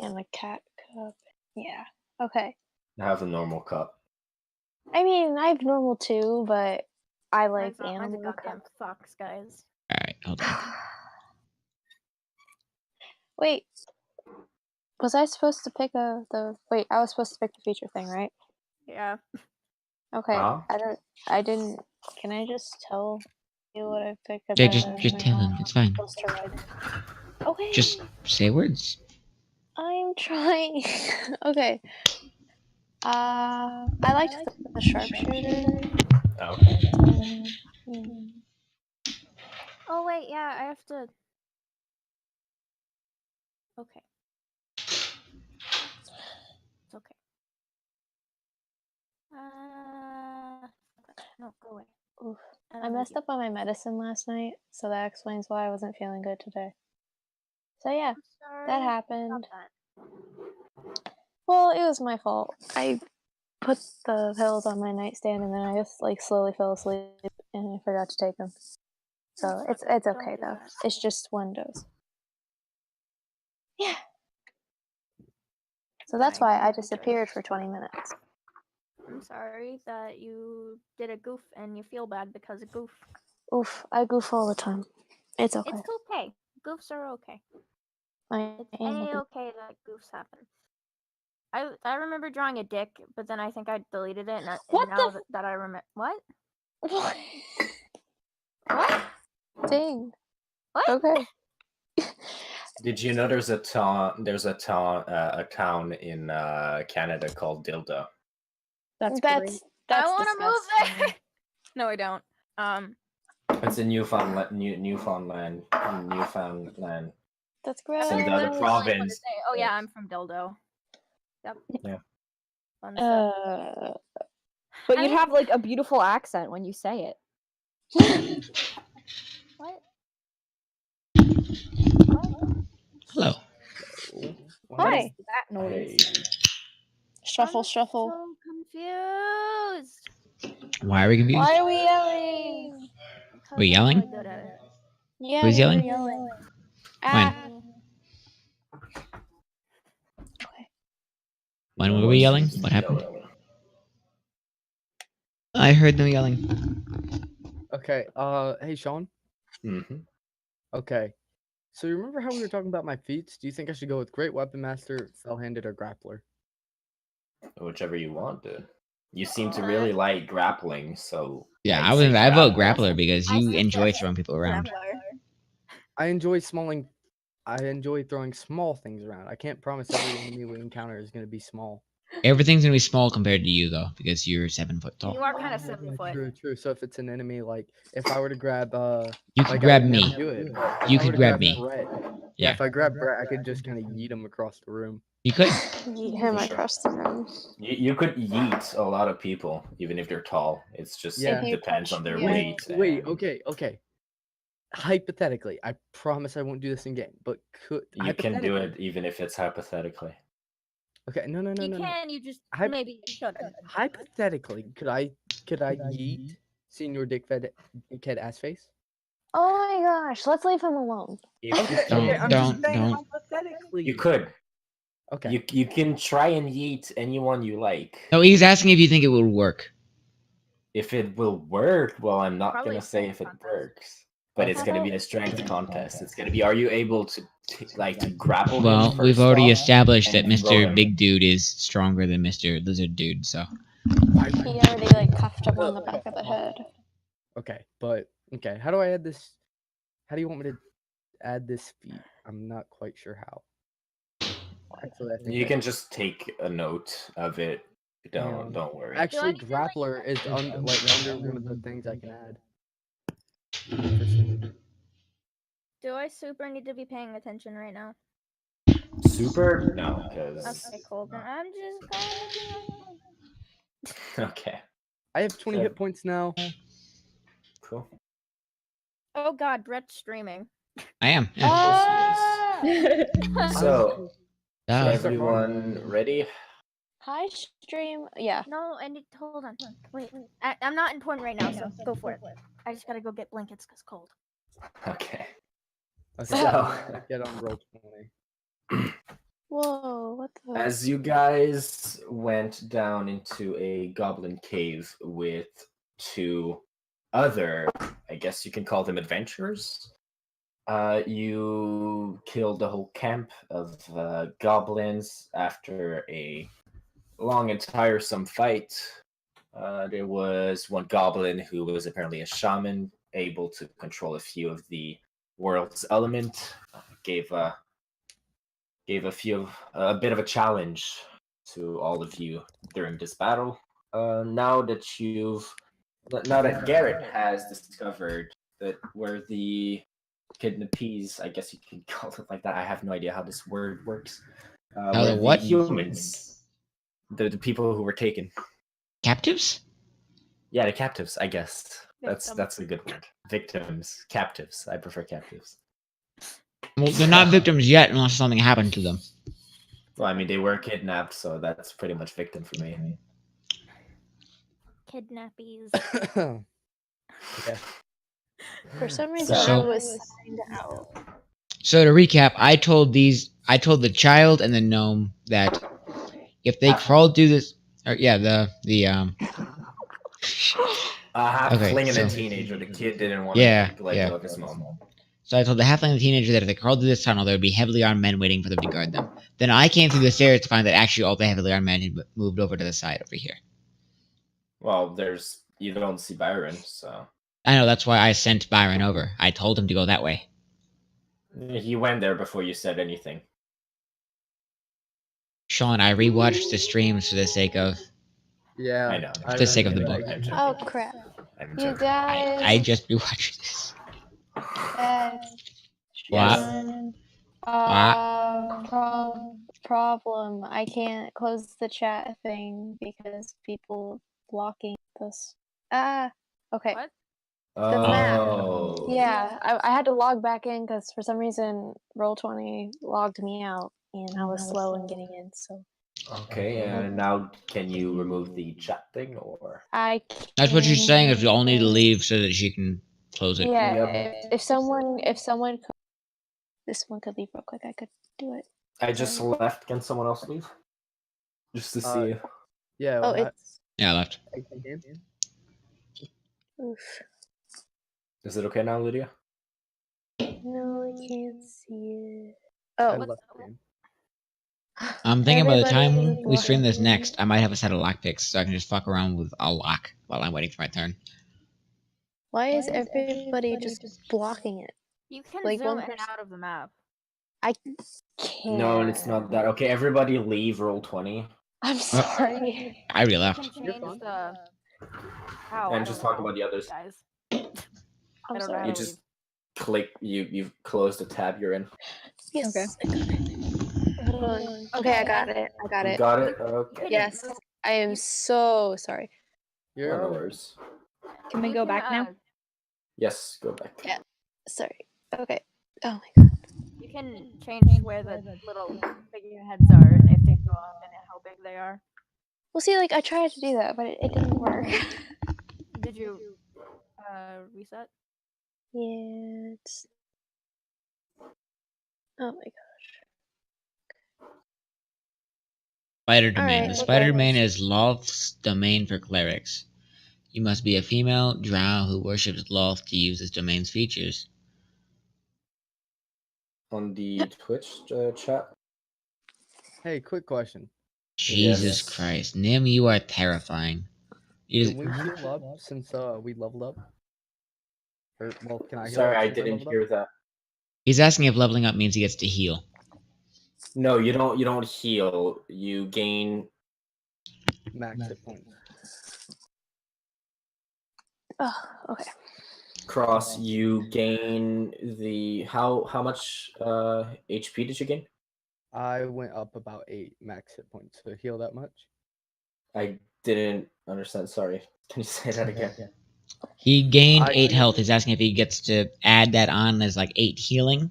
And a cat cup. Yeah. Okay. I have a normal cup. I mean, I have normal too, but I like Mine's a animal goddamn cup. fox, guys. Alright, hold on. Wait. Was I supposed to pick wait, I was supposed to pick the feature thing, right? Yeah. Okay. Uh-huh. I didn't. Can I just tell you what I picked? Yeah, just tell him. It's fine. Okay. Just say words. I'm trying. Okay. I liked the sharpshooter. Okay. Oh wait, yeah, I have to. Okay. It's okay. No, go away. Oof. I messed up on my medicine last night, so that explains why I wasn't feeling good today. So yeah, that happened. Well, it was my fault. I put the pills on my nightstand and then I just like slowly fell asleep and I forgot to take them. So it's okay though. It's just one dose. Yeah. So that's why I disappeared for 20 minutes. I'm sorry that you did a goof and you feel bad because of goof. Oof, I goof all the time. It's okay. It's okay. Goofs are okay. I It's am okay that goofs happen. I remember drawing a dick, but then I think I deleted it. And that I remember. What? What? What? Dang. What? Okay. Did you know there's a town in Canada called Dildo? That's I want to move there. No, I don't. It's in Newfoundland. That's gross. It's in the other province. Oh yeah, I'm from Dildo. Yep. Yeah. Fun stuff. But you'd have like a beautiful accent when you say it. What? Hello. What Hi. is that noise? Shuffle, I'm shuffle. so confused. Why are we confused? Why are we yelling? We yelling? I'm really good at it. Yeah, Who's yelling? yelling. When? Okay. When were we yelling? What happened? I heard them yelling. Okay, hey Sean. Mm-hmm. Okay. So you remember how we were talking about my feats? Do you think I should go with Great Weapon Master, Fell-Handed, or Grappler? Whichever you want, dude. You seem to really like grappling, so Yeah, I'd say I vote grappler. grappler because you enjoy throwing people around. I enjoy throwing small things around. I can't promise every enemy we encounter is going to be small. Everything's gonna be small compared to you though, because you're 7 foot tall. You are kind of 7 foot. True. So if it's an enemy, like if I were to grab, You could grab me. You could grab me. Brett, Yeah. if I grab Brett, I could just kind of yeet him across the room. You could. Yeet him across the room. You could yeet a lot of people, even if they're tall. It's just depends on their weight. Wait, okay. Hypothetically, I promise I won't do this in game, but You can do it even if it's hypothetically. Okay, no. You can. You just maybe you shouldn't. Hypothetically, could I yeet Senior Dickhead ass face? Oh my gosh, let's leave him alone. Don't. Hypothetically. You could. Okay. You can try and yeet anyone you like. No, he's asking if you think it will work. If it will work, well, I'm not Probably gonna say if it contest. works, but it's gonna be a strength contest. It's gonna be, are you able to grapple? him Well, we've first already off, established that and throw Mr. him? Big Dude is stronger than Mr. Lizard Dude, so. He already like cuffed him on the back of the head. Okay, but okay. How do I add this? How do you want me to add this feat? I'm not quite sure how. Actually, I think You can just take a note of it. Don't worry. Actually, Grappler is under one of the things I can add. Do I super need to be paying attention right now? Super? No, because. Okay, cool. Then I'm just going. Okay. I have 20 hit points now. Cool. Oh God, Brett's streaming. I am. Yeah. So, everyone ready? Hi, stream. Yeah. No, I need. Hold on. Wait. I'm not important right now, so go for it. I just gotta go get blankets because cold. Okay. Okay. So, get on roll 20. Whoa, what the? As you guys went down into a goblin cave with two other, I guess you can call them adventurers, you killed the whole camp of goblins after a long and tiresome fight. There was one goblin who was apparently a shaman, able to control a few of the world's element. Gave a bit of a challenge to all of you during this battle. Now that Garrett has discovered that where the kidnappees, I guess you can call it like that. I have no idea how this word works. How Where the what? humans, the people who were taken. Captives? Yeah, the captives, I guess. Victims. That's a good word. Victims, captives. I prefer captives. Well, they're not victims yet unless something happened to them. Well, I mean, they were kidnapped, so that's pretty much victim for me. Kidnappies. Okay. For some reason, So- I was signed out. So to recap, I told the child and the gnome that if they crawled through this, or yeah, A halfling Okay, and so- a teenager. The kid didn't want Yeah, to let yeah. go of his mom. So I told the halfling and the teenager that if they crawled through this tunnel, there would be heavily armed men waiting for them to guard them. Then I came through the stairs to find that actually all the heavily armed men had moved over to the side over here. Well, you don't see Byron, so I know, that's why I sent Byron over. I told him to go that way. he went there before you said anything. Sean, I rewatched the streams for the sake of... Yeah. I know. I For the sake of the remember book. that. Oh crap! I'm You joking. guys. I just rewatched this. Yes. Problem. I can't close the chat thing because people blocking this. Okay. What? The map. Oh. Yeah, I had to log back in because for some reason Roll20 logged me out and I was slow in getting in. So Okay, and now can you remove the chat thing or? I. That's what she's saying, is we all need to can- leave so that she can close it. Yeah, Yep. if someone could, this one could leave real quick. I could do it. I just left. Can someone else leave? Just to see. Yeah. Oh, well, it's. Yeah, I left. Oof. Is it okay now, Lydia? No, I can't see it. I Oh, left the game. I'm thinking by the time Everybody we stream this blocking. next, I might have a set of lockpicks so I can just fuck around with a lock while I'm waiting for my turn. Why is everybody just blocking it? You can Like, zoom one in and person- out of the map. I can't. No, it's not that. Okay, everybody leave Roll20 I'm sorry. I already You left. can You're change fine. the. How? and just talk about the others. guys. I'm I don't know sorry. how You to just leave. click. You've closed the tab you're in. Yes. Okay. I got it. Hold on. Okay, I got it. I got You it. got it. Okay. Yes. I am so sorry. You're No all right. worries. Can we You go can, back now? Yes, go back. Yeah. Sorry. Okay. Oh my god. You can change where the little figureheads are and if they go up and how big they are. Well, see, like I tried to do that, but it didn't work. Did you reset? Yeah. It's... Oh my god. Spider domain. Alright, The okay. spider domain is Loth's domain for clerics. You must be a female drow who worships Loth to use this domain's features. On the Twitch chat. Hey, quick question. Jesus Yes. Christ. Nim, you are terrifying. You Can we heal up since we leveled up? Or well, can I heal Sorry, up I since didn't leveled hear up? that. He's asking if leveling up means he gets to heal. No, you don't. You don't heal. You gain. Max hit points. Oh, okay. Cross. You gain the how much HP did you gain? I went up about 8 max hit points. So heal that much? I didn't understand. Sorry. Can you say that again? He gained I- 8 health. He's asking if he gets to add that on as like 8 healing.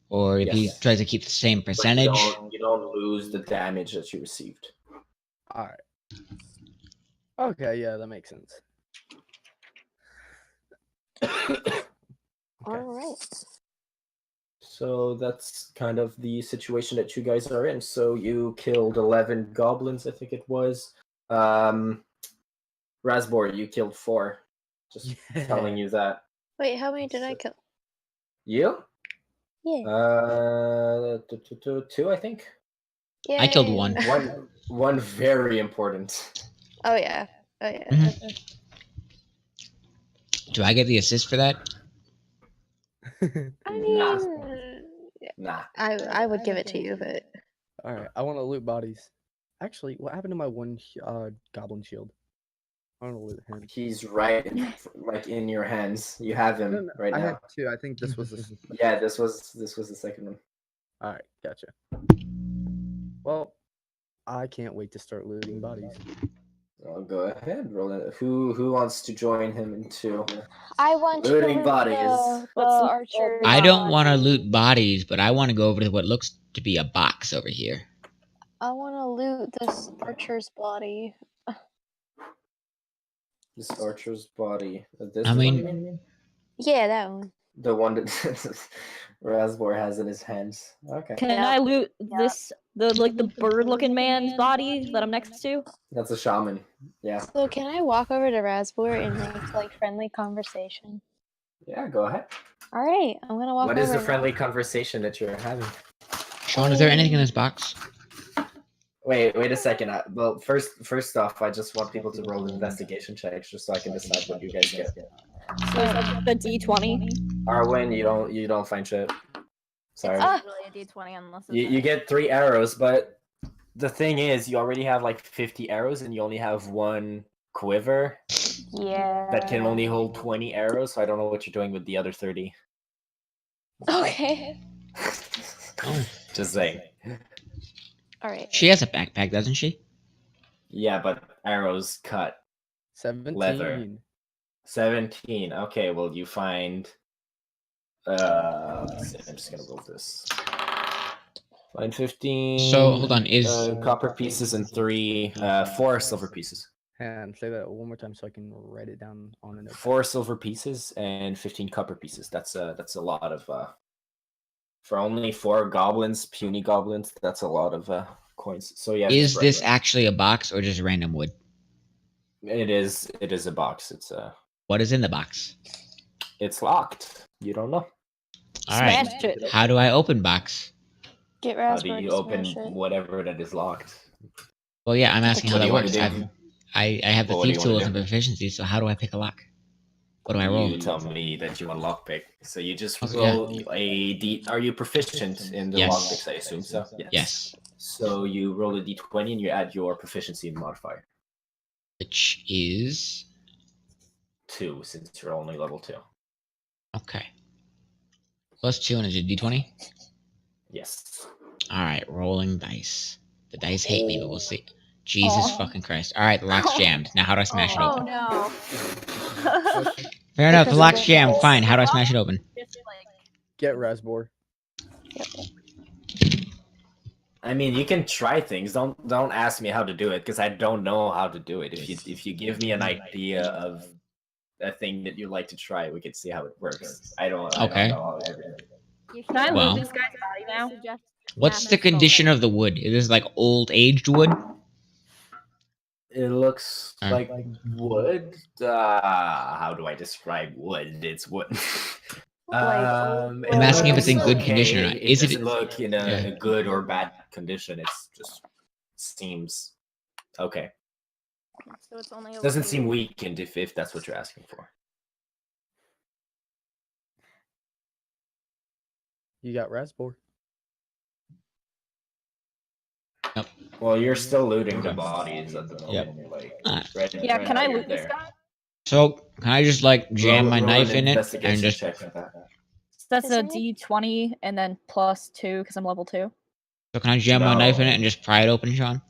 Or if he Yes. tries to keep the same But percentage. you don't lose the damage that you received. Alright. Okay, yeah, that makes sense. Okay. All right. So that's kind of the situation that you guys are in. So you killed 11 goblins, I think it was. Raspberry, you killed 4. Just telling you that. Wait, how many did I kill? You? Yeah. 2, I think. Yeah. I killed 1. One very important. Oh yeah. Oh yeah. Mhm. Do I get the assist for that? I mean, Nah. I would give it to you, but All right, I want to loot bodies. Actually, what happened to my one goblin shield? I want to loot him. He's right, in your hands. You have him No, right I now. had 2. I think this was the. Yeah, this was the second one. All right, gotcha. Well, I can't wait to start looting bodies. I'll go ahead, roll it. Who wants to join him into I want looting to bodies? the archer. I don't want to loot bodies, but I want to go over to what looks to be a box over here. I want to loot this archer's body. This archer's body. This I mean- one, you mean? Yeah, that one. The one that Raspberry has in his hands. Okay. Can I loot the bird-looking man's body that I'm next to? That's a shaman. Yeah. So can I walk over to Raspberry and make like friendly conversation? Yeah, go ahead. All right, I'm gonna walk What over. is the and- friendly conversation that you're having? Sean, is there anything in this box? Wait a second. Well, first off, I just want people to roll investigation checks just so I can decide what you guys get. So it's like the D20. Arwen, you don't find shit. Sorry. Ah! It's really a D20 unless it's You get 3 arrows, but the thing is, you already have like 50 arrows, and you only have 1 quiver Yeah. that can only hold 20 arrows. So I don't know what you're doing with the other 30. Okay. Oh. Just saying. All right. She has a backpack, doesn't she? Yeah, but arrows cut 17. Leather. 17. Okay, well you find. Let's see, I'm just gonna roll this. Find 15. So, hold on, is- copper pieces and 4 silver pieces. And say that one more time so I can write it down on a note. 4 silver pieces and 15 copper pieces. That's a lot of for only 4 goblins, puny goblins. That's a lot of coins. So yeah. Is right, this right. actually a box or just random wood? It is a box. What is in the box? It's locked. You don't know. All right. Smash it. How do I open box? Get How do Raspberry you to open smash it. whatever that is locked? Well, yeah, I'm asking how What do that you wanna works. do? I have the What do thief you wanna tools and do? proficiency, so how do I pick a lock? What do I roll? You tell me that you want lockpick. So you just Okay. roll a d. Are you proficient in the Yes. lockpicks? I assume so. Yes. So you roll a d20 and you add your proficiency modifier. Which is 2, since you're only level 2. okay. +2 and it's a d20. Yes. All right, rolling dice. The dice hate me, but we'll see. Jesus fucking Christ! All right, the lock's jammed. Now how do I smash it Oh open? no. Fair enough. The Because lock's of the- jammed. Fine. How do I smash it open? Just like Get Raspberry. I mean, you can try things. Don't ask me how to do it because I don't know how to do it. If you give me an idea of a thing that you'd like to try, we could see how it works. I don't Okay. know how everything. you Can I should- Well- loot this guy's body now? suggest What's the math is condition going. of the wood? Is this like old aged wood? It looks Alright. like wood. How do I describe wood? It's wood. I'm it asking if it's in looks good condition or not. It Is it- doesn't look in a Yeah. good or bad condition. It's just seems okay. So it's only a Doesn't little- seem weakened if that's what you're asking for. You got Raspberry. Well, you're still looting the Okay. bodies at the moment. Yep. Like, Alright. right, Yeah, right can now I you're loot this there. guy? So can I just like jam my Roll knife an in it and investigation just? check for that. So that's a Isn't it? D20 and then +2 because I'm level 2. So can I jam my knife in No. it and just pry it open, Sean?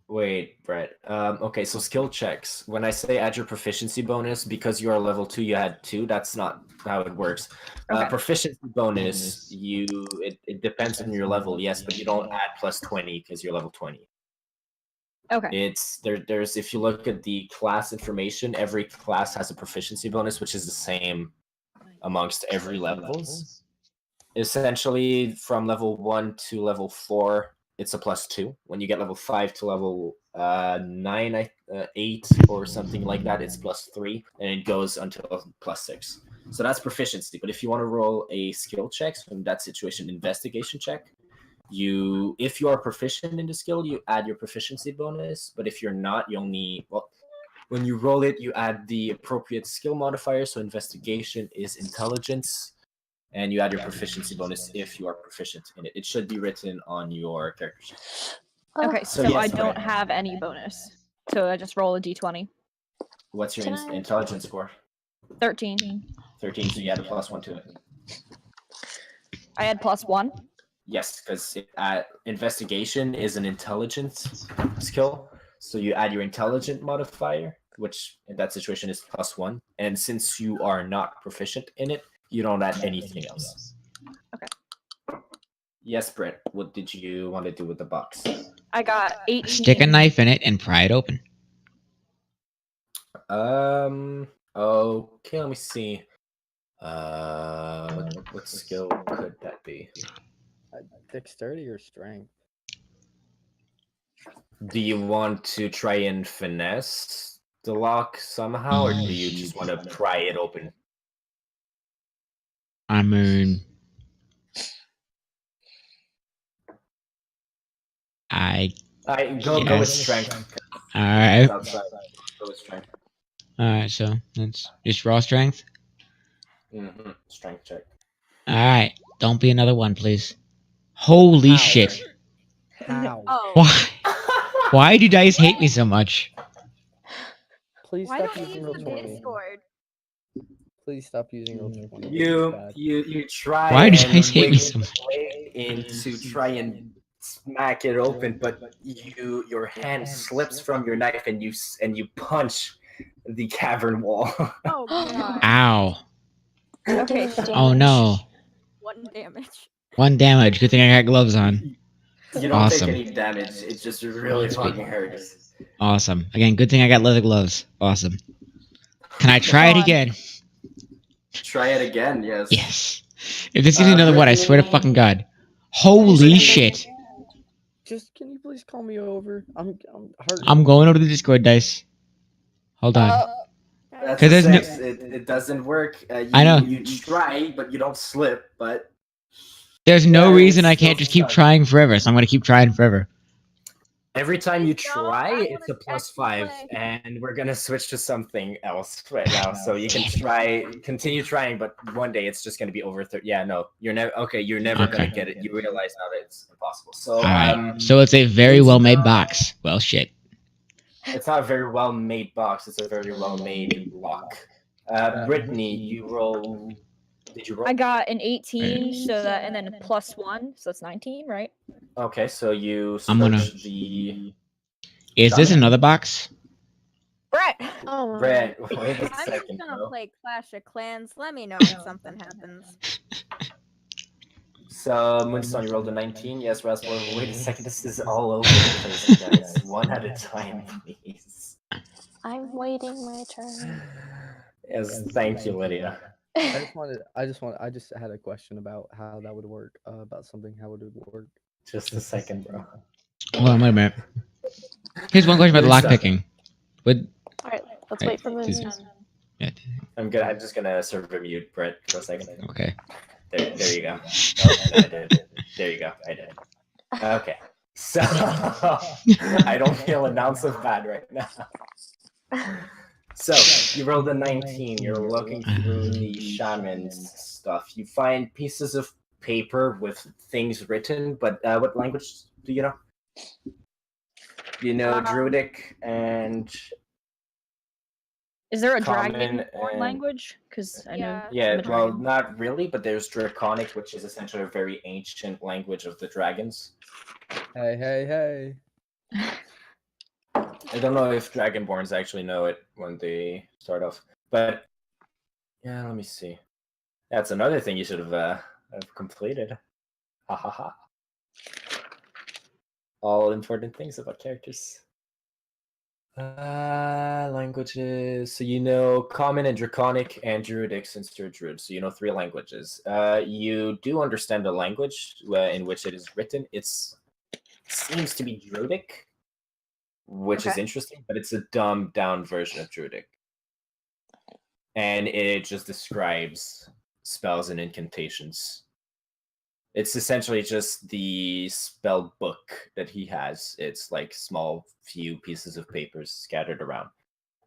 Wait, Brett. Okay, so skill checks. When I say add your proficiency bonus, because you are level 2, you had 2. That's not how it works. Okay. Proficiency bonus, it depends on your level, yes, but you don't add +20 because you're level 20. Okay. It's there's if you look at the class information, every class has a proficiency bonus, which is the same amongst every levels. Essentially, from level 1 to level 4, it's a +2. When you get level 5 to level 9, 8, or something like that, it's +3, and it goes until +6. So that's proficiency. But if you want to roll a skill check, so in that situation, investigation check, if you are proficient in the skill, you add your proficiency bonus. But if you're not, you only when you roll it, you add the appropriate skill modifier. So investigation is intelligence. And you add your proficiency bonus if you are proficient in it. It should be written on your character sheet. Okay, So so yes, I don't right. have any bonus. So I just roll a d20. What's your Can I- intelligence score? 13. 13, so you add a +1 to it. I had +1. Yes, because investigation is an intelligence skill. So you add your intelligent modifier, which in that situation is +1. And since you are not proficient in it, you don't add anything else. Okay. Yes, Britt, what did you want to do with the box? I got 18. Stick a knife in it and pry it open. Okay, let me see. What skill could that be? Dexterity or strength? Do you want to try and finesse the lock somehow, or do you just want to pry it open? I mean, Go with Yes. strength. alright. It's outside. Go with strength. Alright, so that's just raw strength. Strength check. Alright, don't be another one, please. Holy How? shit. How? Oh. Why? Why do dice hate me so much? Please Why stop don't using you roll use the 20. Discord? Please stop using roll 20. You try Why do and dice hate me wiggle so much? the blade in to try and smack it open, but your hand slips from your knife and you punch the cavern wall. Oh god. Ow. Okay, Oh no. 1 damage. 1 damage. Good thing I got gloves on. You don't Awesome. take any damage. It just really fucking hurts. Awesome. Again, good thing I got leather gloves. Awesome. Can I try it on. again? Try it again, yes. Yes. If this gives me another one, I swear to Brittany? fucking god. Holy Brittany? shit. Just can you please call me over? I'm hurting. I'm going over to the Discord dice. Hold on. That's 'Cause a there's no- 6. It doesn't work. I know. You try, but you don't slip. But There's no Yeah, reason it's I can't still just keep stuck. trying forever, so I'm gonna keep trying forever. every time you Please don't. try, I it's a wanna +5, actually play. and we're gonna switch to something else right now. So you can continue trying, but one day it's just gonna be over 30. Yeah, no, you're never okay. You're never gonna Okay. get it. You realize now that it's impossible. So Alright. So it's a very well made box. Well, shit. it's not a very well made box. It's a very well made lock. Brittany, you roll. Did you roll? I got an 18, so that, and then +1, so that's 19, right? Okay, so you I'm gonna- search the. Is this Got it. another box? Brett! Oh, Brett, wait a I'm just second, gonna bro. play Clash of Clans. Let me know if something happens. So Moonstone, you rolled a 19. Yes, Rascal. Wait a second, this is all over the place, guys. One at a time, please. I'm waiting my turn. Yes, thank you, Lydia. I just had a question about how that would work. About something. How would it work? Just a second, bro. Hold on, wait a minute. Here's one question about the lock picking. Would Alright, let's Right, wait for this- Moonstone. yeah, I'm just gonna server mute Brett for a second. okay. There you go. Oh, no, I did. There you go. I did. Okay. So I don't feel an ounce of bad right now. So you rolled a 19. You're looking through the shaman's stuff. You find pieces of paper with things written, but what language do you know? You know Druidic and Is there a Common dragon and- language? Because I know. yeah, I'm a well, dragon. not really, but there's Draconic, which is essentially a very ancient language of the dragons. Hey. I don't know if Dragonborns actually know it when they start off, but yeah, let me see. That's another thing you should have completed. Ha ha ha. All important things about characters. Languages. So you know Common and Draconic and Druidic since you're a Druid. So you know 3 languages. You do understand the language in which it is written. It seems to be Druidic, which is interesting, but it's a dumbed down version of Druidic. And it just describes spells and incantations. It's essentially just the spell book that he has. It's like small few pieces of papers scattered around.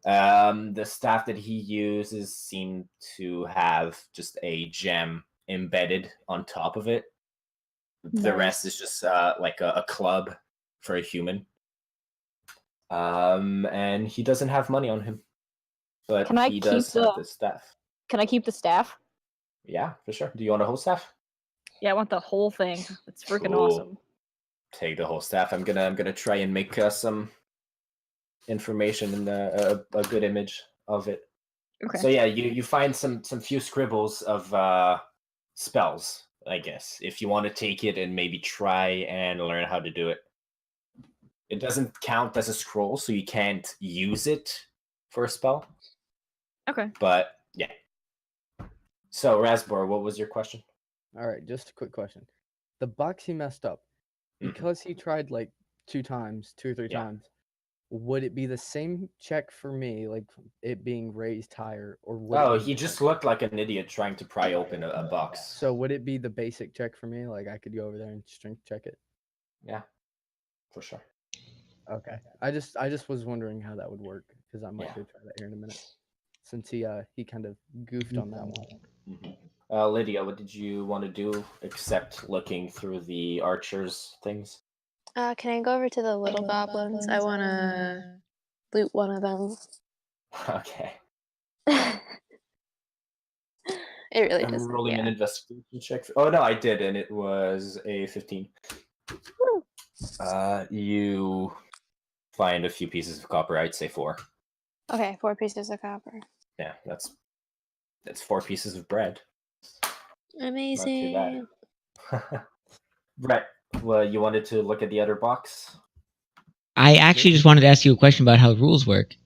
The staff that he uses seem to have just a gem embedded on top of it. The rest is just like a club for a human. And he doesn't have money on him, but he does have the staff. Can I keep the staff? Yeah, for sure. Do you want a whole staff? Yeah, I want the whole thing. It's freaking awesome. Take the whole staff. I'm gonna try and make some information and a good image of it. Okay. So yeah, you find some few scribbles of spells, I guess, if you want to take it and maybe try and learn how to do it. It doesn't count as a scroll, so you can't use it for a spell. Okay. But yeah. So Rasbor, what was your question? All right, just a quick question. The box he messed up, because he tried like 2 or 3 times, would it be the same check for me, like it being raised higher, or would he just looked like an idiot trying to pry open a box. So would it be the basic check for me? Like I could go over there and strength check it? Yeah, for sure. Okay. I just was wondering how that would work, because I might go try that here in a minute, since he kind of goofed on that one. Lydia, what did you want to do except looking through the archers things? Can I go over to the little goblins? I want to loot one of them. Okay. It really I'm doesn't. rolling an investigation check. Oh no, I did, and it was a 15. You find a few pieces of copper. I'd say 4. Okay, 4 pieces of copper. Yeah, that's 4 pieces of bread. Amazing. Not too bad. Brett, well, you wanted to look at the other box? I actually just wanted to ask you a question about how rules work.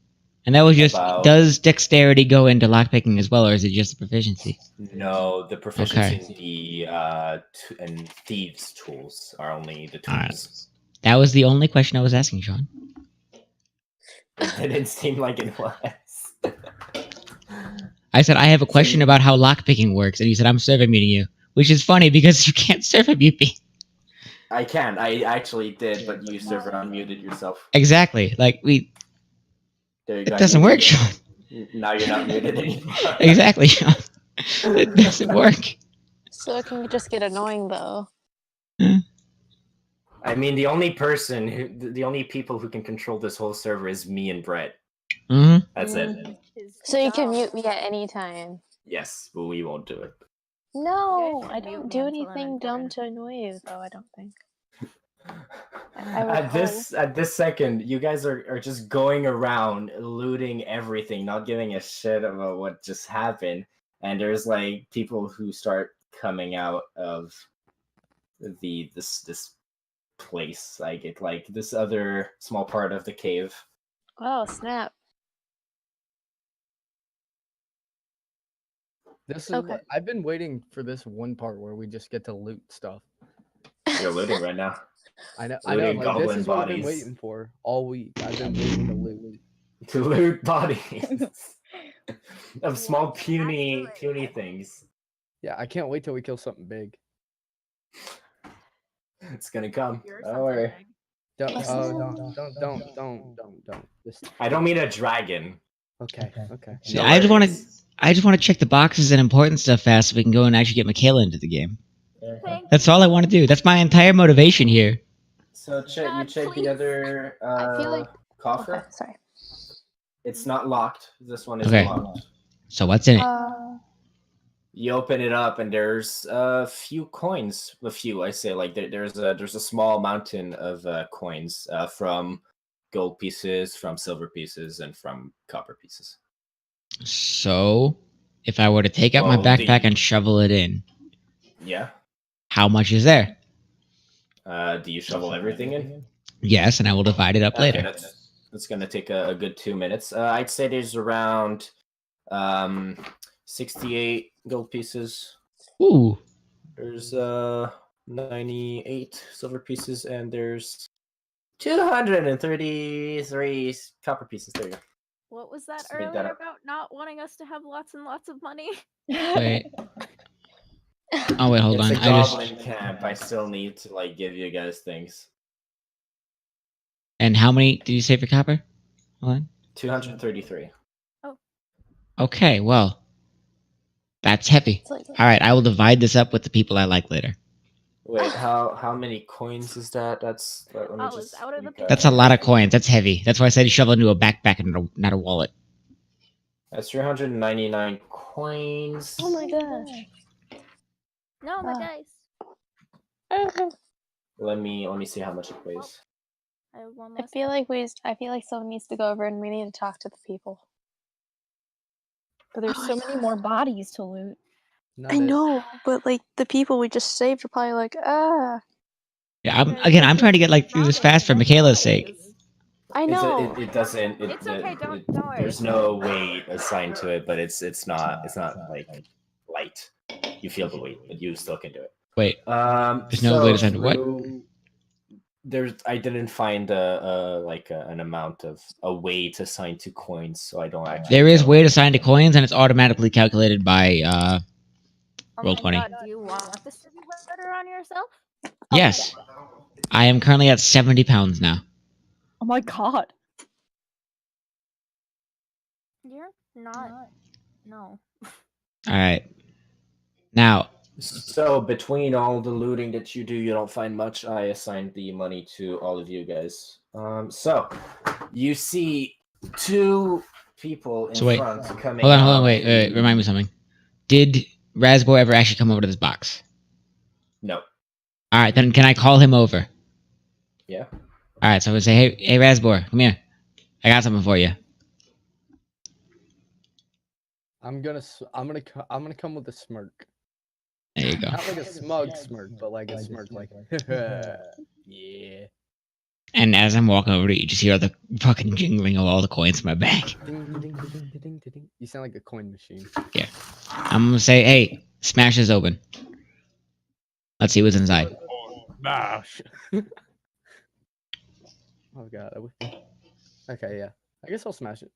And that was just, does dexterity go into lockpicking as well, or is it just the proficiency? No, the proficiency and thieves' tools are only the tools. Right. That was the only question I was asking, Sean. It didn't seem like it was. I said, I have a question about how lockpicking works, and you said, I'm server muting you. Which is funny, because you can't server mute me. I can. I actually did, but you server unmuted yourself. Exactly. Like, it doesn't work, Sean. Now you're not muted anymore. Exactly, Sean. It doesn't work. So it can just get annoying, though. I mean, the only people who can control this whole server is me and Brett. Mm-hmm. That's it. So you can mute me at any time. Yes, but we won't do it. No, I don't do anything dumb to annoy you, though, I don't think. At this second, you guys are just going around looting everything, not giving a shit about what just happened. And there's like people who start coming out of this place, like this other small part of the cave. Oh, snap. This is I've been waiting for this one part where we just get to loot stuff. You're looting right now. I know. Like, this is what I've been waiting for all week. I've been waiting to loot. To loot bodies of small puny things. Yeah, I can't wait till we kill something big. It's gonna come. Don't worry. Don't. I don't mean a dragon. Okay. See, I just want to check the boxes and important stuff fast so we can go and actually get Michaela into the game. That's all I want to do. That's my entire motivation here. So you check the other I feel like... coffer. Okay, sorry. It's not locked. This one is locked. So what's in it? You open it up and there's a few coins. A few, I say. Like there's a small mountain of coins from gold pieces, from silver pieces, and from copper pieces. So, if I were to take out my backpack and shovel it in, yeah, how much is there? Do you shovel everything in? Yes, and I will divide it up later. it's gonna take a good 2 minutes. I'd say there's around 68 gold pieces. Ooh. There's 98 silver pieces, and there's 233 copper pieces. There you go. What was that Just made that earlier up. about not wanting us to have lots and lots of money? Wait. Oh wait, hold It's on. a goblin camp. I still need to like give you guys things. And how many did you say for copper? Hold on. 233. Okay, well, that's heavy. It's like, All right, I will divide this up with the people I like later. Wait, how many coins is that? Let me Oh, it's just. out of the look at That's a it. lot of coins. That's heavy. That's why I said you shovel into a backpack and not a wallet. That's 399 coins. oh my gosh. No, my Ah. dice. Let me see how much it weighs. I have one I less. feel like someone needs to go over and we need to talk to the people. But there's so many more bodies to loot. Not I it. know, but like the people we just saved are probably like, Yeah, Okay, I'm trying to get like through this fast for Michaela's sake. I know. It doesn't. It's okay, don't worry. There's no weight assigned to it, but it's not like light. You feel the weight, but you still can do it. Wait, There's no weight assigned to what? I didn't find an amount of a weight assigned to coins, so I don't actually. there is know. weight assigned to coins, and it's automatically calculated by Oh roll my 20. God, do you want this to be better on yourself? Yes, I am currently at 70 pounds now. Oh my god. You're not. No. All right, now So between all the looting that you do, you don't find much. I assigned the money to all of you guys. So you see two people in So wait, front coming. hold on, out wait, remind me something. Did Raspboy ever actually come over to this box? No. All right, then can I call him over? Yeah. All right, so I would say, hey, Raspboy, come here. I got something for you. I'm gonna come with a smirk. There you go. Not like a smug smirk, but like a smirk like yeah. And as I'm walking over to you, just hear the fucking jingling of all the coins in my bag. Ding, ding, ding, ding, ding, ding, ding. You sound like a coin machine. I'm gonna say, hey, smash this open. Let's see what's inside. Bash. Oh god. Okay, yeah. I guess I'll smash it.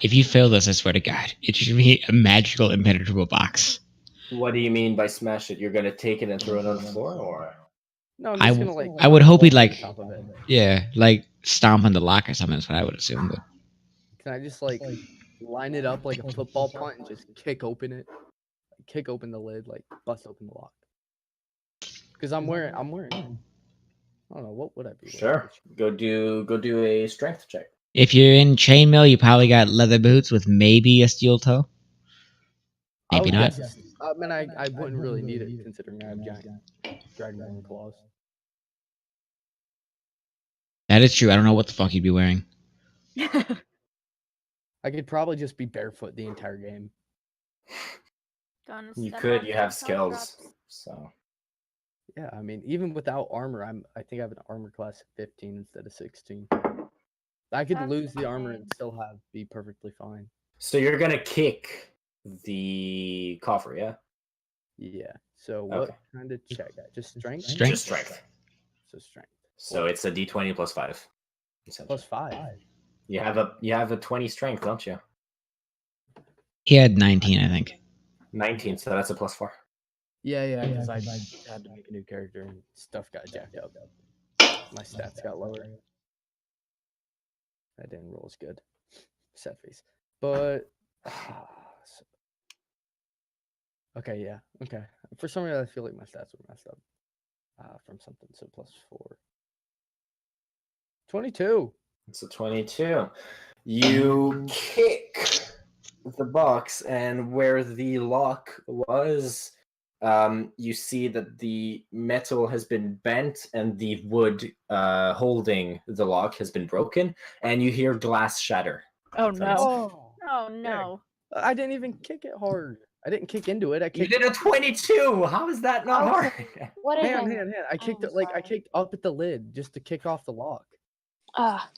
If you fail this, I swear to God, it should be a magical, impenetrable box. What do you mean by smash it? You're gonna take it and throw it on the floor, or? No, I'm I just w- gonna like. I would hope he'd, walk on like- top of it. Yeah, like stomp on the lock or something. That's what I would assume. But Can I just like line it up like a football punt and just kick open it? Kick open the lid, like bust open the lock. Because I'm wearing. I don't know, what would I be wearing? Sure. Go do a strength check. if you're in chainmail, you probably got leather boots with maybe a steel toe. Maybe Oh, not. yes. I mean, I wouldn't really need it considering I have giant dragonborn claws. That is true. I don't know what the fuck you'd be wearing. I could probably just be barefoot the entire game. Gonna You step could. on You have some skills. drops. So. Yeah, I mean, even without armor, I think I have an armor class of 15 instead of 16. I could That's lose the armor fine. and still be perfectly fine. So you're gonna kick the coffer, yeah? Yeah. So what Okay. kind of check? Just strength? Strength. Just strength. So strength. So it's a D20 plus 5. essentially. Plus 5. You have a 20 strength, don't you? He had 19, I think. 19, so that's a plus 4. Yeah, because I had to make a new character and stuff got jacked up. My stats got lower. That didn't roll as good. Sad face. But okay, yeah. Okay. For some reason I feel like my stats were messed up. From something, so plus 4. 22. It's a 22. You kick the box, and where the lock was, you see that the metal has been bent and the wood holding the lock has been broken, and you hear glass shatter. Oh no. Oh no. I didn't even kick it hard. I didn't kick into it. I You kicked did a 22! How is that not hard? What is hand. it? I kicked I'm it I sorry. kicked up at the lid just to kick off the lock. Ah,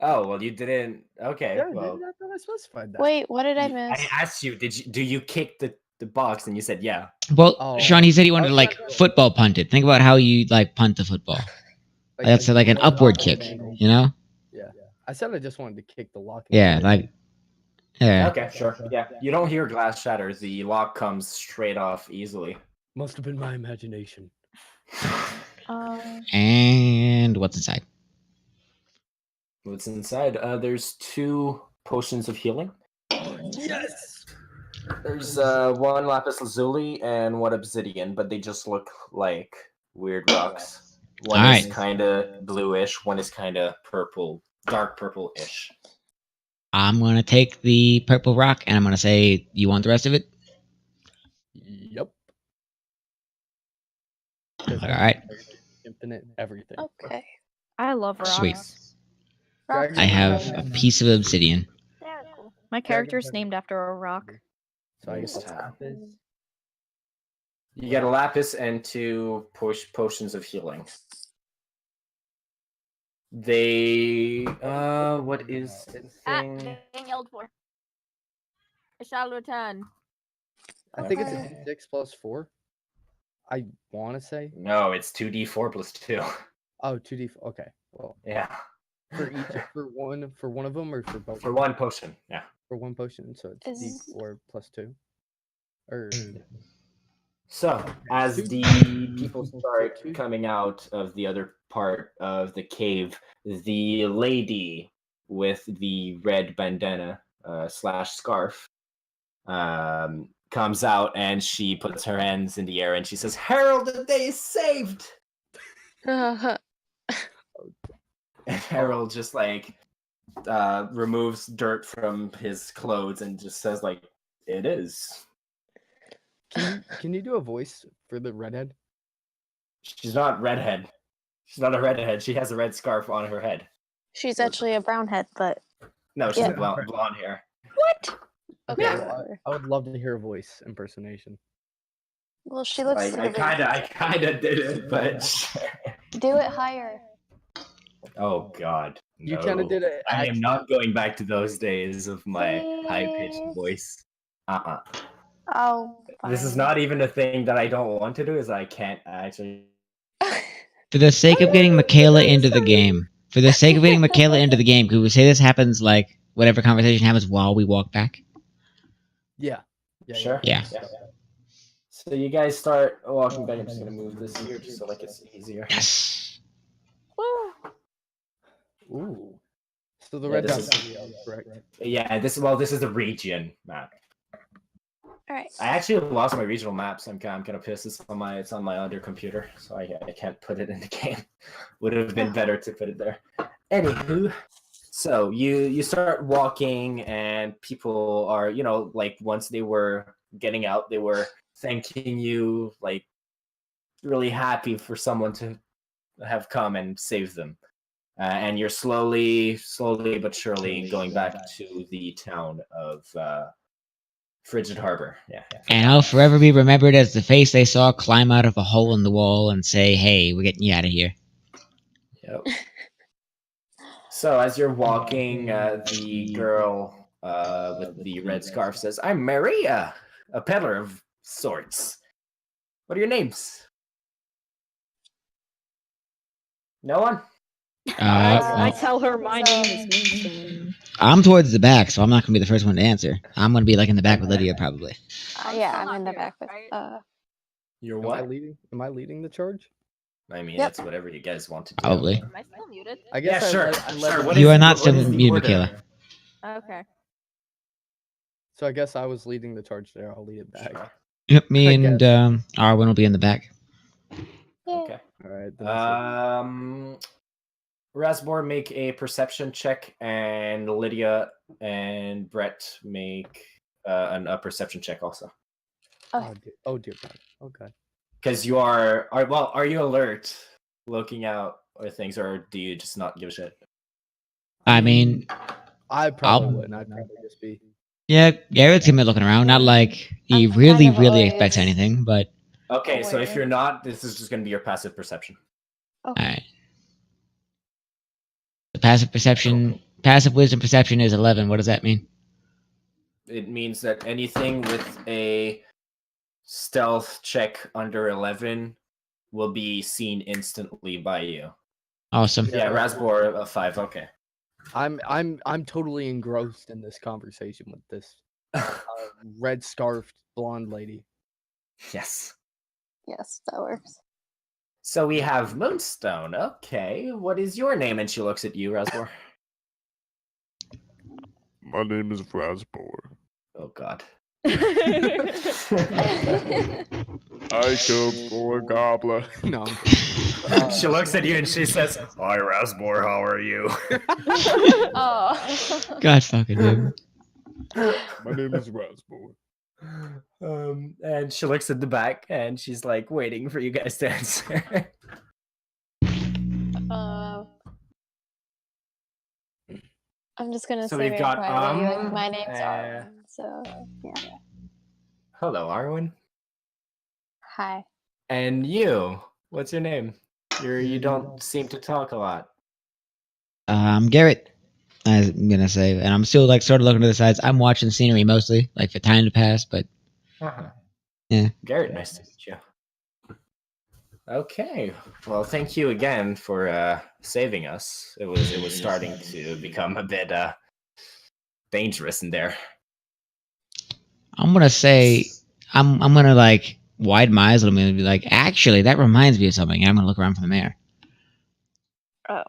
Oh well, you didn't. Okay, Yeah, well, I thought I specified that. Wait, what did I I miss? asked you, do you kick the box? And you said yeah. Well, Oh, Sean, he said he I wanted to was like trying to- football punt it. Think about how you like punt the football. That's like an upward kick, you know? Yeah. I said I just wanted to kick the lock. Yeah, like yeah. Okay, sure. Yeah, you don't hear glass shatter. The lock comes straight off easily. Must have been my imagination. And what's inside? What's inside? There's 2 potions of healing. Yes. There's 1 lapis lazuli and 1 obsidian, but they just look like weird rocks. One is Alright. kind of bluish, one is kind of purple, dark purple-ish. I'm gonna take the purple rock and I'm gonna say, you want the rest of it? Yep. Alright. Infinite everything. Okay. I love rocks. Sweet. Rocks I are have cool. a piece of obsidian. They're cool. My character's named after a rock. So I guess Nice. lapis. You get a lapis and 2 potions of healing. They what is the thing? Being yelled for. It shall return. I think it's a D6 plus 4. I want to say. No, it's 2d4 plus 2. Oh, 2D. Okay. Well, Yeah. for each for one of them or for both? For 1 potion. Yeah. For 1 potion, so it's Is- D4 plus 2. Or So, as the people start coming out of the other part of the cave, the lady with the red bandana slash scarf comes out and she puts her hands in the air and she says, "Herald, the day is saved!" And Harold just like removes dirt from his clothes and just says like, "It is." can you do a voice for the redhead? She's not redhead. She's not a redhead. She has a red scarf on her head. She's actually a brown head, but No, she's Yeah. blonde hair. what? Okay. Yeah, whatever. I would love to hear a voice impersonation. Well, she looks. I kind of did it, but Do it higher. oh god, You no. kind of did it. I am not going back to those days of my high-pitched Please. voice. Oh. This is fine. not even a thing that I don't want to do. Is I can't actually. For the sake of getting Michaela into the game, could we say this happens like whatever conversation happens while we walk back? Yeah. Sure. Yeah. So you guys start walking back. I'm just gonna move this here just so like it's easier. Yes. Woo. Ooh. So the Yeah, red this dot's is- correct. Yeah. This is the region map. All right. I actually lost my regional maps. I'm kind of pissed. It's on my other computer, so I can't put it in the game. Would have been better to put it there. Anywho, so you start walking, and people are like once they were getting out, they were thanking you, like really happy for someone to have come and save them. And you're slowly but surely going back to the town of Frigid Harbor. Yeah. And I'll forever be remembered as the face they saw climb out of a hole in the wall and say, "Hey, we're getting you out of here." Yep. So as you're walking, the girl with the red scarf says, "I'm Maria, a peddler of sorts. What are your names?" No one? I Well, tell her my name is Moonstone. I'm towards the back, so I'm not gonna be the first one to answer. I'm gonna be like in the back with Lydia, probably. Yeah, still I'm not in the here, back with. right? You're Am I leading the charge? I mean, Yep. that's whatever you guys want to do. Probably. Am I still muted? I Yeah, guess sure. I let Sure. them- What You is- are not what still is the muted, order? Michaela. Okay. So I guess I was leading the charge there. I'll lead it back. Sure. Yep, me I and Arwen will be in the back. Okay. All right. then I'll Rasbor, make a perception check, and Lydia and Brett make a perception check also. oh dear God. Okay. Because you are you alert, looking out or things, or do you just not give a shit? I mean, I probably wouldn't. I'd probably just be. yeah, Garrett's gonna be looking around. Not like he I'm kind really, of really always- expects anything, but Okay, so if Aware. you're not, this is just going to be your passive perception. Okay. alright. The passive perception passive wisdom perception is 11. What does that mean? It means that anything with a stealth check under 11 will be seen instantly by you. Awesome. Yeah, Rasbor a 5. Okay. I'm totally engrossed in this conversation with this red scarfed blonde lady. Yes. Yes, that works. So we have Moonstone. Okay, what is your name? And she looks at you, Rasbor. My name is Rasbor. Oh God. I killed 4 goblins. No. She looks at you and she says, "Hi, Rasbor. How are you?" Oh. God fucking dude. My name is Rasbor. And she looks at the back and she's like waiting for you guys to answer. I'm just gonna So say we've very got, quietly, like, my name's Arwen, so yeah. Hello, Arwen. Hi. And you? What's your name? You don't seem to talk a lot. I'm Garrett. I'm gonna say, and I'm still like sort of looking to the sides. I'm watching scenery mostly, like for time to pass. But yeah. Garrett, nice to meet you. Okay. Well, thank you again for saving us. It was starting to become a bit dangerous in there. I'm gonna say, I'm gonna like widen my eyes a little bit and be like, actually, that reminds me of something. And I'm gonna look around for the mayor. Oh.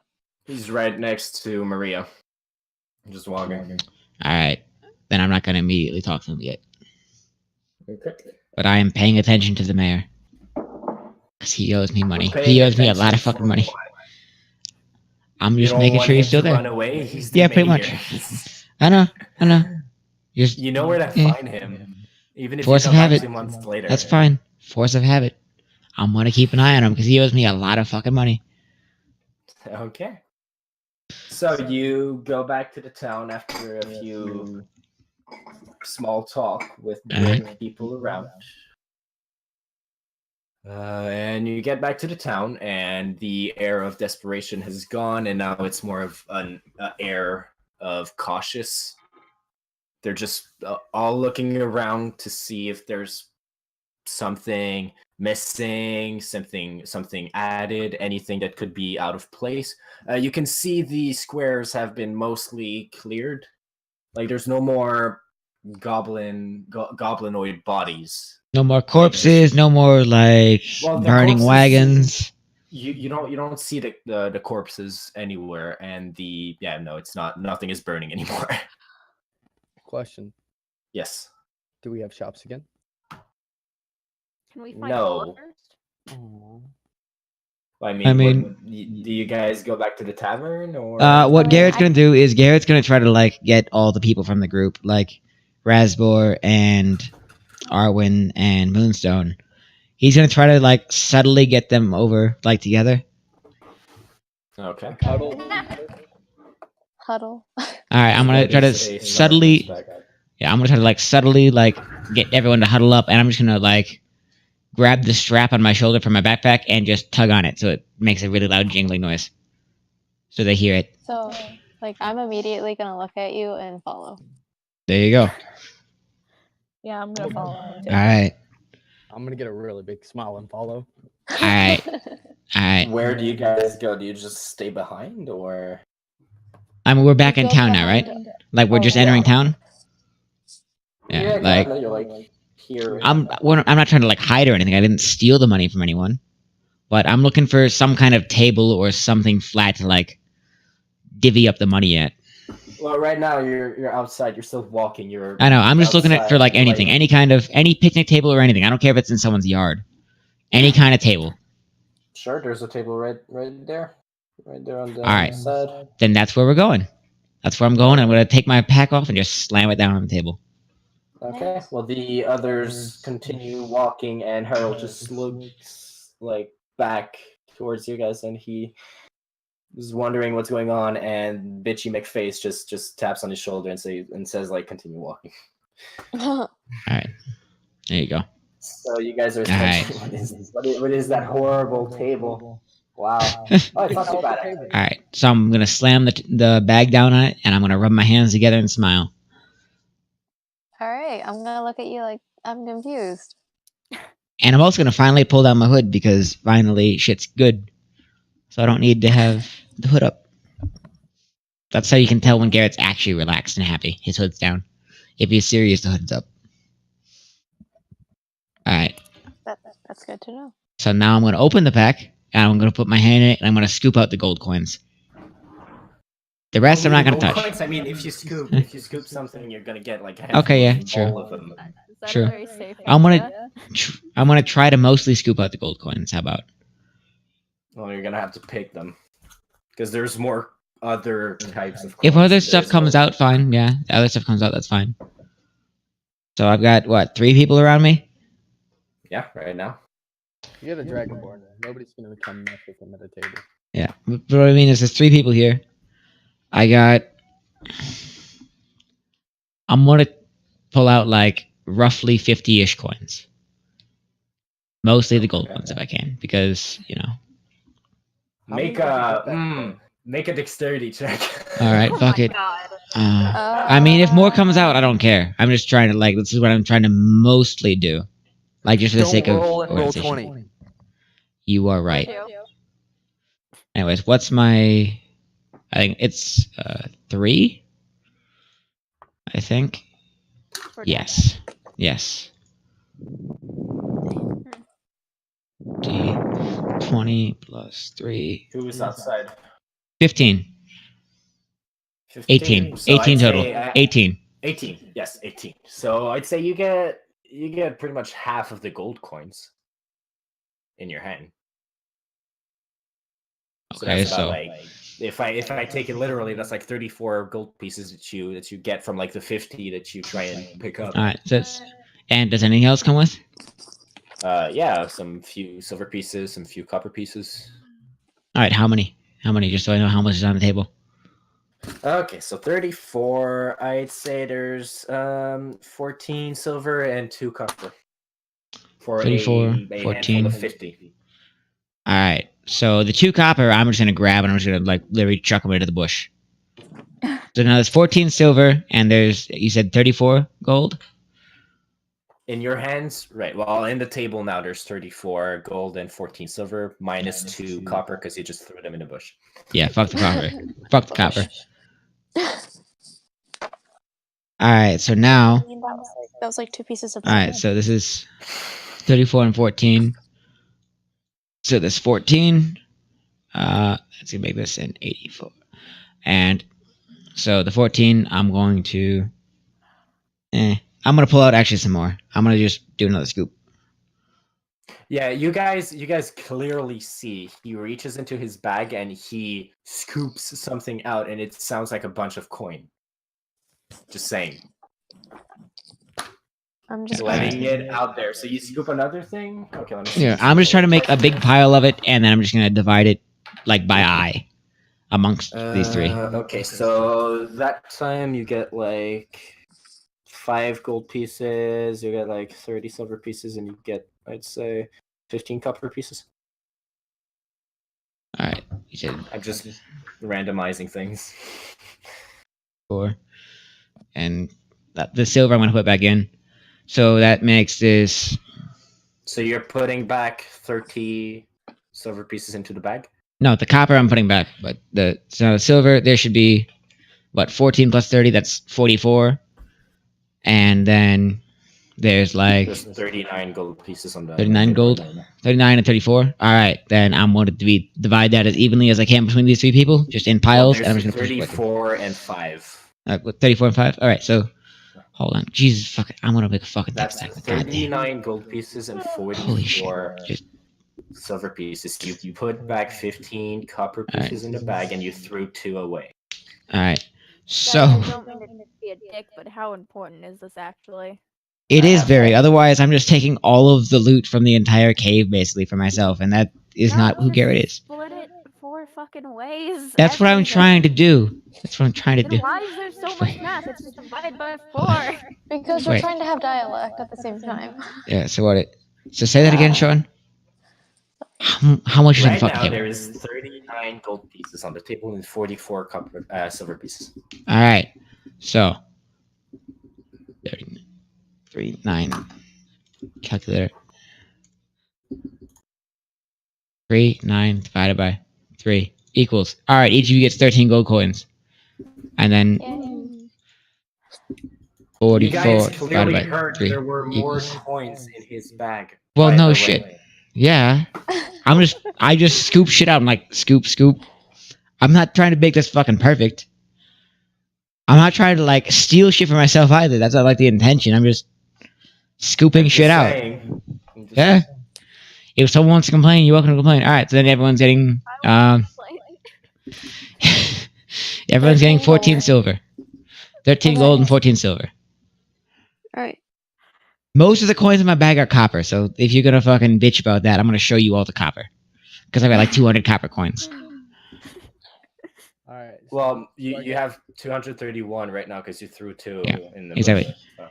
He's right next to Maria. Just walking. All right, then I'm not gonna immediately talk to him yet. Okay. But I am paying attention to the mayor. Because he owes me money. Paying He owes me a lot of attention fucking for money. what? I'm You just don't making want sure him he's still to there. run away? He's the Yeah, pretty mayor. much. I know. Just You know where to Yeah. find him. Even if Force you of come back habit. 2 months later. That's fine. Force of habit. I'm gonna keep an eye on him because he owes me a lot of fucking money. Okay. So you go back to the town after a few small talk with the people around. And you get back to the town, and the air of desperation has gone, and now it's more of an air of cautious. They're just all looking around to see if there's something missing, something added, anything that could be out of place. You can see the squares have been mostly cleared. Like there's no more goblinoid bodies. No more corpses. No more like Well, the burning corpses- wagons. You don't see the corpses anywhere, and it's not, nothing is burning anymore. Question: Yes. Do we have shops again? Can we find No. Alla first? I I mean- do you guys go back to the tavern or? What Garrett's gonna do is Garrett's gonna try to like get all the people from the group, like Rasbor and Arwen and Moonstone. He's gonna try to like subtly get them over like together. Okay. Huddle. Huddle. All right, I'm gonna try to subtly. Yeah, I'm gonna try to like subtly like get everyone to huddle up, and I'm just gonna like grab the strap on my shoulder from my backpack and just tug on it so it makes a really loud jingling noise, so they hear it. So, like, I'm immediately gonna look at you and follow. There you go. All Yeah, I'm gonna follow him too. right, I'm gonna get a really big smile and follow. all right, all right. Where do you guys go? Do you just stay behind or? I mean, we're back We in go town now, right? behind- Like we're Oh, just yeah. entering town. Yeah, like you're like here. I'm not trying to like hide or anything. I didn't steal the money from anyone, but I'm looking for some kind of table or something flat to like divvy up the money at. Well, right now you're outside. You're still walking. I know. I'm just looking at for outside, like anything, any picnic table or anything. I don't care if it's in someone's yard. Any kind of table. Sure, there's a table right there on the All right. side. Then that's where we're going. That's where I'm going. I'm gonna take my pack off and just slam it down on the table. Okay. Well, the others continue walking, and Harold just looks like back towards you guys, and he is wondering what's going on. And Bitchy McFace just taps on his shoulder and says like, continue walking. All right. There you go. So you guys are All right. what is that horrible table? Wow. Oh, it's not too bad. All right, so I'm gonna slam the bag down on it, and I'm gonna rub my hands together and smile. All right, I'm gonna look at you like I'm confused. And I'm also gonna finally pull down my hood because finally shit's good, so I don't need to have the hood up. That's how you can tell when Garrett's actually relaxed and happy. His hood's down. If he's serious, the hood's up. All right. That's good to know. So now I'm gonna open the pack, and I'm gonna put my hand in it, and I'm gonna scoop out the gold coins. The rest I'm not gonna touch. Coins, I mean, if you scoop something, you're gonna get like a Okay, yeah, handful true. all of them. Is that Sure. a very safe I'm idea? gonna try to mostly scoop out the gold coins. How about? Well, you're gonna have to pick them because there's more other types of. If coins other there stuff as comes well. out, fine. Yeah, the other stuff comes out, that's fine. So I've got what, 3 people around me? Yeah, right now. You get a dragonborn. Nobody's gonna come mess with him at a table. Yeah, but what I mean is there's 3 people here. I'm gonna pull out like roughly 50-ish coins. Mostly the gold ones if I can, because Make a dexterity check. All right, Oh fuck my it. God. I mean, if more comes out, I don't care. I'm just trying to this is what I'm trying to mostly do, like just for the sake of roll and roll organization. 20. You are right. Two. Anyways, what's my? I think it's 3. I think. For Yes. Yes. D 20 plus 3. Who's outside? 15. 18. So 18 I'd total. say, 18. 18. Yes, 18. So I'd say you get pretty much half of the gold coins in your hand. Okay, that's about, so like, if I take it literally, that's like 34 gold pieces that you get from like the 50 that you try and pick up. all right. So and does anything else come with? Yeah, some few silver pieces, some few copper pieces. All right. How many? How many? Just so I know how much is on the table. Okay, so 34. I'd say there's 14 silver and 2 copper. For 34, a 14. handful of 50. All right. So the 2 copper, I'm just gonna grab and I'm just gonna literally chuck them into the bush. So now there's 14 silver and there's, you said 34 gold. In your hands, right? Well, in the table now, there's 34 gold and 14 silver, minus 2 copper because you just threw them in the bush. Yeah. Fuck the copper. Fuck the copper. All right. So now, That was like 2 pieces of. all right. So this is 34 and 14. So there's 14. Let's see, make this an 84. And so the 14, I'm going to. I'm gonna pull out actually some more. I'm gonna just do another scoop. Yeah, you guys clearly see he reaches into his bag and he scoops something out, and it sounds like a bunch of coin. Just saying. I'm just Letting it out there. So you scoop another thing? Okay, let me see. Yeah, I'm just trying to make a big pile of it, and then I'm just gonna divide it like by eye amongst these 3. Okay, so that time you get like 5 gold pieces, you get like 30 silver pieces, and you get, I'd say, 15 copper pieces. All right, you said I'm just randomizing things. 4, and the silver I'm gonna put back in. So that makes this. So you're putting back 30 silver pieces into the bag? No, the copper I'm putting back, but the silver there should be what, 14 plus 30, that's 44. And then there's like There's 39 gold pieces on the 39 gold, 39 and 34. All right, then I'm going to divide that as evenly as I can between these 3 people, just in piles. And I'm just going to 34 and 5. 34 and 5. All right, so hold on, Jesus, fuck it, I'm going to make a fucking That's text. 39 gold pieces and Holy 44 shit! silver pieces. You put back 15 copper pieces in the bag, and you threw 2 away. All right, Guys, so I don't mean to be a dick, but how important is this actually? it is very. Otherwise, I'm just taking all of the loot from the entire cave basically for myself, and that is not who Garrett is. Split it 4 fucking ways. That's what I'm everything. trying to do. That's what I'm trying to Then do. why is there so much math? It's just divided by 4. Because we're Wait. trying to have dialect at the same time. Yeah. So what? So say that again, Sean. How much is on the Right fucking now, table? there is 39 gold pieces on the table and 44 silver pieces. All right. So 39. Calculator. 9 divided by 3 equals. All right. Each of you gets 13 gold coins, and then Yay. 44 You guys divided clearly by heard 3 there were more equals. coins in his bag. Well, by no the shit. way. Yeah. I just scoop shit out. I'm like, scoop. I'm not trying to make this fucking perfect. I'm not trying to like steal shit for myself either. That's not like the intention. I'm just scooping Just shit out. saying. I'm just Yeah. saying. If someone wants to complain, you're welcome to complain. All right. So then everyone's getting everyone's getting 14 gold. silver, 13 Okay. gold and 14 silver. All right. Most of the coins in my bag are copper. So if you're gonna fucking bitch about that, I'm gonna show you all the copper because I got like 200 copper coins. All right. Well, you have 231 right now because you threw 2 Yeah, in the exactly. bush.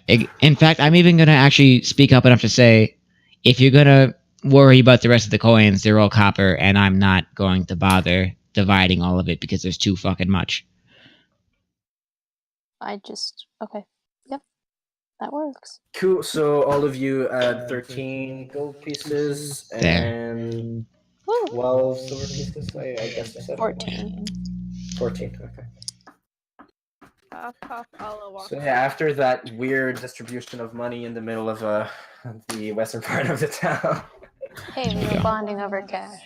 Yeah. In fact, I'm even gonna actually speak up enough to say, if you're gonna worry about the rest of the coins, they're all copper, and I'm not going to bother dividing all of it because there's too fucking much. Okay. Yep. That works. Cool. So all of you add 13 gold pieces There. and Woo. 12 silver pieces. I guess you said 14. 14. Okay. Alla walks So yeah, after that weird distribution of money in the middle of the western part of the town. Hey, we were bonding over cash.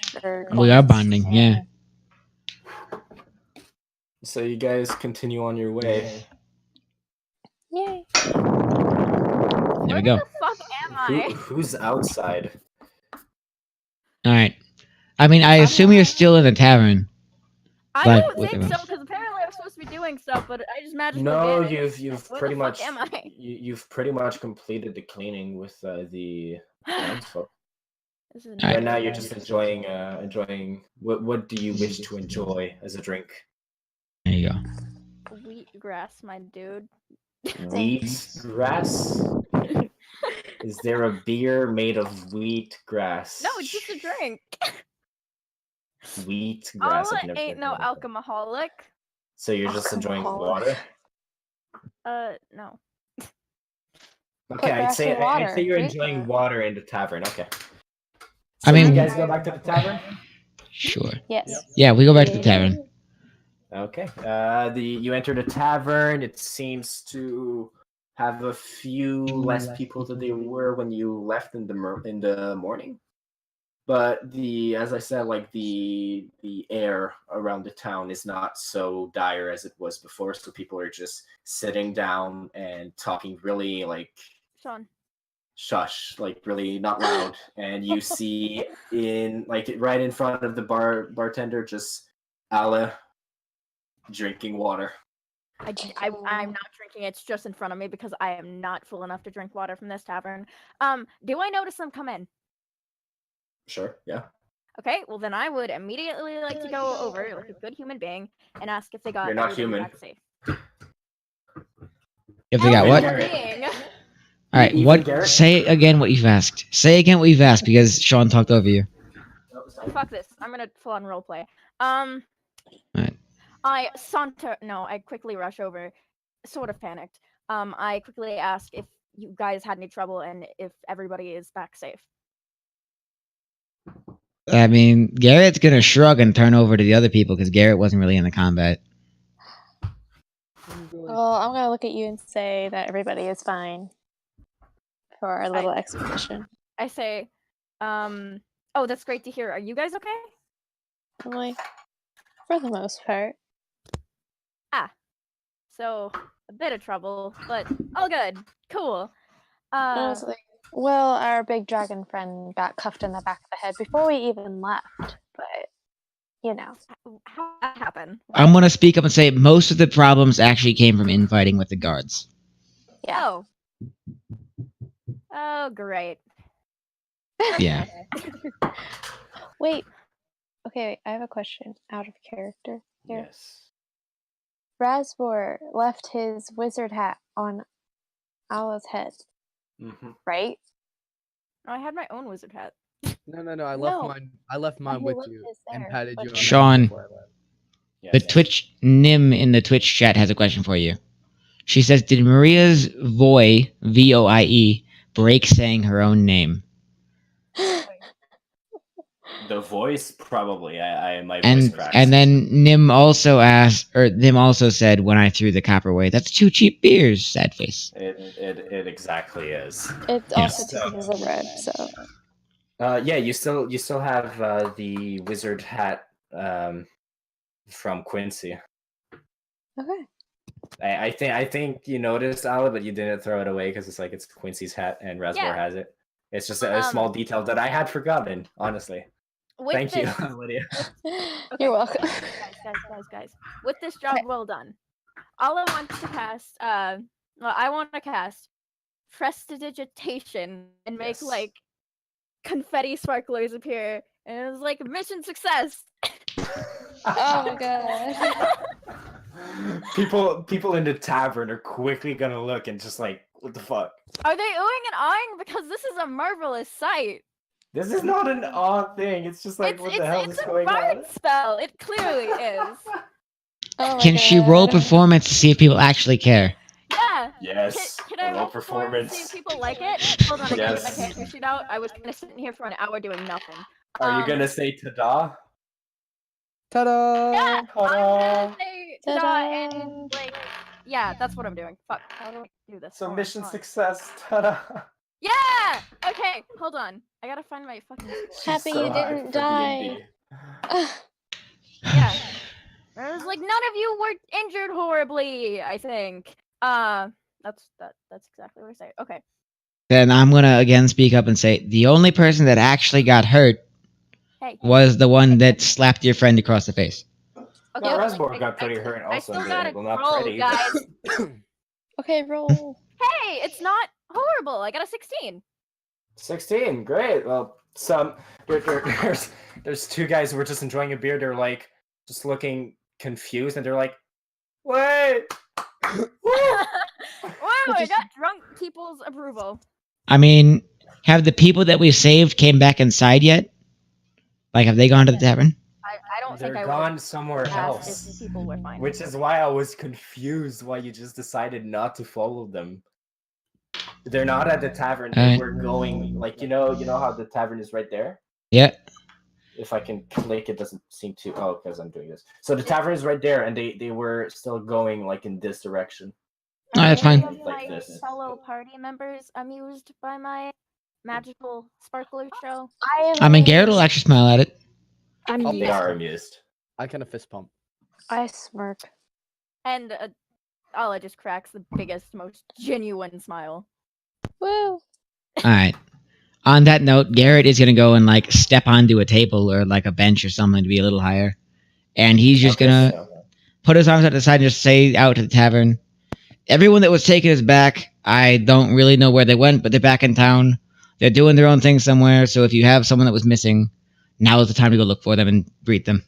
We are bonding, yeah. So you guys continue on your way. Yay. There we go. Where the fuck am I? Who's outside? All right. I mean, I assume you're still in the tavern. I Like, don't with think everyone. so, because apparently I'm supposed to be doing stuff, but I just magically No, vanished. you've Where pretty the fuck much am I? you've pretty much completed the cleaning with the townsfolk. This is All Right now, you're just enjoying what do you wish to enjoy as a drink? There you go. wheatgrass, my dude. Wheat grass? Is there a beer made of wheat grass? No, it's just a drink. Wheat grass. Alla I've never ain't heard no of that. alcoholic. So you're just enjoying Alcoholic. water? No. Okay, I'd grass say in water. I'd say you're Drink enjoying it. water in the tavern. Okay. I So mean- you guys go back to the tavern. Sure. Yes. Yeah, we go back to the tavern. Okay. You enter the tavern. It seems to have a few less people than they were when you left in the morning. But as I said, like the air around the town is not so dire as it was before. So people are just sitting down and talking really like Sean. shush, like really not loud. And you see right in front of the bartender, just Alla drinking water. I'm not drinking. It's just in front of me because I am not full enough to drink water from this tavern. Do I notice them come in? Sure, yeah. Okay, well then I would immediately like to go over like a good human being and ask if they got You're not everybody human. back safe. If they got what? Garrett. Being. All right, Even what? Garrett? Say again what you've asked. Say again what you've asked because Sean talked over you. Fuck this. I'm gonna full on roleplay. Right. I quickly rush over, sort of panicked. I quickly ask if you guys had any trouble and if everybody is back safe. I mean, Garrett's gonna shrug and turn over to the other people because Garrett wasn't really in the combat. Well, I'm gonna look at you and say that everybody is fine for our little expedition. I say, oh, that's great to hear. Are you guys okay? I'm like, for the most part. So, a bit of trouble, but all good. Cool. I was like, well, our big dragon friend got cuffed in the back of the head before we even left, but you know. How did that happen? I'm gonna speak up and say most of the problems actually came from infighting with the guards. Yeah. Oh, great. Yeah. Wait. Okay, I have a question out of character here. Yes. Rasbor left his wizard hat on Alla's head, Mm-hmm. right? I had my own wizard hat. No. I No. left mine He with left you his and there, patted but you on he- the Sean. head before I left. Yes, The yes. Twitch Nim in the Twitch chat has a question for you. She says, "Did Maria's voy VOIE break saying her own name?" The voice, probably. My voice And cracks. and then Nim also said, "When I threw the copper away, that's 2 cheap beers." Sad face. It exactly is. It's Yeah. also 2 pieces of red, so. Yeah, you still have the wizard hat from Quincy. Okay. I think you noticed, Alla, but you didn't throw it away because it's Quincy's hat and Rasbor has it. It's just a small detail that I had forgotten, honestly. Thank you, Lydia. You're welcome. Guys. With this job well done, Alla wants to cast. I want to cast prestidigitation and make Yes. like confetti sparklers appear, and it was like mission success. Oh my god. People in the tavern are quickly gonna look and just like, what the fuck? Are they oohing and awing? Because this is a marvelous sight. This is not an odd thing. It's just like, what the hell is going It's a bard on? spell. It clearly is. Oh my Can she roll God. performance to see if people actually care? Yeah. Yes. Can I roll performance to see if people like it? Hold on, I Yes. get my character sheet out. I was kind of sitting here for an hour doing nothing. Are you gonna say ta-da? Ta-da! Yeah, I'm Ta-da! gonna say ta-da and like, yeah, that's what I'm doing. Fuck, how do I do this? So Hold on, mission hold on. success, ta-da! Yeah. Okay, hold on. I gotta find my fucking. Happy So you high didn't for die. D&D. Yeah. I was like, none of you were injured horribly. I think. That's exactly what I say. Okay. Then I'm gonna again speak up and say the only person that actually got hurt Hey. was the one that slapped your friend across the face. Okay. No, well, Rasbor got pretty hurt I also. still got well, not roll, pretty. guys. Okay, roll. Hey, it's not horrible. I got a 16. 16, great. Well, there's 2 guys who were just enjoying a beer. They're like just looking confused, and they're like, "Wait, Wow, I got drunk people's approval. I mean, have the people that we saved came back inside yet? Like, have they gone to the tavern? I don't they're think I gone would somewhere ask else." if people were fine. Which is why I was confused why you just decided not to follow them. They're not at the tavern. They Alright. were going like you know how the tavern is right there. Yeah. If I can click, it doesn't seem to. Oh, because I'm doing this. So the tavern is right there, and they were still going like in this direction. No, that's Are any fine. of Like my this. fellow party members amused by my magical sparkler show? I mean, Garrett will actually smile at it. I'm I'll They fist are pump. amused. I kind of fist pump. I smirk. And Alla just cracks the biggest, most genuine smile. Woo. Alright. On that note, Garrett is gonna go and like step onto a table or like a bench or something to be a little higher. And he's just gonna put his arms out to the side and just say out to the tavern, "Everyone that was taken is back. I don't really know where they went, but they're back in town. They're doing their own thing somewhere, so if you have someone that was missing, now is the time to go look for them and greet them."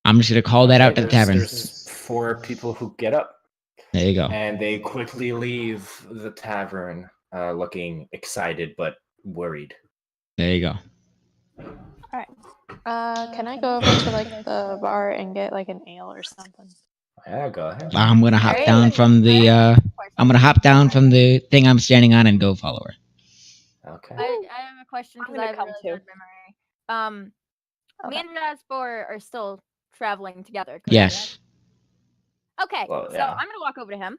I'm just gonna call that out to the tavern. There's 4 people who get up. There you go. And they quickly leave the tavern, looking excited but worried. There you go. Can I go over to like the bar and get like an ale or something? Yeah, go ahead. I'm gonna hop Alright. down from the thing I'm standing on and go follow her. Okay. I have a question I'm because I gonna have a come really too. good memory. Me and Rasbor are still traveling together, correct? Yes. Okay, Well, so yeah. I'm gonna walk over to him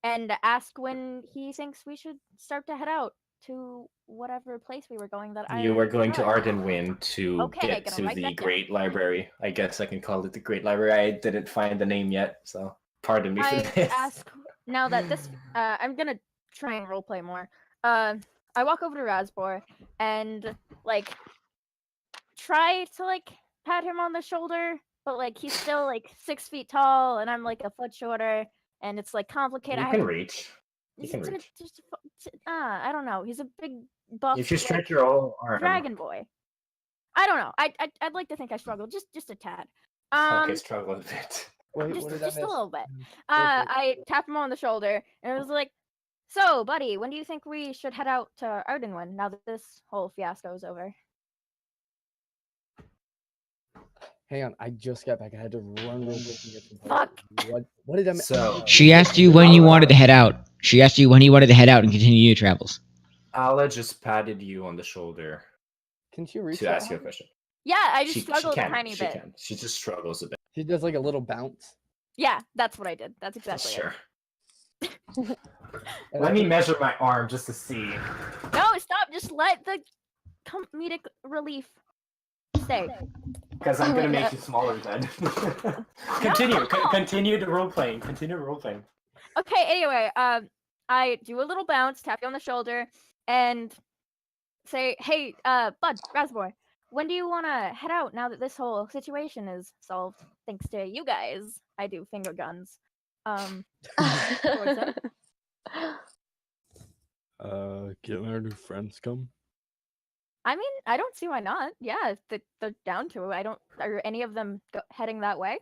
and ask when he thinks we should start to head out to whatever place we were going. You were going to Ardenwind to Okay, get gonna to write the that down. Great Library. I guess I can call it the Great Library. I didn't find the name yet, so pardon me for I this. ask now that this. I'm gonna try and roleplay more. I walk over to Rasbor and like try to like pat him on the shoulder, but like he's still like 6 feet tall and I'm like a foot shorter, and it's like complicated. You I can have- reach. You can reach. I don't know. He's a big buff. If you like, stretch your whole arm. dragon boy. I don't know. I'd like to think I struggle just a tad. Okay, struggle a bit. Wait, just what did I just miss? a little bit. quick. I tap him on the shoulder and it was like, So, buddy, when do you think we should head out to Ardenwen now that this whole fiasco is over? Hang on, I just got back. I had to run real quick and get some. Fuck. What did I? So- She asked you when you wanted to head out. She asked you when you wanted to head out and continue your travels. Alla just patted you on the shoulder Can she reach to that ask you a high? question. Yeah, I just struggled a can, tiny she bit. Can. She just struggles a bit. She does like a little bounce. Yeah, that's what I did. That's exactly Sure. And Let me measure my arm just to see. it. No, stop. Just let the comedic relief stay. Because I'm gonna make you smaller then. Continue the role playing. Continue role playing. Okay, anyway, I do a little bounce, tap you on the shoulder, and say, hey, Bud, Raspboy, when do you want to head out now that this whole situation is solved? Thanks to you guys, I do finger guns. Towards them. Can our new friends come? I mean, I don't see why not. Yeah, if they're down to it. Are any of them heading that way?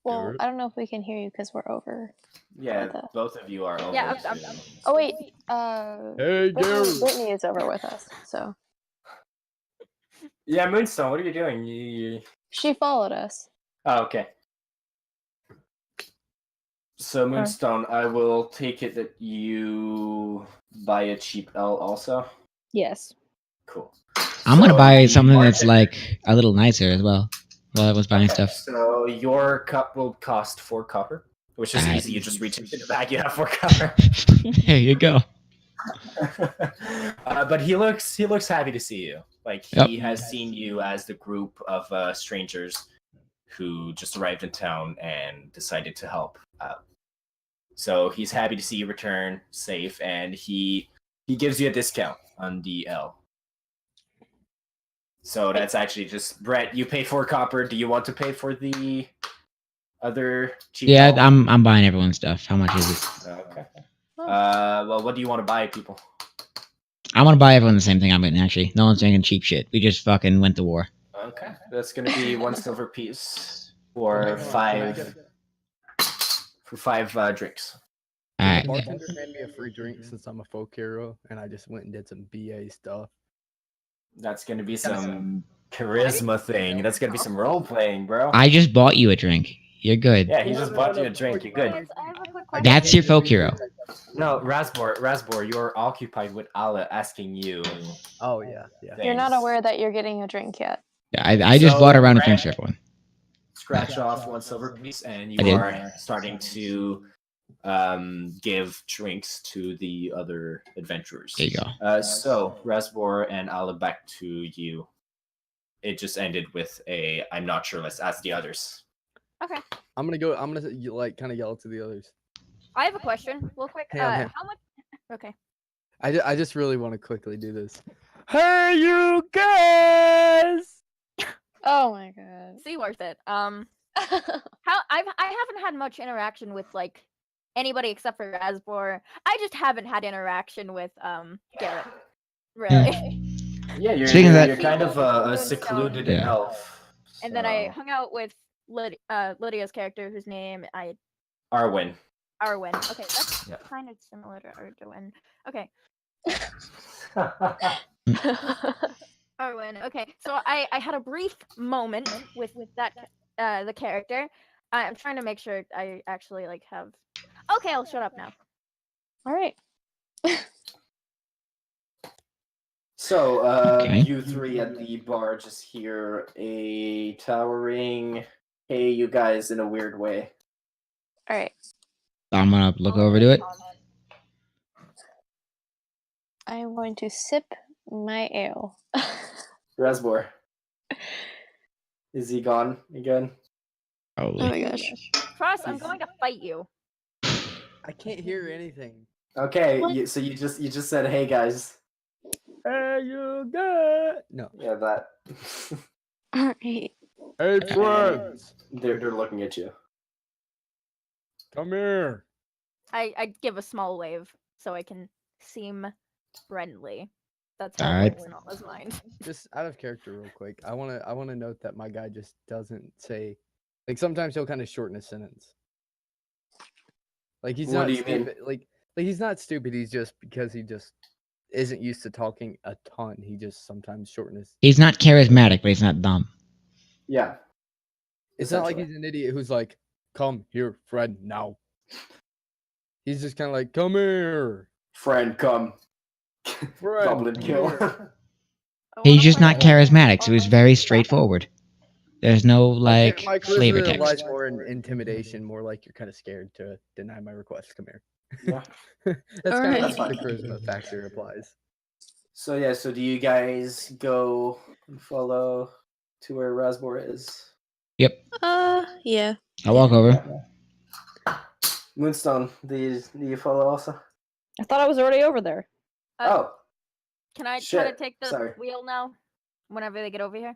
Well, Garrett? I don't know if we can hear you because we're over. Yeah, With us. both of you are over. Yeah, to- Oh wait, Hey, Garrett. Brittany is over with us, so Yeah, Moonstone, what are you doing? You... she followed us. Oh, okay. So Moonstone, I will take it that you buy a cheap L also. Yes. Cool. I'm gonna So buy the something that's bartender- like a little nicer as well. While I was buying Okay, stuff. So your cup will cost 4 copper, which is Alright. easy. You just reach into the bag, you have 4 copper. Here you go. But he looks happy to see you. Like he has seen you as the group of strangers who just arrived in town and decided to help out. So he's happy to see you return safe, and he gives you a discount on the L. So that's actually just Brett. You pay 4 copper. Do you want to pay for the other cheap? Yeah, L? I'm buying everyone's stuff. How much is it? Okay. Oh. Well, what do you want to buy, people? I want to buy everyone the same thing I'm getting. Actually, no one's drinking cheap shit. We just fucking went to war. Okay, that's gonna be 1 silver piece for Hang on, can I get- for 5 drinks. The All right. bartender made me a free drink since I'm a folk hero, and I just went and did some BA stuff. That's gonna be some charisma thing. That's gonna be some role playing, bro. I just bought you a drink. You're good. Yeah, he just bought you a drink. You're good. I have a quick question. That's your folk hero. No, Rasbor, you're occupied with Alla asking you. Oh yeah, yeah. things. You're not aware that you're getting a drink yet. Yeah, I just So, bought a round of Brett- drinks for everyone. Scratch off 1 silver piece, and I you did. are starting to give drinks to the other adventurers. There you go. So Rasbor and Alla, back to you. It just ended with a I'm not sure. Let's ask the others. Okay, I'm gonna like kind of yell to the others. I have a question, real quick. Hang on, hang on. How much? Okay. I just really want to quickly do this. Hey, you guys! Oh my god. See, worth it. How I haven't had much interaction with like anybody except for Rasbor. I just haven't had interaction with Garrett. Really. Yeah, you're, Speaking of you're, that- you're kind of a Moonstone. secluded Yeah. elf. And then I so- hung out with Lydia's character, whose name Arwen. Arwen. Okay, that's Yeah. kind of similar to Arwen. Okay, Arwen. Okay, so I had a brief moment with that the character. I'm trying to make sure I actually like have. Okay, I'll shut up now. All right. So, Okay. you 3 at the bar just hear a towering, hey, you guys, in a weird way. All right. I'm gonna look over to it. I am going to sip my ale. Rasbor. Is he gone again? Oh Probably. my gosh. Cross, I'm going to fight you. I can't hear anything. Okay, What? so you just said, hey, guys. Hey, you guys! No. Yeah, that. All right. Hey, friends, They're looking at you. come here. I give a small wave so I can seem friendly. That's how Alright. it works in Alla's mind. Just out of character, real quick. I wanna note that my guy just doesn't say, like, sometimes he'll kind of shorten a sentence. Like he's What not do you mean? stupid. Like he's not stupid. He's just because he just isn't used to talking a ton. He just sometimes shortens his. He's not charismatic, but he's not dumb. Yeah. It's not like essentially. he's an idiot who's like, "Come here, friend, now." He's just kind of like, "Come here, Friend, come. friend." Goblin kill. He's just not charismatic, so he's very straightforward. There's no like My flavor charisma text. lies more in intimidation, more like you're kind of scared to deny my request. Come here. Yeah. That's kind Alright. of how the charisma factor applies. So yeah, so do you guys go and follow to where Rasbor is? Yep. Yeah. I'll walk over. Moonstone, do you follow also? I thought I was already over there. Oh, Can I try to shit, take the sorry. wheel now? Whenever they get over here.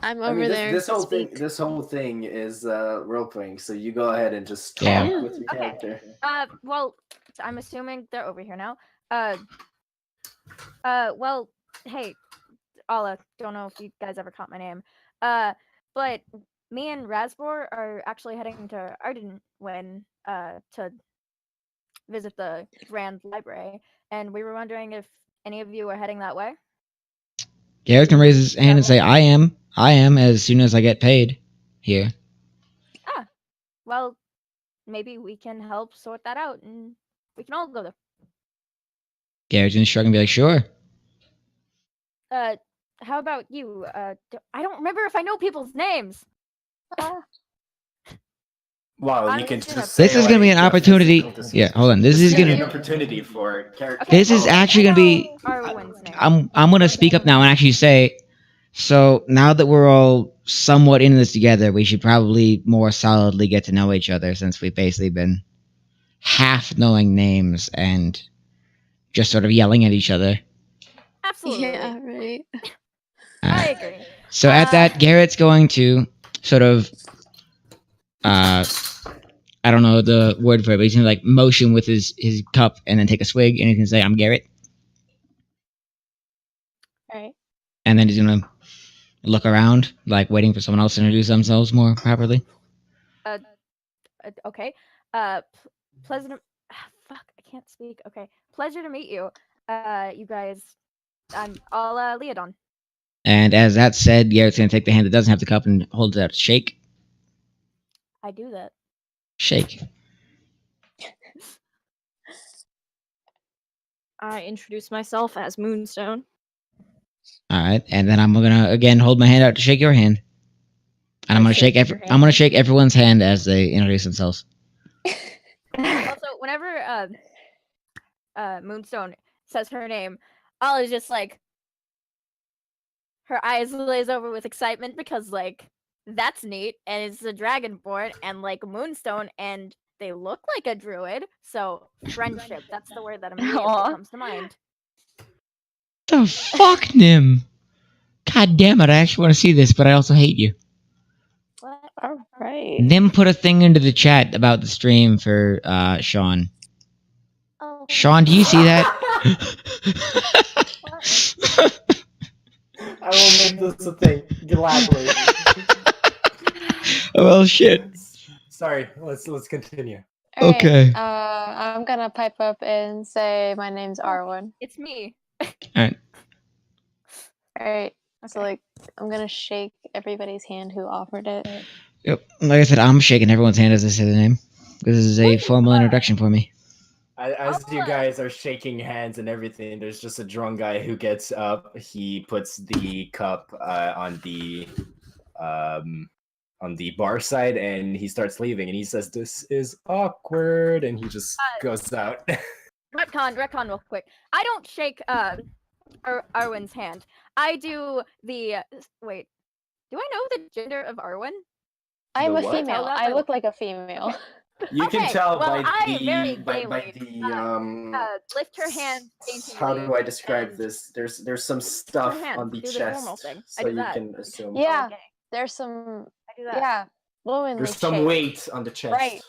I'm I over mean, there. this whole Speak. thing is role playing. So you go ahead and just talk Yeah. with your Okay. character. Well, I'm assuming they're over here now. Well, hey, Alla, don't know if you guys ever caught my name. But me and Rasbor are actually heading to Arwen to visit the Grand Library, and we were wondering if any of you are heading that way. Garrett can raise his hand and say, I am, as soon as I get paid here. Well, maybe we can help sort that out, and we can all go there. Garrett's gonna shrug and be like, sure. How about you? I don't remember if I know people's names. Wow, I'm you can just just. gonna- This is gonna be an opportunity. Yeah, hold on. This is an gonna. opportunity for character. This is actually gonna be. Arwen's name. I'm gonna speak up now and actually say. So now that we're all somewhat in this together, we should probably more solidly get to know each other since we've basically been half knowing names and just sort of yelling at each other. Absolutely. Yeah, right. I agree. So at that, Garrett's going to sort of, I don't know the word for it, but he's gonna like motion with his cup and then take a swig, and he can say, "I'm Garrett," Alright. and then he's gonna look around, like waiting for someone else to introduce themselves more properly. Okay. Pleasant. Fuck, I can't speak. Okay. Pleasure to meet you. You guys. I'm Alla Leodon. And as that said, Garrett's gonna take the hand that doesn't have the cup and hold it out. Shake, I do that. shake. I introduce myself as Moonstone. All right, and then I'm gonna again hold my hand out to shake your hand, and I'm gonna shake your hand. I'm gonna shake everyone's hand as they introduce themselves. Also, whenever Moonstone says her name, Alla's just like her eyes glaze over with excitement because like that's neat, and it's a dragonborn and like Moonstone, and they look like a druid, so friendship. That's the word that immediately Aw. comes to mind. The fuck, Nim? God damn it! I actually want to see this, but I also hate you. What? Alright. Nim put a thing into the chat about the stream for Sean. Oh, Sean, do you see that? I will make this a thing gladly. Well, shit. Sorry, let's continue. Alright, Okay. I'm gonna pipe up and say my name's Arwen. it's me. Alright. So like I'm gonna shake everybody's hand who offered it. Yep. Like I said, I'm shaking everyone's hand as I say the name. This is a formal introduction for me. As you guys are shaking hands and everything, there's just a drunk guy who gets up. He puts the cup on the bar side, and he starts leaving. And he says, "This is awkward," and he just goes out. Retcon real quick. I don't shake Arwen's hand. I do the wait. Do I know the gender of Arwen? I'm The a what? female. Tell that I by- look like a female. You can Okay, tell well, I very by gaily, the lift her hand daintily. how do I describe and this? There's some stuff hands, on the do the formal chest, thing. I so do you that. can assume. Yeah. Okay, There's some I do that. yeah. Womanly There's some shape. weight on the chest. Right.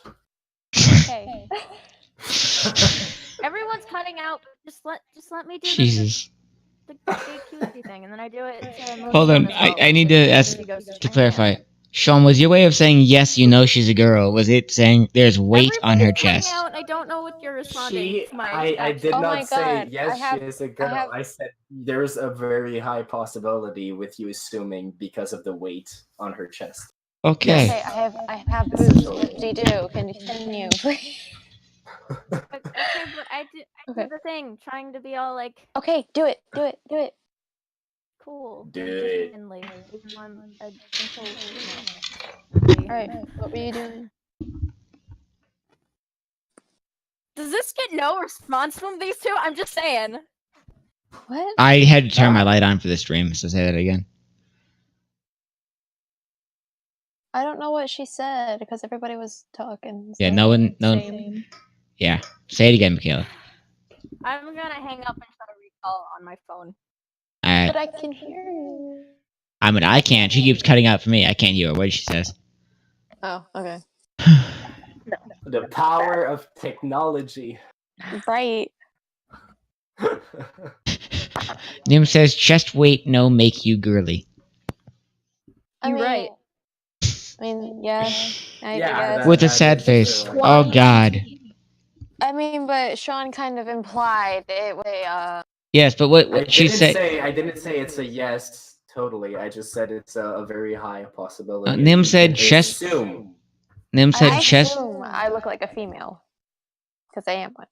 Okay. Everyone's cutting out. Just let me do Jesus. the cutesy thing, and then I do it. To Hold on, Moonstone as well, I need which to is ask she goes to clarify. Sean, was your way of saying yes, you know she's a girl? Was it saying there's weight on her Everybody's pointing chest? Out, I don't know what you're responding to my I did Oh my not say God, yes, I have- she is a I girl. have- I said there's a very high possibility with you assuming because of the weight on her chest. Okay. Okay, I have boobs. What do you do? Continue, please. Okay, but I did Okay. the thing, trying to be all like Okay, do it. cool. Do and it. friendly, even though I'm a gentle female. All right, what were you doing? Does this get no response from these two? I'm just saying. What? I had to turn my light on for the stream, so say that again. I don't know what she said because everybody was talking. Yeah, so- no one. Same. Yeah, say it again, Michaela. I'm gonna hang up and try to recall on my phone. But I can hear you. I mean, I can't. She keeps cutting out for me. I can't hear her. What she says. Oh, okay. The power of technology. Right. Nim says chest weight no make you girly. You're right. I mean, yeah. I Yeah, guess. With a sad face. Oh God. I mean, but Sean kind of implied it was Yes, but what she said. I didn't say it's a yes totally. I just said it's a very high possibility. Nim You said can chest- assume. Nim said I chest. assume I look like a female because I am one.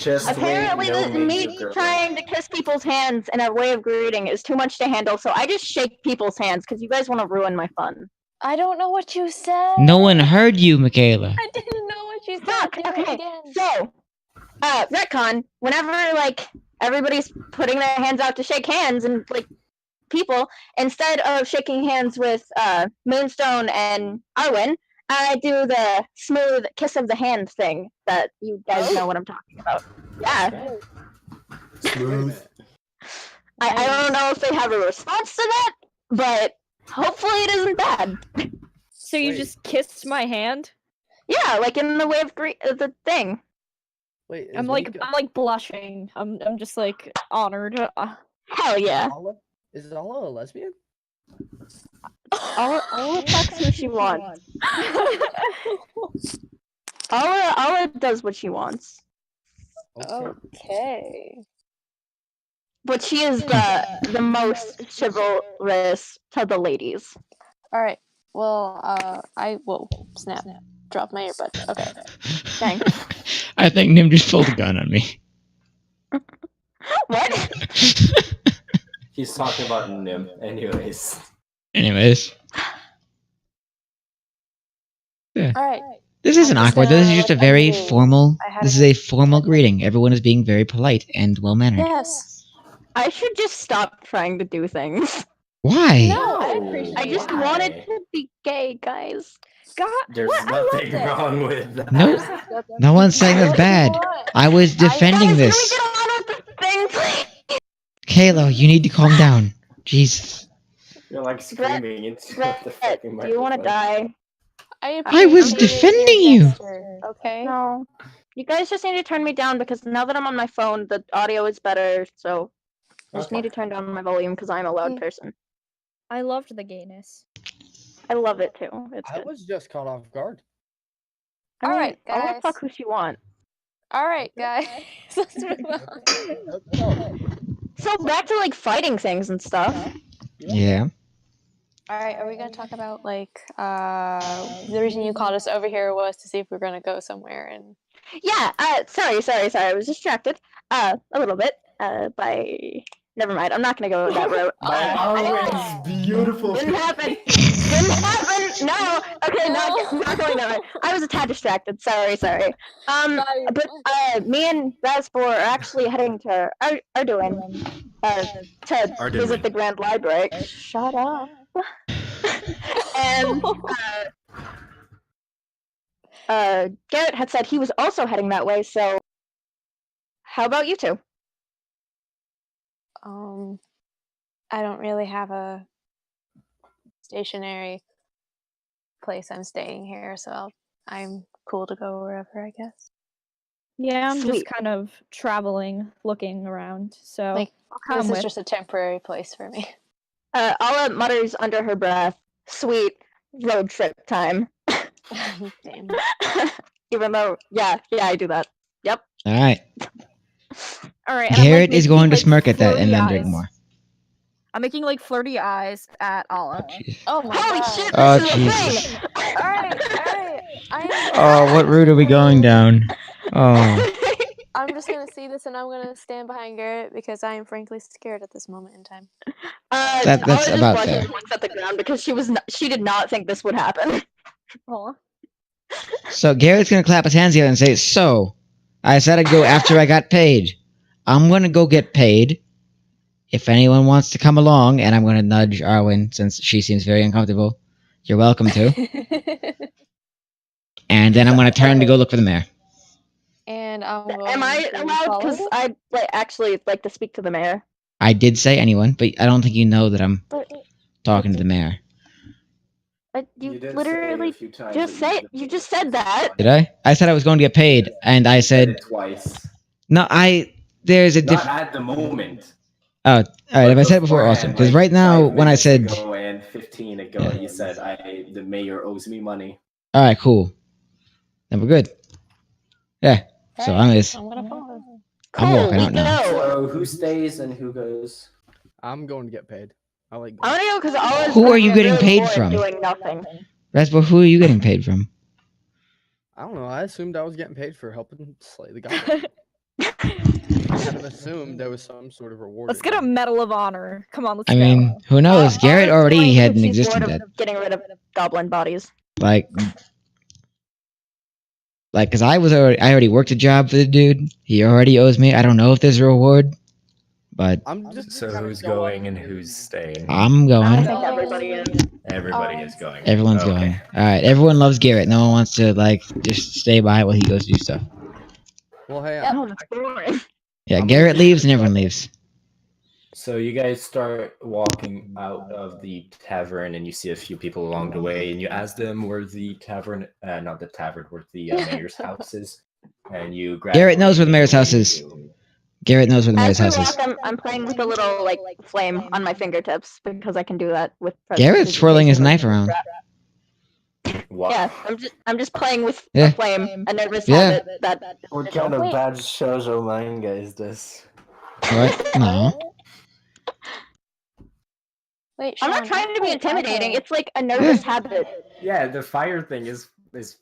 Just Apparently, me trying to kiss people's hands in a way of greeting is too much to handle, so I just shake people's hands because you guys want to ruin my fun. I don't know what you said. No one heard you, Michaela. I didn't know what you said. Fuck. Do it Okay. again. So, retcon. Whenever like everybody's putting their hands out to shake hands and like people, instead of shaking hands with Moonstone and Arwen, I do the smooth kiss of the hand thing that you guys know what I'm talking about. Yeah. Smooth. I don't know if they have a response to that, but hopefully it isn't bad. So you Wait. just kissed my hand? Yeah, like in the way of the thing. Wait, I'm like blushing. I'm just like honored. Hell yeah. Is Alla a lesbian? Alla fucks who she wants. Alla does what she wants. Okay. But she is the most chivalrous to the ladies. All right. Well, I will snap. Drop my earbuds. Okay. Dang. I think Nim just pulled a gun on me. What? He's talking about Nim, anyways. Anyways. All right. This isn't I'm just awkward. This is gonna just a look very ugly. formal. I had This a- is a formal greeting. Everyone is being very polite and well mannered. Yes. I should just stop trying to do things. Why? No, I appreciate I just it. wanted to be gay, guys. God, There's what? I love nothing it. wrong with that. Nope. No one's saying that's bad. I was defending Guys, this. can we get on with the thing, please? Kayla, you need to calm down. Jesus. You're like screaming into the Brett, fucking do you want to microphone. die? I was appreciated your defending you. gesture, Okay. No. You guys just need to turn me down because now that I'm on my phone, the audio is better. So I just Okay. need to turn down my volume because I'm a loud Okay. person. I loved the gayness. I love it too. It's I good. was just caught off guard. I mean, Alright, I'll guys. fuck who she want. All right, guys. Let's move on. So back to like fighting things and stuff. Yeah. All right, are we gonna talk about like the reason you called us over here was to see if we're gonna go somewhere and Yeah. Sorry. I was distracted. A little bit. By. Never mind. I'm not gonna go that route. By Arwen's beautiful. Didn't happen. Didn't happen. No. Okay. Not going that way. I was a tad distracted. Sorry. But me and Raspor are actually heading to Arwen to visit the Grand Library. Shut up. And Garrett had said he was also heading that way. So, how about you two? I don't really have a stationary place I'm staying here, so I'm cool to go wherever, I guess. Yeah, I'm Sweet. just kind of traveling, looking around. So Like, I'll come this is with. just a temporary place for me. Alla mutters under her breath, "Sweet. road trip time. Damn. Even though, yeah, I do that. Yep. All right. All right. And Garrett I'm, like, is going to making, smirk at that flirty and then drink eyes. more. I'm making like flirty eyes at Alla. Jeez. Oh my Holy god. shit, Oh, this is a Jesus. thing! Alright. Oh, what route are we going down? Oh. I'm just gonna see this and I'm gonna stand behind Garrett because I am frankly scared at this moment in time. That's Alla just about blushes fair. and looks at the ground because she did not think this would happen. Aw. So Garrett's going to clap his hands together and say, so, I said I'd go after I got paid. I'm going to go get paid. If anyone wants to come along, and I'm going to nudge Arwen since she seems very uncomfortable, you're welcome to. And then I'm going to turn to go look for the mayor. And I'm going Am I to allowed? follow Because him? I'd actually like to speak to the mayor. I did say anyone, but I don't think you know that I'm talking to the mayor. But you did say a literally few times just that say you just said that. Did I? I said I was going to get paid, and I You said said, it twice. no, there's a Not difference. at the moment. Oh, alright, if I said it before, awesome. Because right now, when I said, ago and 15 ago, Yeah. you said the mayor owes me money. alright, cool. Then we're good. Yeah, so I'm I'm gonna follow him. I'm Cool, walking we out now. go. So who stays and who goes? I'm going to get paid. I like I going. want to go because Alla's Who are you getting really paid bored from? doing nothing. Raspo, who are you getting paid from? I don't know. I assumed I was getting paid for helping slay the goblin. I kind of assumed there was some sort of reward. Let's at get the a end. Medal of Honor. Come on, let's I go. mean, who knows? Garrett Alla's already doing had because an she's existing bored debt. of getting rid of goblin bodies. Like, cause I already worked a job for the dude. He already owes me. I don't know if there's a reward, but I'm just So kinda who's going going and who's staying? I'm I going. think everybody is. Everybody is going. Everyone's Okay. going. Alright, everyone loves Garrett. No one wants to, just stay by while he goes do stuff. Well, hey, Oh, that's boring. Yeah, I'm gonna Garrett leave leaves the and everyone job. leaves. So you guys start walking out of the tavern, and you see a few people along the way, and you ask them where the tavern, not the tavern, where the mayor's house is, and you grab. Garrett knows where the mayor's house is. Garrett knows where the mayor's As we house walk, is. I'm playing with a little flame on my fingertips because I can do that with. Garrett's twirling his knife around. Wow. Yeah, I'm just playing with Yeah. a flame, a nervous Yeah. habit that. What kind of bad shoujo manga is this? What? No. Wait, I'm not Sean, trying to be I intimidating. have- It's like a nervous habit. Yeah, the fire thing is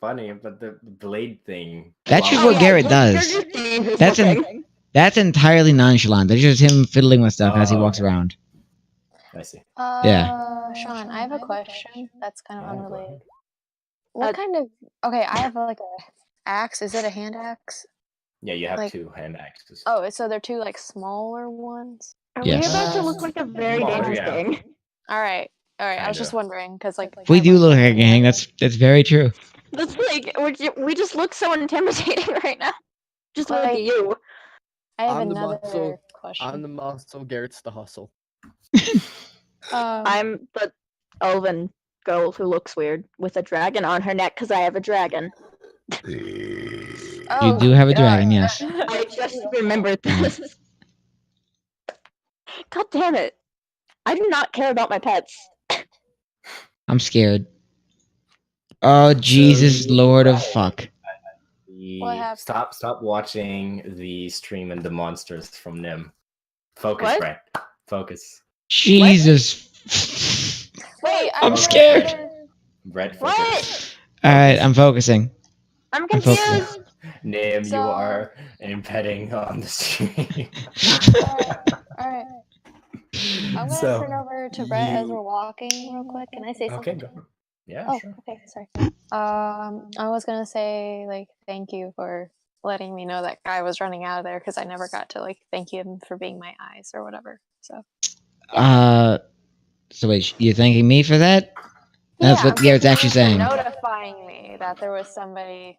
funny, but the blade thing. That's just wow. what Garrett you're does. just seeing who's That's looking. That's entirely nonchalant. That's just him fiddling with stuff as he Oh, walks okay. around. I see. Sean, I have a question that's kind of Yeah, go unrelated. ahead. What kind of? Okay, I have a axe. Is it a hand axe? Yeah, you have Like- 2 hand axes. Oh, so they're 2 smaller ones. Are Yes. we about to look like a very Smaller, dangerous yeah. gang? All right. I was just Kinda. wondering because We do look like a gang. That's very true. That's we just look so intimidating right now. Just look Like- at you. I have I'm the another muscle. question. I'm the muscle. Garrett's the hustle. I'm the elven girl who looks weird with a dragon on her neck because I have a dragon. Oh, You do have a God. dragon, yes. I just remembered this. God damn it! I do not care about my pets. I'm scared. Oh, Jesus, Lord of fuck. What happened? Stop watching the stream and the monsters from Nim. Focus, What? Brett. Focus. Jesus. Wait, I'm scared. Brett, focus. What? Alright, I'm focusing. I'm I'm focusing. confused. Nim, So- you are impeding on the stream. All right. I'm gonna So, turn over to Brett as you- we're walking real quick. Can I say Okay, something? go. Yeah, Oh, sure. okay, sorry. I was gonna say thank you for letting me know that guy was running out of there because I never got to thank him for being my eyes or whatever. So So wait, you're thanking me for that? That's what I'm Garrett's thanking actually you for saying. notifying me that there was somebody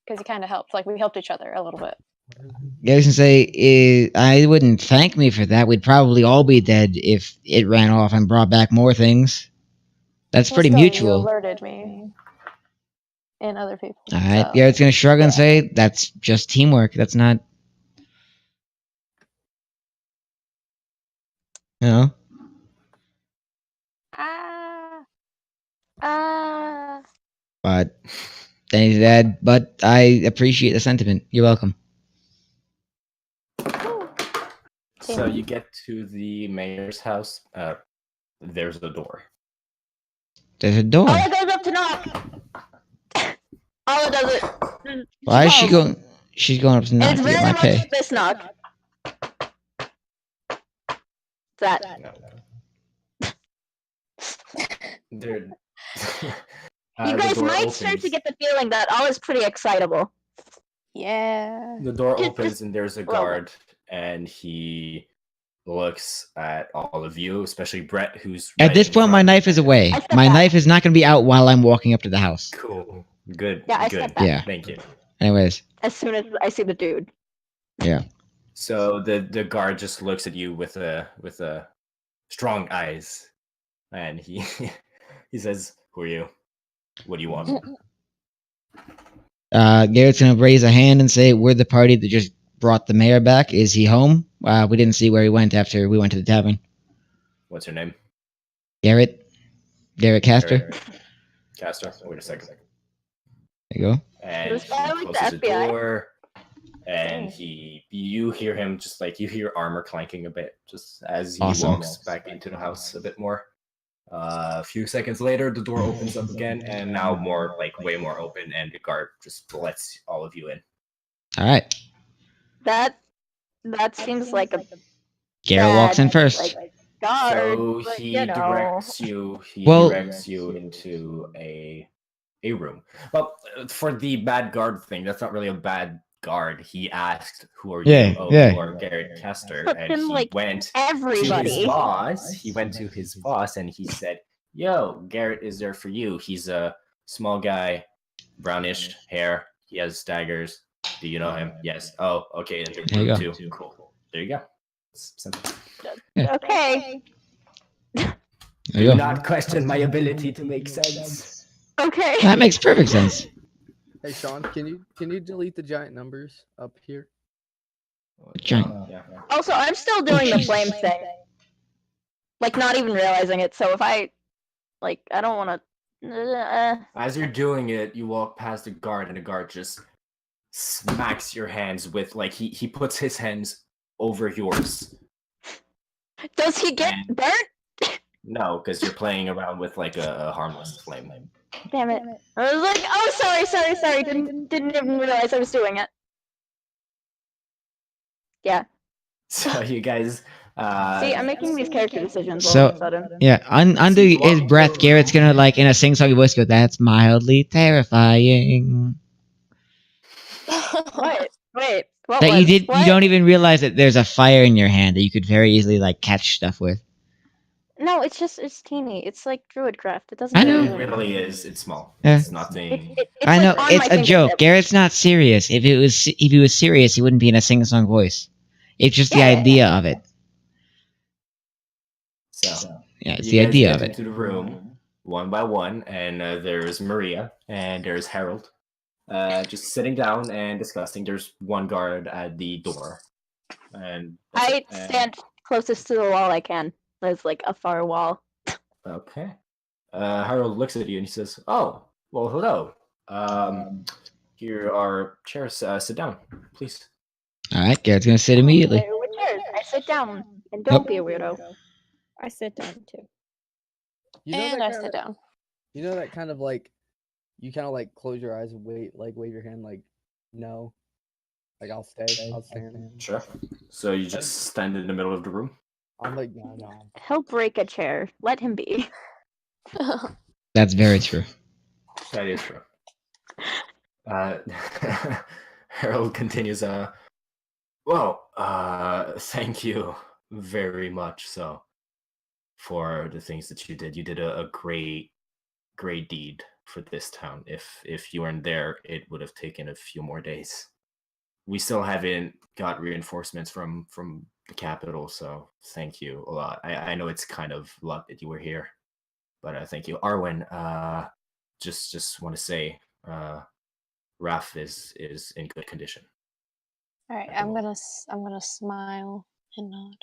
because he kind of helped. We helped each other a little bit. Garrett can say, I wouldn't thank me for that. We'd probably all be dead if it ran off and brought back more things. That's Well, pretty still, mutual. You alerted me and other people. Alright, so- Garrett's gonna shrug and say, that's just teamwork. That's not... You know? But then he's dead. But I appreciate the sentiment. You're welcome. So you get to the mayor's house. There's a door. There's a door. Alla goes up to knock. Alla does it. Why is she calls. going? She's going up to knock And it's to get very my much pay. this knock. That. Dude. You guys might start to get the feeling that Alla's pretty excitable. Yeah. The door Just- opens and there's a guard, and he looks at all of you, especially Brett, who's At right this in point, my front. knife is away. I step My back. knife is not going to be out while I'm walking up to the house. Cool. Good. Yeah, I good. step back. Yeah. Thank you. Anyways, As soon as I see the dude. yeah. So the guard just looks at you with a strong eyes, and he he says, "Who are you? What do you want?" Garrett's going to raise a hand and say, "We're the party that just brought the mayor back. Is he home? We didn't see where he went after we went to the tavern." What's your name? Garrett Castor. Garrett. Castor. Wait a second. There you go. And This he guy like the closes the FBI? door, and you hear him just like you hear armor clanking a bit, just as he Awesome. walks back into the house a bit more. A few seconds later, the door opens up again, and now way more open, and the guard just lets all of you in. All right. That seems like a Garrett walks in bad, first. like, guard. So but, he you know. directs you. He Well- directs you into a room. Well, for the bad guard thing, that's not really a bad guard. He asked, "Who are Yeah, you?" Oh, yeah. you are Garrett Castor, But and then, he like, went to Everybody. his boss. He went to his boss, and he said, "Yo, Garrett is there for you. He's a small guy, brownish hair. He has daggers. Do you know him? Yes. Oh, okay. And There you room go. too. Cool. There you go. It's simple. Okay. There Do you go. not question my ability to make sense. Okay. That makes perfect sense. Hey Sean, can you delete the giant numbers up here? Giant. Yeah. Also, I'm still doing the Jesus. flame thing. Like, not even realizing it. So if I don't want to. As you're doing it, you walk past a guard, and the guard just smacks your hands with he puts his hands over yours. Does he get And- burnt? No, because you're playing around with a harmless flame. Damn it! I was like, oh, sorry. Didn't even realize I was doing it. Yeah. So you guys. See, I'm making these character decisions all So- of a sudden. Yeah, under his breath, Garrett's gonna in a sing-songy voice go, "That's mildly terrifying." Wait. What That was? you What? don't even realize that there's a fire in your hand that you could very easily catch stuff with. No, it's teeny. It's like druidcraft. It doesn't. I do know. It anything. really is. It's small. Yeah. It's nothing. It's I know like on it's my a joke. fingertip. Garrett's not serious. If he was serious, he wouldn't be in a sing-song voice. It's just the Yeah. idea of it. So Yeah, it's you the guys idea get of it. into the room one by one, and there's Maria and there's Harold, just sitting down and discussing. There's one guard at the door, and I stand closest to the wall I can. There's like a far wall. Okay. Harold looks at you and he says, "Oh, well, hello. Here are chairs. Sit down, please." All right, Garrett's gonna sit immediately. With chairs. I sit down and don't Nope. be a weirdo. I sit down too. You know And that I kinda- sit down. You know that kind of you kind of close your eyes and wait, wave your hand no, I'll stay in. Sure. So you just stand in the middle of the room. I'm like no. He'll break a chair. Let him be. That's very true. That is true. Harold continues. Well, thank you very much. So, for the things that you did, a great deed for this town. If you weren't there, it would have taken a few more days. We still haven't got reinforcements from the capital, so thank you a lot. I know it's kind of luck that you were here, but thank you, Arwen. Just want to say, Raph is in good condition. All right, I'm gonna smile and nod.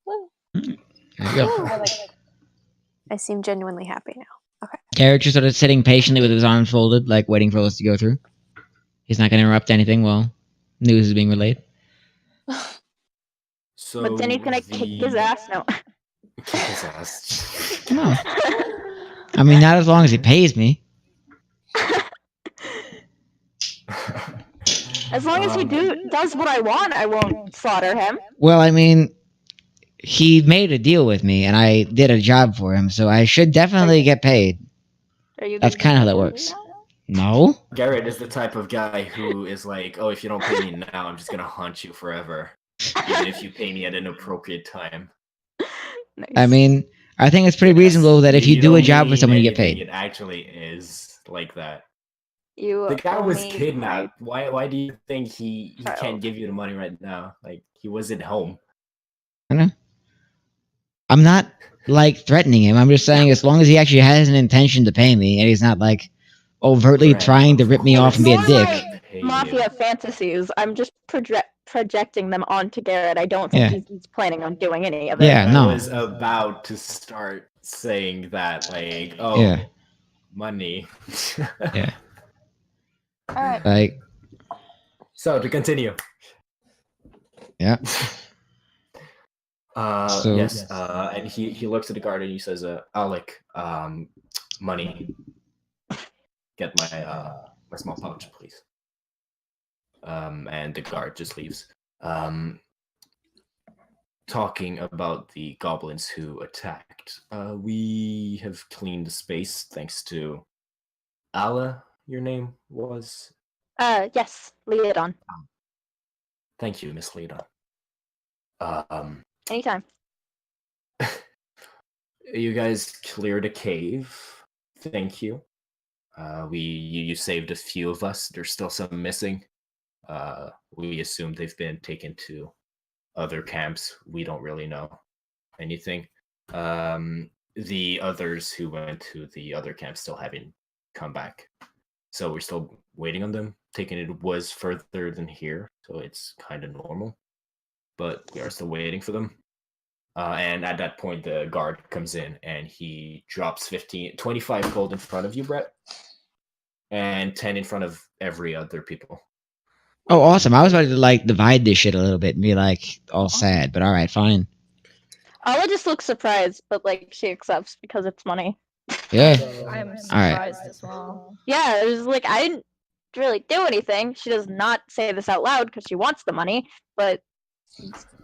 Woo. There you go. I seem genuinely happy now. Garrett just sort of sitting patiently with his arms folded, like waiting for us to go through. He's not going to interrupt anything while news is being relayed. So But then he's gonna kick his ass. No. Kick his ass. No. I mean, not as long as he pays me. As long as he does what I want, I won't slaughter him. Well, I mean, he made a deal with me, and I did a job for him, so I should definitely get paid. That's kind of how that works. No? Garrett is the type of guy who is like, oh, if you don't pay me now, I'm just gonna haunt you forever. Even if you pay me at an appropriate time. Nice. I mean, I think it's pretty reasonable that if you do a job for someone, you get paid. It actually is like that. The guy was kidnapped. Why do you think he can't give you the money right now? Like, he wasn't home. I know. I'm not, like, threatening him. I'm just saying as long as he actually has an intention to pay me, and he's not, like, overtly trying to rip me off and be a dick. Mafia fantasies. I'm just projecting them onto Garrett. I don't think he's planning on doing any of it. Yeah, no. I was about to start saying that, like, oh, money. Yeah. Alright. Like, so, to continue. Yeah. Yes, and he looks at the guard and he says, Alec, money. Get my small pouch, please. And the guard just leaves. Talking about the goblins who attacked. We have cleaned the space thanks to Alla, your name was? Yes, Lydia. Thank you, Miss Lydia. Anytime. You guys cleared a cave. Thank you. You saved a few of us. There's still some missing. We assume they've been taken to other camps. We don't really know anything. The others who went to the other camps still haven't come back. So we're still waiting on them. Taking it was further than here, so it's kind of normal. But we are still waiting for them. And at that point, the guard comes in and he drops 25 gold in front of you, Brett, and 10 in front of every other people. Oh, awesome. I was about to, like, divide this shit a little bit and be, like, all sad, but alright, fine. Alla just looks surprised, but, like, she accepts because it's money. Yeah. I'm surprised as well. Yeah, it was like, I didn't really do anything. She does not say this out loud because she wants the money, but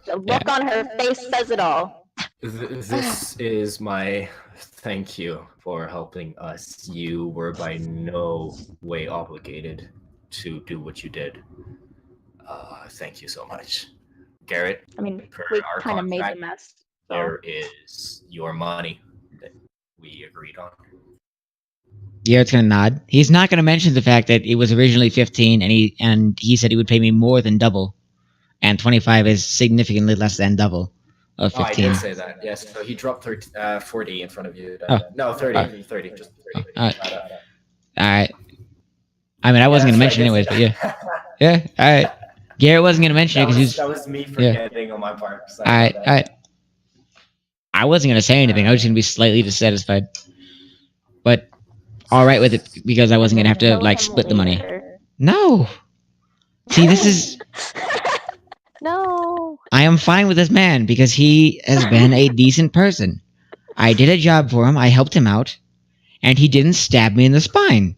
the look on her face says it all. This is my thank you for helping us. You were by no way obligated to do what you did. Thank you so much. Garrett, I mean, we kind of made the mess. So. There is your money that we agreed on. Garrett's gonna nod. He's not gonna mention the fact that it was originally 15 and he said he would pay me more than double. And 25 is significantly less than double of 15. Oh, I did say that. Yes, so he dropped 40 in front of you. No, 30. 30. Just 30. Alright. I mean, I wasn't going to mention anyways, but yeah. Yeah, alright. Garrett wasn't going to mention it because that was me forgetting on my part. Alright. I wasn't going to say anything. I was just going to be slightly dissatisfied. But alright with it because I wasn't going to have to, like, split the money. No! See, this is... No. I am fine with this man because he has been a decent person. I did a job for him, I helped him out, and he didn't stab me in the spine.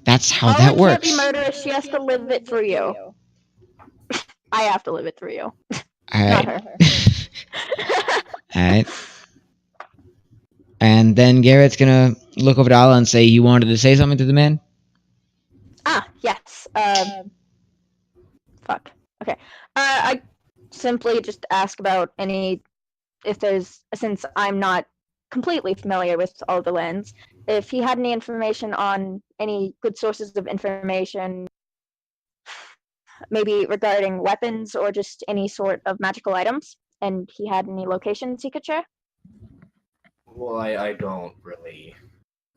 That's how that works. Can't be murderous. She has to live it through you. I have to live it through you. Alright. Not her. Alright. And then Garrett's gonna look over to Alla and say, you wanted to say something to the man? Yes. Fuck. Okay. I simply just ask about since I'm not completely familiar with all the lands, if he had any information on any good sources of information, maybe regarding weapons or just any sort of magical items, and he had any locations he could share? Well, I don't really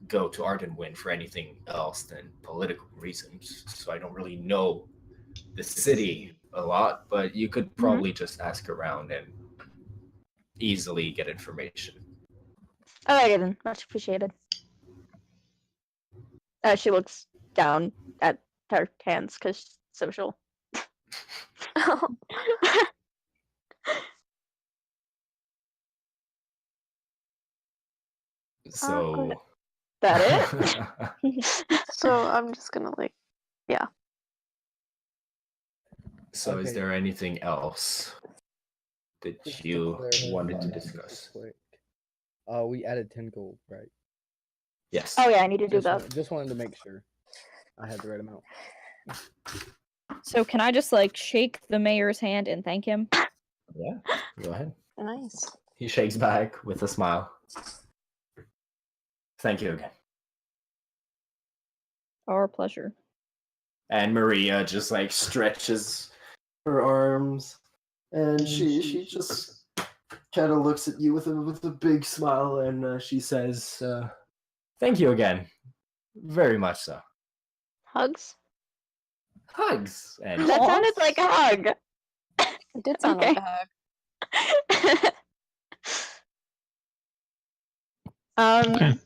go to Ardenwind for anything else than political reasons, so I don't really know the city a lot, but you could probably just ask around and easily get information. Alrighty then, much appreciated. She looks down at her hands because she's social. So That it? So I'm just gonna like, yeah. So is Okay. there anything else that Just to you clarify wanted to real discuss? quick. We added 10 gold, right? Yes. Oh yeah, I need to do that. Just wanted to make sure I had the right amount. So can I just like shake the mayor's hand and thank him? Yeah. Go ahead. Nice. He shakes back with a smile. Thank you again. Our pleasure. And Maria just like stretches her arms, and she just kind of looks at you with a big smile, and she says, Thank you again. Very much so. Hugs? Hugs. And That sounded like a hug. It did sound like a hug. Okay.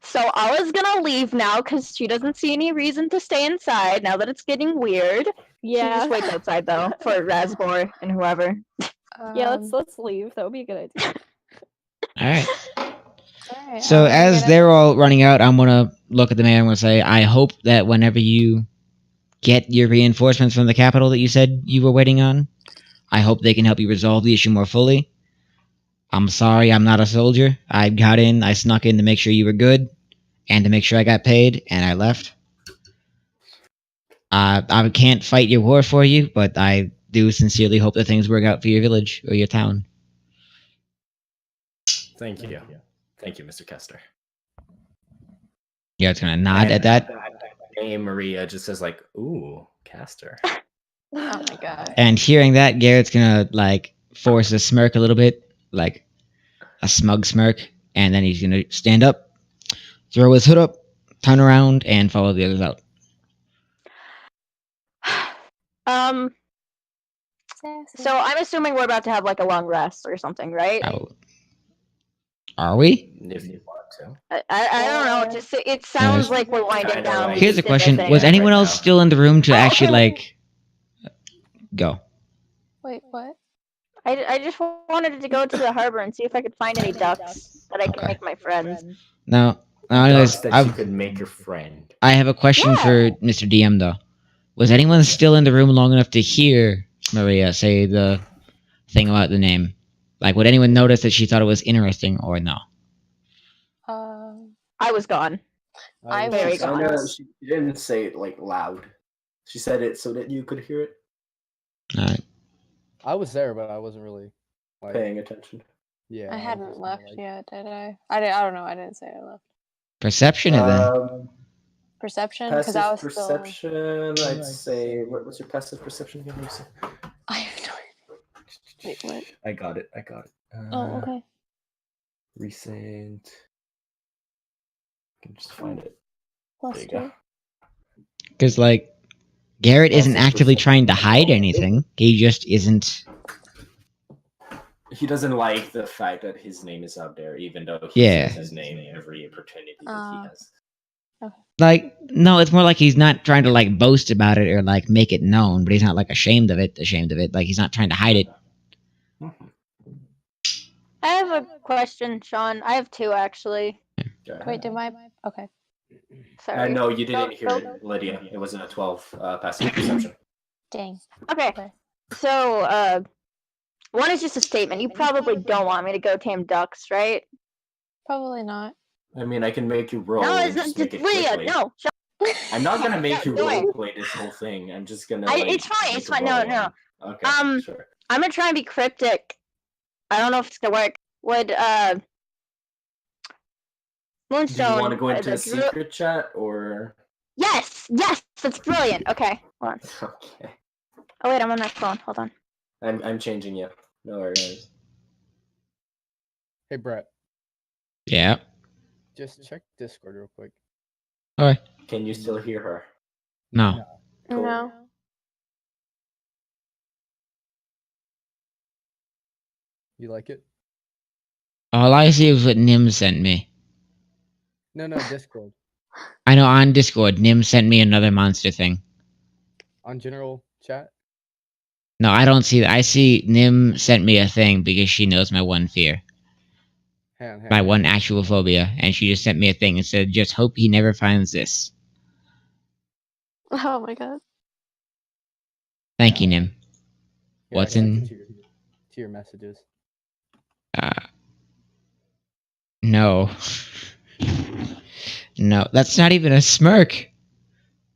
So Alla's gonna leave now because she doesn't see any reason to stay inside now that it's getting weird. She just waits outside though for Raspberry and whoever. Yeah, let's leave. That would be a good idea. All right. Alright, So I'm gonna as get they're all running out, I'm gonna look at the mayor and gonna say, I hope that whenever you get your reinforcements from the capital that you said you were waiting on, I hope they can help you resolve the issue more fully. I'm sorry I'm not a soldier. I got in, I snuck in to make sure you were good, and to make sure I got paid, and I left. I can't fight your war for you, but I do sincerely hope that things work out for your village or your town. thank you. Thank you, Mr. Kester. Yeah, it's gonna nod at that. Name Maria just says like, ooh, Caster. Oh my god. And hearing that, Garrett's gonna like force a smirk a little bit, like a smug smirk, and then he's gonna stand up, throw his hood up, turn around, and follow the others out. So I'm assuming we're about to have like a long rest or something, right? Are we? If you want to. I don't know. Just it sounds like we're winding Kinda down. like- Here's a Did their question: thing. was Yeah, anyone right else now. still in the room to Oh, actually okay. like go? Wait, what? I just wanted to go to the harbor and see if I could find any ducks that I can Okay. make my friends. Now, Ducks anyways, that you could make your friend. I have a question for Mr. DM though. Was anyone still in the room long enough to hear Maria say the thing about the name? Like, would anyone notice that she thought it was interesting or no? I was gone. I Very was gone. kinda, she didn't say it like loud. She said it so that you could hear it, All right. I was there, but I wasn't really like paying attention. Yeah. I was hadn't just left kinda, yet, did I? I don't know. I didn't say I left. Perception it then. Perception, because I Passive was still. perception, I'd say. What's your passive perception again, Lucy? I have no idea. Wait, what? I got it. Oh, okay. Recent. I can just find it. Plus There you 2. go. Because like, Garrett isn't Passive actively perception. trying to hide anything. He just isn't. He doesn't like the fact that his name is out there, even though he Yeah. says his name every opportunity that he has. Like, no, it's more like he's not trying to like boast about it or like make it known, but he's not like ashamed of it. Like he's not trying to hide it. I have a question, Sean. I have two actually. Wait, did my. Okay. Sorry. No, you didn't Go- hear go- it, Lydia. It was a 12 passive perception. Dang. Okay. So, one is just a statement. You probably don't want me to go tame ducks, right? Probably not. I mean, I can make you roll. No, and it's not just make just it Lydia. quickly. No. I'm not gonna make you No, do it. roleplay this whole thing. I'm just gonna. It's fine. make It's a fine. No, roll no. and- Okay. Sure. I'm gonna try and be cryptic. I don't know if it's gonna work. Would Do Moonstone? you want to go into the a secret chat or? Yes, that's brilliant. Okay, hold on. Okay. Oh wait, I'm on my phone. Hold on. I'm changing you. No worries. Hey Brett, Yeah. just check Discord real quick. Okay. Can you still hear her? No. Cool. No. You like it? All I see is what Nim sent me. No, Discord. I know on Discord, Nim sent me another monster thing. On general chat? No, I don't see that. I see Nim sent me a thing because she knows my one fear. My one actual phobia. And she just sent me a thing and said, just hope he never finds this. Oh my god. Thank you, Nim. Here, What's I sent in... it to your messages. No. No, that's not even a smirk.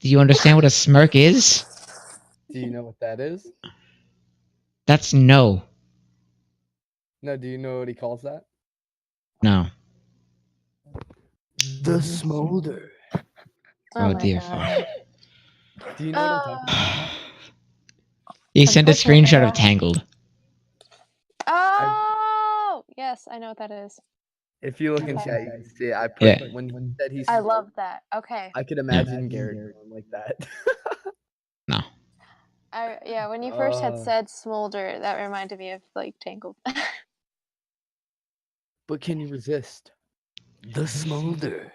Do you understand what a smirk is? Do you know what that is? That's no. No, do you know what he calls that? No. The smolder. Oh, my dear god. Do you know what I'm talking about? He sent a Unfortunately, screenshot yeah. of Tangled. Oh! Yes, I know what that is. If you look in Okay. chat, you can see I put Yeah. when he said he's. I love that. Okay. I could imagine Garrett going like that. No. Yeah, when you first had Oh. said smolder, that reminded me of like Tangled. But can you resist? The smolder.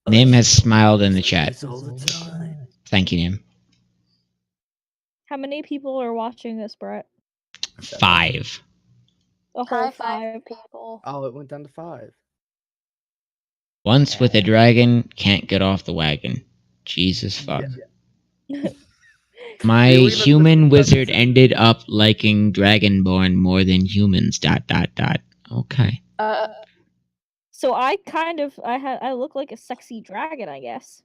Nim has smiled in the chat. It's all the time. Thank you, Nim. How many people are watching this, Brett? 5. The whole High 5. people. Oh, it went down to 5. Once with a dragon, can't get off the wagon. Jesus fuck. My You'll even human listen to wizard this. ended up liking Dragonborn more than humans. ... Okay. So I kind of I look like a sexy dragon, I guess.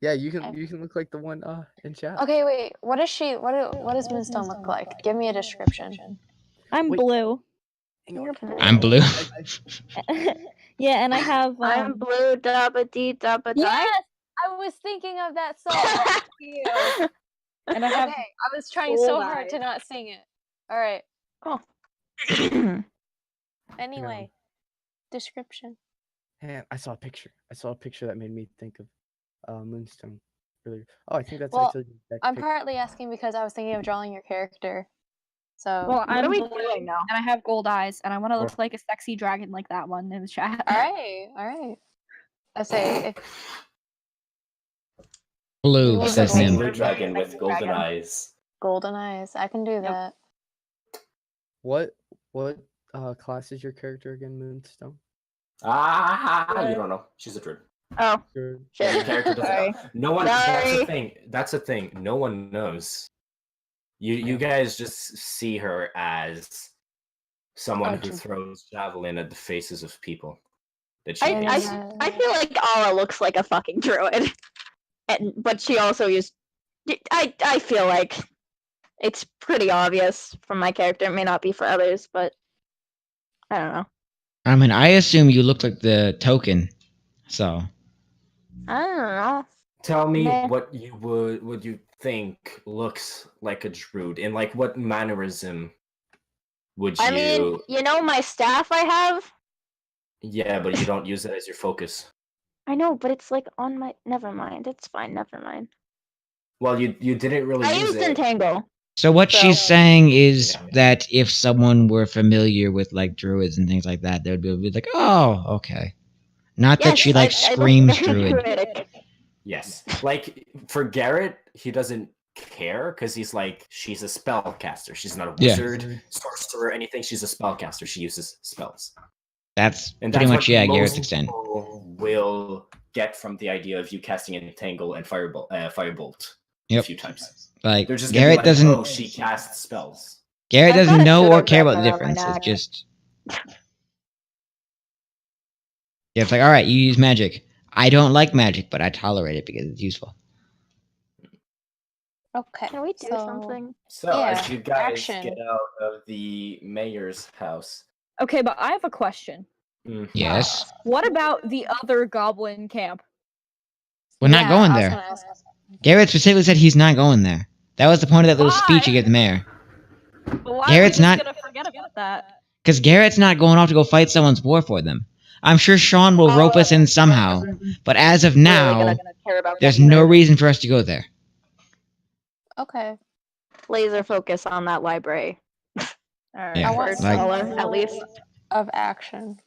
Yeah, you can look like the one in chat. Okay, wait. What is she? What does Moonstone look like? Give me a description. I'm Wait. blue. You're blue. I'm blue. Yeah, and I have I'm blue, dabba dee dabba die. Yes, I was thinking of that song. Thank you. and I have Okay, I was trying so gold hard to eyes. not sing it. All right. Oh. Anyway, description. And I saw a picture. I saw a picture that made me think of Moonstone earlier. Oh, I think that's Well, actually the exact I'm picture. partly asking because I was thinking of drawing your character. So. Well, What I'm are we blue, doing now? and I have gold eyes, and I want to look like a sexy dragon like that one in the chat. All right. I say Blue, Well, says so Nim. Blue dragon with golden eyes. golden eyes. I can do that. What class is your character again, Moonstone? You don't know. She's a druid. Oh, Good. Your shit. character doesn't Sorry. know. No one. That's Sorry. the thing. That's the thing. No one knows. You guys just see her as someone who throws javelin at the faces of people. That she hates. I feel like Alla looks like a fucking druid, but she also used. I feel like it's pretty obvious from my character. It may not be for others, but I don't know. I mean, I assume you look like the token. So. I don't know. Tell me Meh. what you would you think looks like a druid, and like what mannerism would you? I mean, you know my staff I have. Yeah, but you don't use it as your focus. I know, but it's like on my. Never mind. It's fine. Never mind. Well, you didn't really I use used it. entangle. So what she's So- saying is Yeah. that if someone were familiar with like druids and things like that, they would be like, "Oh, okay." Not that she like I look screams very druid. druidic. Yes, like for Garrett, he doesn't care because he's like she's a spellcaster. She's not a Yeah. wizard, sorcerer, anything. She's a spellcaster. She uses spells. That's And pretty that's much what Garrett's most extent. people will get from the idea of you casting Entangle and Firebolt a Yep. few times. Like They're just gonna be Garrett like, doesn't. Oh, she casts spells. Garrett I doesn't kinda know should or have care read about the that difference. It's almanac. just. Yeah, it's like, all right, you use magic. I don't like magic, but I tolerate it because it's useful. Okay. Can we do so- something? So as Yeah, you guys action. get out of the mayor's house, Okay, but I have a question. Yes. What about the other goblin camp? We're not Yeah, going I was there. gonna ask. Garrett specifically said he's not going there. That was the point of that little speech he Why? gave the mayor. But why Garrett's are we not- just gonna forget about that? Because Garrett's not going off to go fight someone's war for them. I'm sure Sean will rope us in somehow, but as of now, Really gonna care about there's that no either. reason for us to go there. Okay. Laser focus on that library. Alright. Yeah, I want For like- Alla, at least. Of action.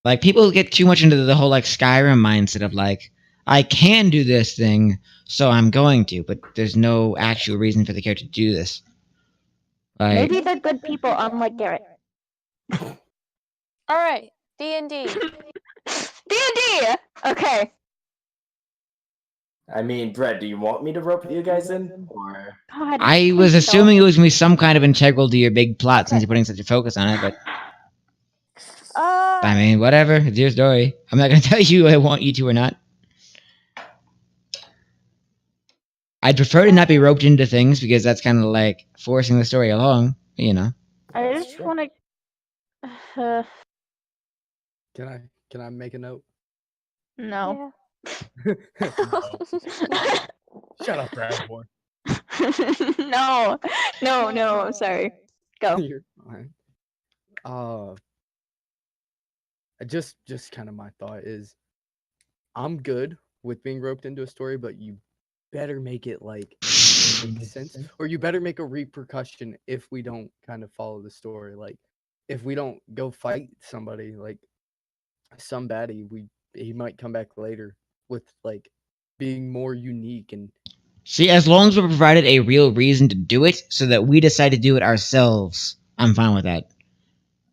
Like, people get too much into the whole, like, Skyrim mindset of, like, I can do this thing, so I'm going to, but there's no actual reason for the character to do this. Like, Maybe they're good people, unlike Garrett. All right, D&D. D&D! Okay. I mean, Brett, do you want me to rope you guys in? Or God, I was please assuming it don't. was going to be some kind of integral to your big plot since you're putting such a focus on it, but I mean, whatever. It's your story. I'm not going to tell you I want you to or not. I'd prefer to not be roped into things because that's kind of like forcing the story along, you know. I just want to. Can I make a note? No. Shut up, Brad boy. No. No. I'm sorry. Go. You're fine. Just kind of my thought is, I'm good with being roped into a story, but you better make it like make sense, or you better make a repercussion if we don't kind of follow the story. Like, if we don't go fight somebody, like some baddie, he might come back later with like being more unique and. See, as long as we're provided a real reason to do it, so that we decide to do it ourselves, I'm fine with that.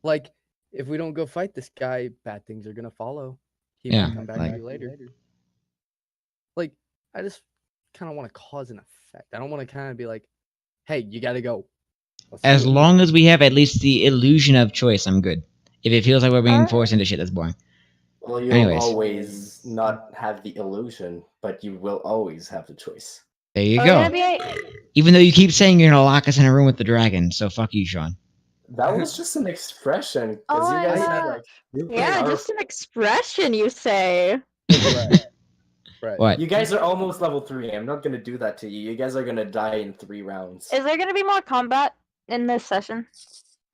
Like, if we don't go fight this guy, bad things are gonna follow. He Yeah, might come back like- to you later. Like, I just kind of want to cause an effect. I don't want to kind of be like, "Hey, you gotta go." Let's As do it. long as we have at least the illusion of choice, I'm good. If it feels like we're being forced into shit, that's boring. well, you'll Anyways. always not have the illusion, but you will always have the choice. There you We're go. gonna be Even though you keep saying you're gonna lock us in a room with the dragon, so fuck you, Sean. That was just an expression because Oh you my guys God. had like really Yeah, powerful- just an expression, you say. Right. What? You guys are almost level 3. I'm not gonna do that to you. You guys are gonna die in 3 rounds. Is there gonna be more combat in this session?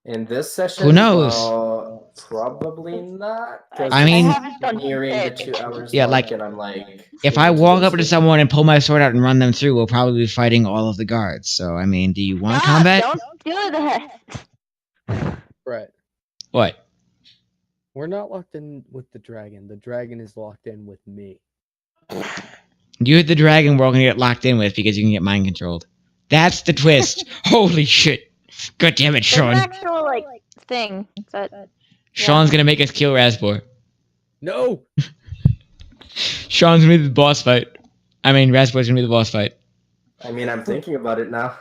In this session, Who knows? Probably not. 'cause I mean- it's haven't done nearing the shit. 2 hours Yeah, mark, like, and I'm like, If I walk up to someone and pull my sword out and run them through, we'll probably be fighting all of the guards. So, I mean, do you want Stop, combat? Don't do that. Right. What? We're not locked in with the dragon. The dragon is locked in with me. You hit the dragon we're all gonna get locked in with because you can get mind controlled. That's the twist. Holy shit. God damn it, There's Sean. an actual thing that. Sean's gonna make us kill Rasbor. No. Sean's gonna be the boss fight. I mean, Rasbor's gonna be the boss fight. I mean, I'm thinking about it now.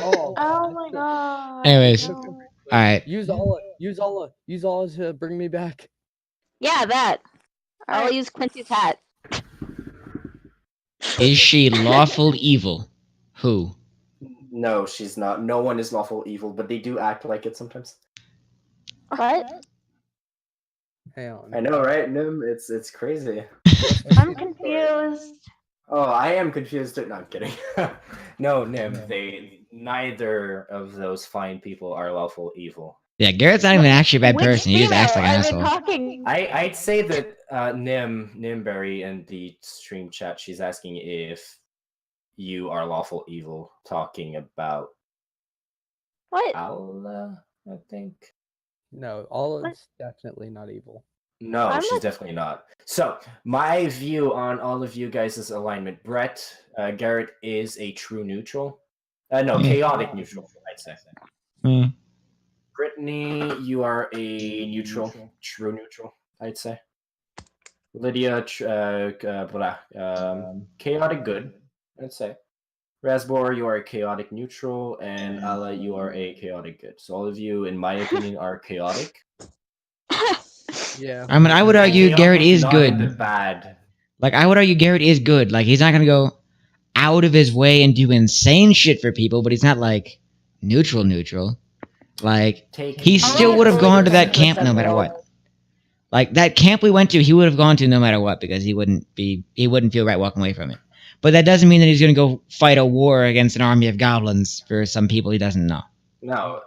Oh my god. Anyways. No. Alright. Use Alla to bring me back. Yeah, that. I'll Alright. use Quincy's hat. Is she lawful evil? Who? No, she's not. No one is lawful evil, but they do act like it sometimes. What? Hang on. I know, right, Nim? It's crazy. I'm confused. Oh, I am confused. No, I'm kidding. No, Nim. Neither of those fine people are lawful evil. Yeah, Garrett's not even actually a bad Which person. He just acts like an female are asshole. they talking? I'd say that Nimberry in the stream chat, she's asking if you are lawful evil, talking about What? Alla, I think. No, Alla's definitely not evil. No, I'm she's not- definitely not. So, my view on all of you guys' alignment. Brett, Garrett is a true neutral. No, chaotic neutral, I'd say. Hmm. Brittany, you are a neutral, true neutral, I'd say. Lydia, chaotic good, I'd say. Rasbor, you are a chaotic neutral, and Alla, you are a chaotic good. So all of you, in my opinion, are chaotic. Yeah. I mean, I would argue Chaotic Garrett is not in the good. bad. Like, I would argue Garrett is good. Like, he's not gonna go out of his way and do insane shit for people, but he's not, like, neutral. Like, he still would have gone to that camp no matter what. Like, that camp we went to, he would have gone to no matter what, because he wouldn't feel right walking away from it. But that doesn't mean that he's gonna go fight a war against an army of goblins for some people he doesn't know. No,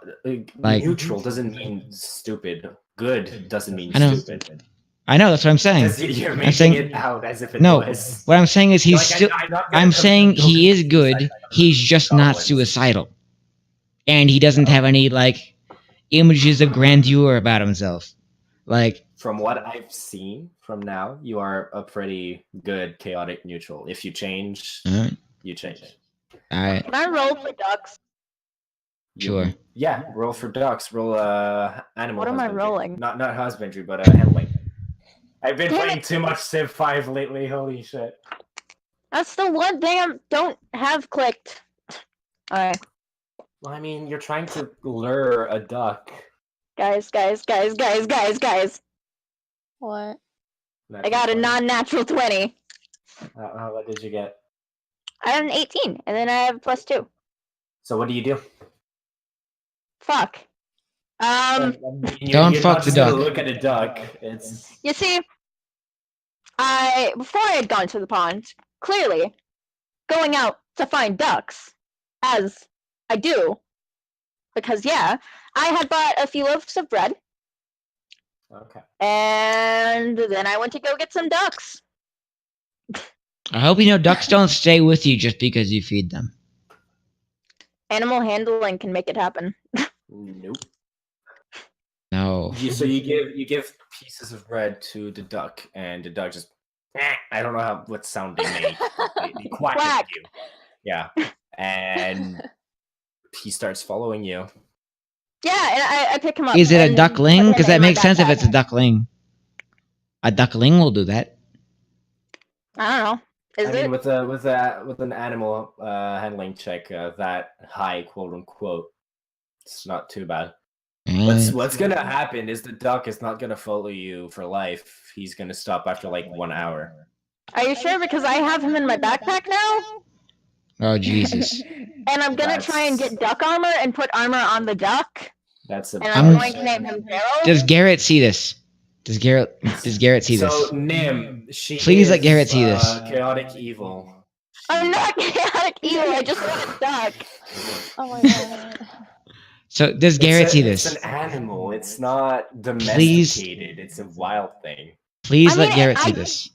Like- neutral doesn't mean stupid. Good doesn't mean I know. stupid. I know, that's what I'm saying. Because you're I'm making saying- it out as if it No, was. what I'm saying is he's Like, still... I'm not gonna I'm come saying to he is suicide good, he's just not goblins. suicidal. And he doesn't have any, like, images of grandeur about himself. Like, From what I've seen from now, you are a pretty good chaotic neutral. If you change, Alright. you change. Alright. Can I roll for ducks? Sure. Yeah, roll for ducks. Roll animal. What am I husbandry. rolling? Not husbandry, but handling. I've been Damn playing it. too much Civ 5 lately. Holy shit. That's the one thing I don't have clicked. Alright. Well, I mean, you're trying to lure a duck. Guys. What? I got a non-natural 20. What did you get? I have an 18, and then I have +2. So what do you do? Fuck. Don't You're fuck not the just gonna duck. look at a duck. It's You see, before I had gone to the pond, clearly, going out to find ducks, as I do, because yeah, I had bought a few loaves of bread, okay. and then I went to go get some ducks. I hope you know ducks don't stay with you just because you feed them. Animal handling can make it happen. Nope. No. So you give pieces of bread to the duck, and the duck just I don't know what sound they make. They quack Quack. at you. Yeah, and he starts following you. Yeah, and I pick him up. Is it a and duckling? put him Because in that my makes sense if backpack. it's a duckling. A duckling will do that. I don't know. Is I it? mean, with an animal handling check that high, quote unquote, it's not too bad. What's gonna happen is the duck is not gonna follow you for life. He's gonna stop after like 1 hour. Are you sure? Because I have him in my backpack now, Oh Jesus. and I'm gonna try and get duck armor and put armor on the duck, That's a. and I'm I'm- going to name him Barrel. Does Garrett see this? Does Garrett see this? So Nim, she Please let is, Garrett see this. Chaotic evil. I'm not chaotic evil. I just want a duck. Oh my god. So does Garrett see It's this? an animal. It's not domesticated. It's a wild thing. Please I let mean, Garrett see I- this.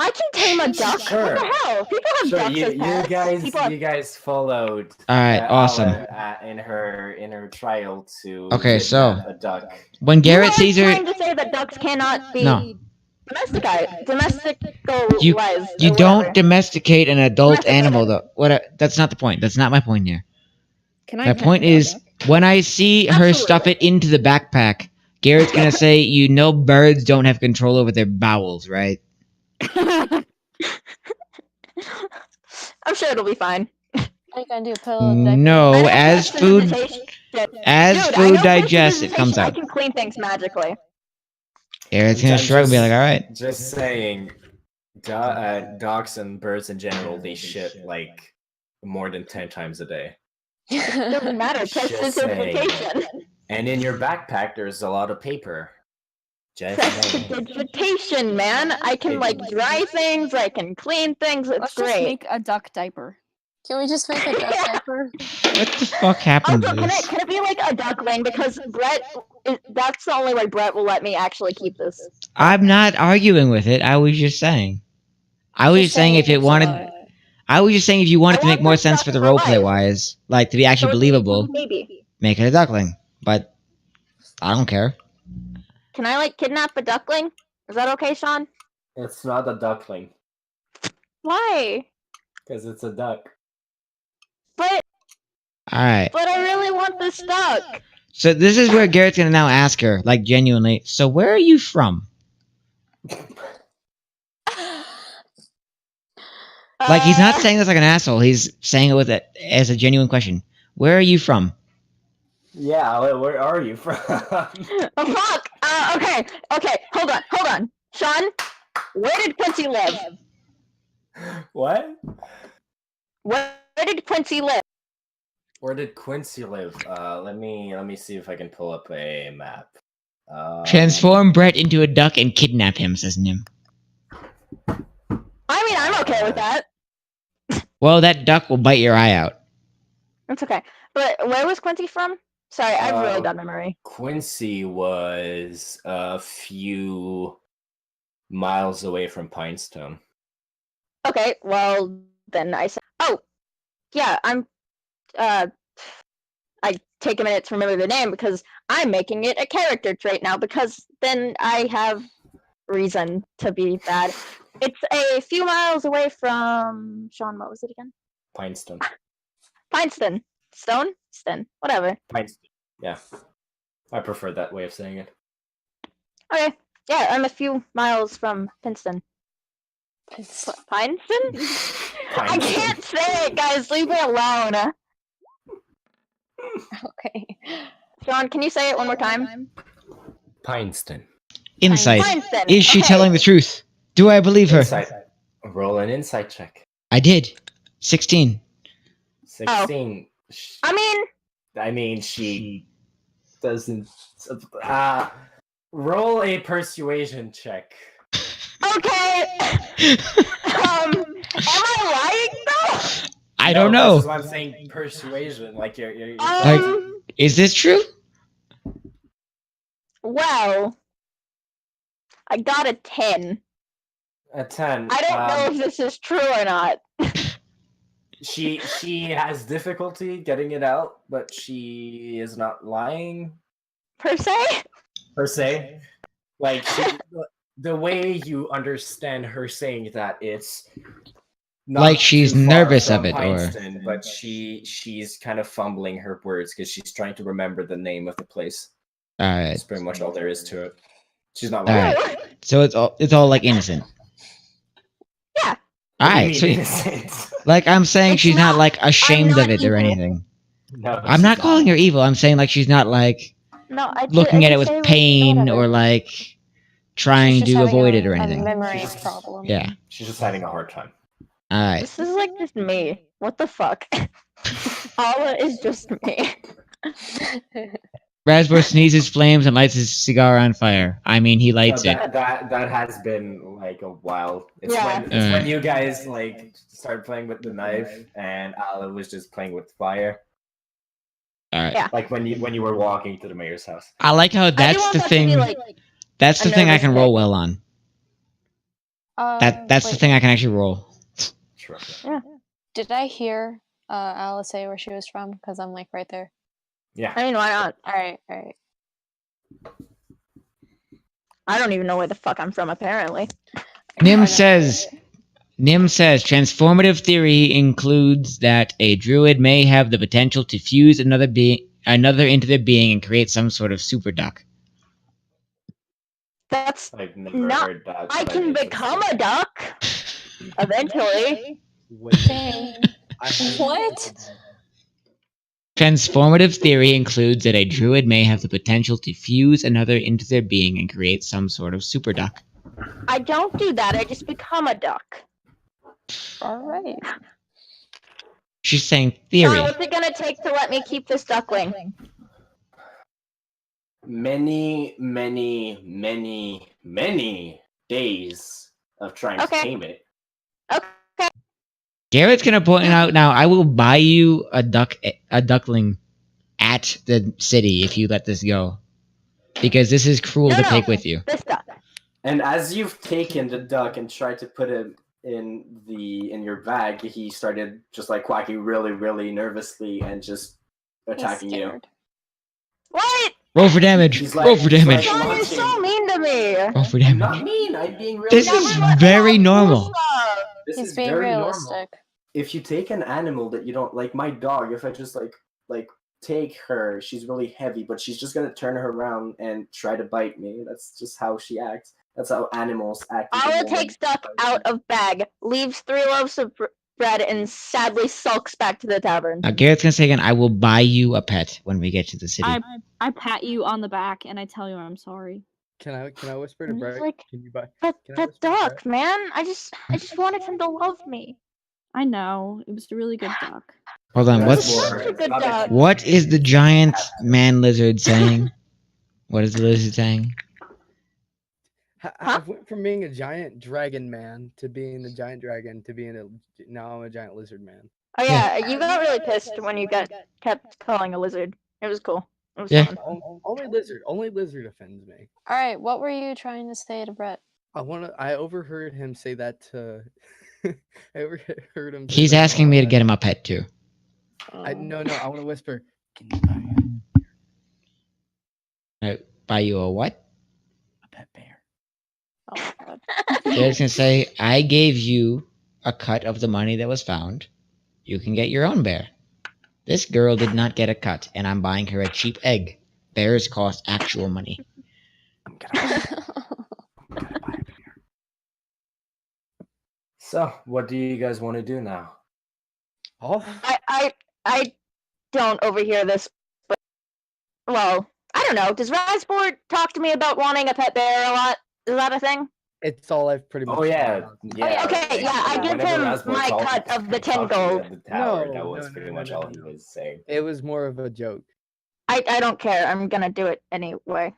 I can tame a duck. Sure. What the hell? People have Sure, ducks as pets. People have... you guys followed. Alright, awesome. Alla, in her trial to Okay, so kidnap a duck. when Garrett you are sees her, trying to say that ducks cannot be No. domesticalized. you or don't whatever. domesticate an adult Domesticate animal it. though. That's not the point. That's not my point here. Can I My pet point the is duck? when I see her Absolutely. stuff it into the backpack, Garrett's gonna say, "You know, birds don't have control over their bowels, right?" I'm sure it'll be fine. What are you gonna do? Put a little diaper? I No, know as prestidigitation- food as Dude, I food know digests, it prestidigitation, comes I out. can clean things magically. Garrett's gonna I'm shrug and be like, just- "All right." Just saying, dogs and birds in general, they shit like more than 10 times a day. Doesn't matter. Just saying. Prestidigitation. And in your backpack, there's a lot of paper. Just saying. Prestidigitation, man. I can like dry things. I can clean things. It's Let's just great. make a duck diaper. Can we just make a duck diaper? What the fuck happened Also, to can this? it be like a duckling? Because Brett, that's the only way Brett will let me actually keep this. I'm not arguing with it. I was just saying. I was just saying if it wanted. I was just saying if you wanted I to make want more this sense duck for the in my roleplay life. wise, like to be actually So it's a believable, Maybe. make it a duckling. But I don't care. Can I like kidnap a duckling? Is that okay, Sean? It's not a duckling, Why? because it's a duck. But All right. I really want this duck. So this is where Garrett's gonna now ask her, like genuinely. So where are you from? Like he's not saying this like an asshole. He's saying it with it as a genuine question. Where are you from? Yeah, where are you from? Oh fuck! Okay. Hold on. Sean, where did Quincy live? What? Where did Quincy live? Where did Quincy live? Let me see if I can pull up a map. Transform Brett into a duck and kidnap him, says Nim. I mean, I'm okay with that. Well, that duck will bite your eye out. That's okay. But where was Quincy from? Sorry, I have really bad memory. Quincy was a few miles away from Pinestone. Okay, well then I said. Oh, yeah, I'm. I take a minute to remember the name because I'm making it a character trait now because then I have reason to be bad. It's a few miles away from Sean. What was it again? Pinestone. Pineston. Ston? Whatever. Pinestone. Yeah. I prefer that way of saying it. Okay. Yeah, I'm a few miles from Pinston. Pinston? I can't say it, guys. Leave me alone. Okay. Sean, can you say it one more time? Pineston. Insight. Pineston. Is she Okay. telling the truth? Do I believe her? Insight. Roll an insight check. I did. 16. 16. I mean, she doesn't. Roll a persuasion check. okay. Am I lying though? I don't know. This is why I'm saying persuasion. Like you're Like, is this true? Well, I got a 10. a 10. I don't know if this is true or not. She has difficulty getting it out, but she is not lying Per se? Like the way you understand her saying that, it's not Like she's too far nervous from of it, or Pinestone, but she's kind of fumbling her words because she's trying to remember the name of the place. all right. That's pretty much all there is to it. She's not All lying. right. So it's all like innocent. Yeah. All right, sweet. Like I'm saying, It's she's not like ashamed not of it or evil. anything. No, I'm she's not calling her evil. I'm saying like she's not like No, looking at it with say pain whatever. or like trying She's just to having avoid a- it or a anything. memory She's- problem. Yeah. She's just having a hard time. All right. This is like just me. What the fuck? Alla is just me. Raspberry sneezes flames and lights his cigar on fire. I mean, he lights it. That has been like a while. It's Yeah. when you guys like started playing with the knife and Alla was just playing with fire. All right. Yeah. Like when you were walking to the mayor's house. I like how I do that's want the that to be, thing. like, That's the a thing I nervous can roll tick. well on. That's the wait, thing I can actually roll. Sure. Did I hear Alice say where she was from? Because I'm like right there. Yeah. I mean, why not? All right. I don't even know where the fuck I'm from, apparently. Nim says transformative theory includes that a druid may have the potential to fuse another into their being and create some sort of super duck. That's I've never not. heard that. I but can I'm become a duck eventually. Dang. What? Transformative theory includes that a druid may have the potential to fuse another into their being and create some sort of super duck. I don't do that. I just become a duck. All right. She's saying theory. Sean, what's it gonna take to let me keep this duckling? many days of trying to tame it. Okay. Garrett's gonna point out now. I will buy you a duckling at the city if you let this go, because this is cruel to take with you. This duck. And as you've taken the duck and tried to put it in your bag, he started just like quacking really nervously and just attacking you. What? Roll for damage. He's Roll for damage. like Sean, you're so mean to me. Roll for I'm not damage. mean. I'm being really. This is very normal. This He's is being very realistic. normal. If you take an animal that you don't like, my dog, if I just like take her, she's really heavy, but she's just gonna turn her around and try to bite me. That's just how she acts. That's how animals act. Alla takes duck out of bag, leaves 3 loaves of bread, and sadly sulks back to the tavern. Now Garrett's gonna say again, I will buy you a pet when we get to the city. I pat you on the back and I tell you I'm sorry. Can I whisper to Brett? Like, Can you buy? That Can I whisper to duck, Brett? man. I just wanted him to love me. I know. It was a really good duck. Hold on, That's what's Such a good duck. what is the giant man lizard saying? What is the lizard saying? I went from being a giant dragon man to being a giant dragon to being now I'm a giant lizard man. Oh yeah, you got really pissed when you kept calling a lizard. It was cool. It was Yeah. fun. Only lizard offends me. All right. What were you trying to say to Brett? I overheard him say that to. I overheard him. Say He's that asking me to get him a pet too. No, I want to whisper. Can you buy him? Buy you a what? A pet bear. Oh, God. Garrett's gonna say, I gave you a cut of the money that was found. You can get your own bear. This girl did not get a cut, and I'm buying her a cheap egg. Bears cost actual money. I'm gonna buy a bear. So, what do you guys want to do now? Off. I don't overhear this, but well, I don't know. Does Rasport talk to me about wanting a pet bear a lot? Is that a thing? It's all I've pretty much. Oh yeah, yeah. Okay, yeah, I give whenever him Rasmus my talked- cut of the 10 talked to you gold. at the tower, No, that was no, pretty no, much no, all no, he no. was saying. It was more of a joke. I don't care. I'm gonna do it anyway.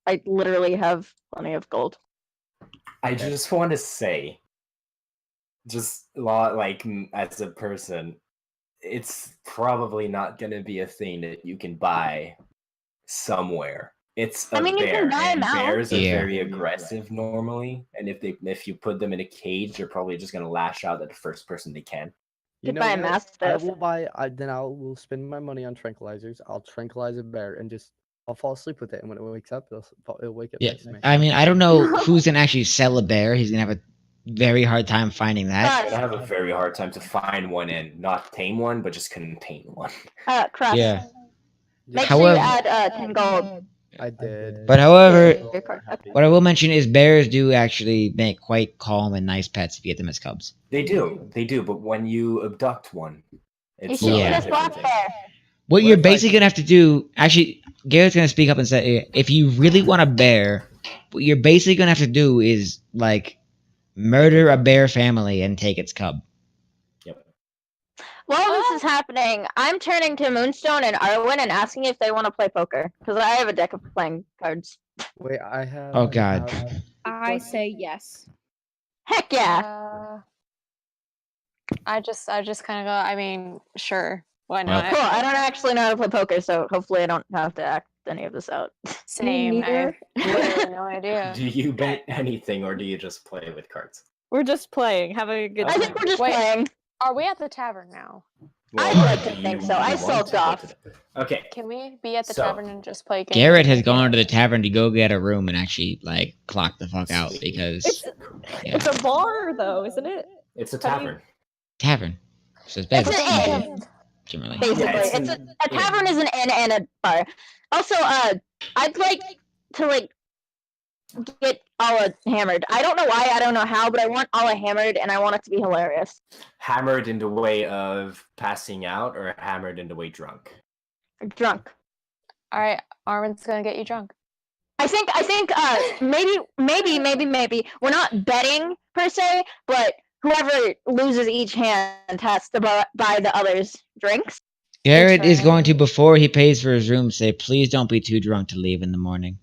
I literally have plenty of gold. I just want to say, just like as a person, it's probably not going to be a thing that you can buy somewhere. It's a I mean, you bear, can buy and 'em out. bears are Yeah. very aggressive normally, and if you put them in a cage, they're probably just going to lash out at the first person they can. You Could know buy a what? I mastiff. will buy. Then I will spend my money on tranquilizers. I'll tranquilize a bear and just I'll fall asleep with it. And when it wakes up, it'll wake up Yeah, next to me. I mean, I don't know who's gonna actually sell a bear. He's gonna have a very hard time finding that. I'm going to have a very hard time to find one and not tame one, but just contain one. Crush. Yeah. Make However- sure you add 10 gold. I did. But however, Your card. Okay. what I will mention is bears do actually make quite calm and nice pets if you get them as cubs. They do, but when you abduct one, You it's should Yeah. get a a different black thing. bear. What What you're if I- basically gonna have to do, actually, Garrett's gonna speak up and say, if you really want a bear, what you're basically gonna have to do is like murder a bear family and take its cub. While this is happening, I'm turning to Moonstone and Arwen and asking if they want to play poker because I have a deck of playing cards. Wait, I have. Oh, God. I say yes. Heck yeah! I just kind of go. I mean, sure, why Well- not? Cool. I don't actually know how to play poker, so hopefully I don't have to act any of this out. Same. I have neither. literally no idea. Do you bet anything, or do you just play with cards? We're just playing, having a good I time. think we're just Wait. playing. Are we at the tavern now? I'd like to do think you so. I want sulked to go off. to the- Okay, Can we be at the So- tavern and just play games? Garrett has gone to the tavern to go get a room and actually like clock the fuck out because It's a bar, though, isn't it? it's a How do you- tavern. tavern. So it's bed. It's an inn, Generally. basically. Yeah, it's it's an a tavern is an inn and a bar. Also, I'd like to get Alla hammered. I don't know why, I don't know how, but I want Alla hammered and I want it to be hilarious. Hammered in the way of passing out, or hammered in the way drunk. Drunk. All right, Arwen's gonna get you drunk. I think maybe we're not betting per se, but whoever loses each hand has to buy the others drinks. Garrett is right. going to, before he pays for his room, say, please don't be too drunk to leave in the morning.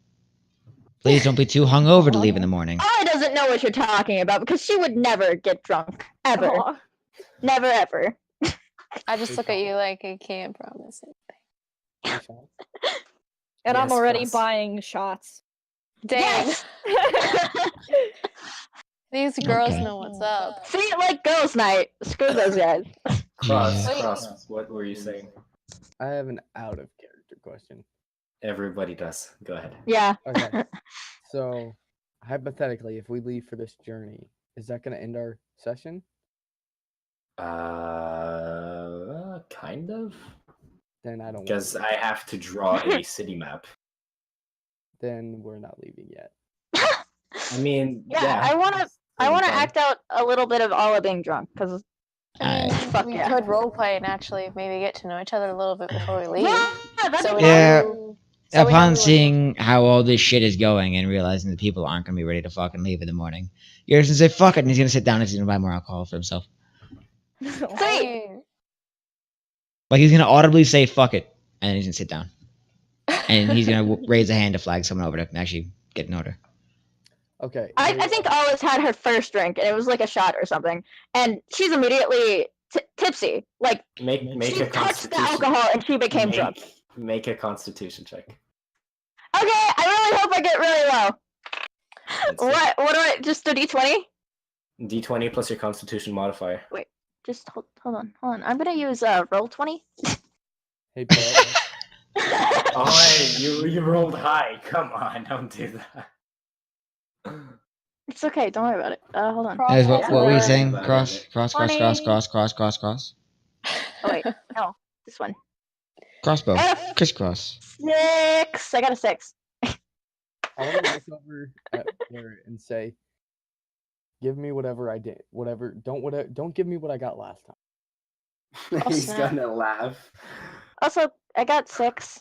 Please don't be too hungover to leave in the morning. Alla doesn't know what you're talking about because she would never get drunk. Ever. Aw. Never ever. I just look at you like I can't promise it. And I'm Yes, already yes. buying shots. Damn, Yes! these girls Okay. know what's up. See it like girls' night. Screw those guys. Cross, Yeah. cross. What were you saying? I have an out of character question. Everybody does. Go ahead. Yeah. Okay. So, hypothetically, if we leave for this journey, is that going to end our session? Kind of. Then I don't. want Because to. I have to draw a city map. Then we're not leaving yet. I mean, Yeah, I wanna pretty fun. act out a little bit of Alla being drunk because I mean, Fuck we yeah. could roleplay and actually maybe get to know each other a little bit before we leave. yeah, that'd So be we Yeah. know- so we know Upon who we're- seeing how all this shit is going and realizing that people aren't going to be ready to fucking leave in the morning, Garrett's going to say, fuck it, and he's going to sit down and he's going to buy more alcohol for himself. Sweet. Hey, Like, he's going to audibly say, fuck it, and he's going to sit down. And he's going to raise a hand to flag someone over to actually get an order. Okay. I think Alla's had her first drink and it was like a shot or something, and she's immediately tipsy. Like Make she a touched the constitution. alcohol and she became drunk. Make a constitution check. Okay, I really hope I get really low. Let's see. What do I just do D20? D20 plus your constitution modifier. Just hold on. I'm gonna use roll 20. Hey, bro. Oh, You rolled high. Come on, don't do that. It's okay. Don't worry about it. Hold on. Guys, what were you Yeah. saying? About Cross, it. cross, cross, cross, cross, cross, cross, cross. Oh wait, no, this one. Crossbow. I got a Crisscross. 6. I got a 6. I want to look over at Garrett and say, "Give me whatever I did. Whatever. Don't give me what I got last time." He's snap. gonna laugh. Also, I got 6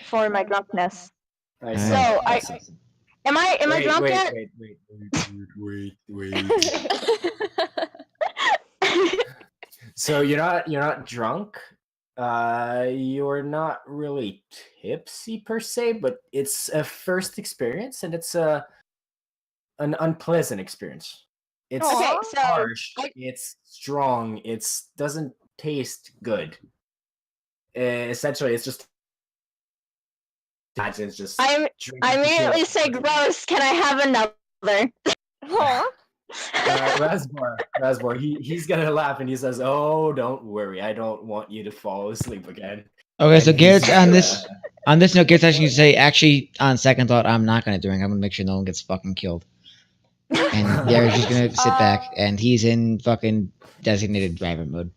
for my drunkenness. I So, saw I- that. Am I drunk wait, yet? wait. So you're not drunk. You're not really tipsy per se, but it's a first experience, and it's an unpleasant experience. It's Okay, so harsh. It's strong. It doesn't taste good. Essentially, it's just. It's just. I immediately say, "Gross! Can I have another?" Rasbor, he's gonna laugh and he says, "Oh, don't worry, I don't want you to fall asleep again." Okay, so And he's Garrett's on gonna- this. On this note, Garrett's actually gonna say, actually, on second thought, I'm not gonna drink. I'm gonna make sure no one gets fucking killed. And Garrett's just gonna sit back, and he's in fucking designated driver mode.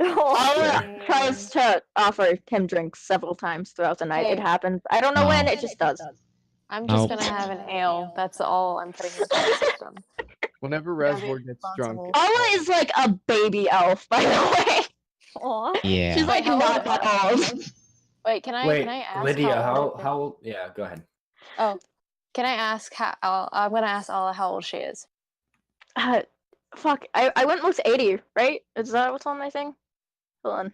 Alla tries to offer him drinks several times throughout the night. It Hey. happens. I don't know when. No. It just does. I'm just No. gonna have an ale. That's all I'm putting into the system. Whenever Gotta be Rasbor gets drunk, responsible. Alla is like a baby elf, by the way. Aw. Yeah. She's like How not old- that old. Wait, can I Wait, ask Lydia, how old? how old? Yeah, go ahead. Oh, can I ask how? I'm gonna ask Alla how old she is. Fuck. I went with 80, right? Is that what's on my thing? Hold on.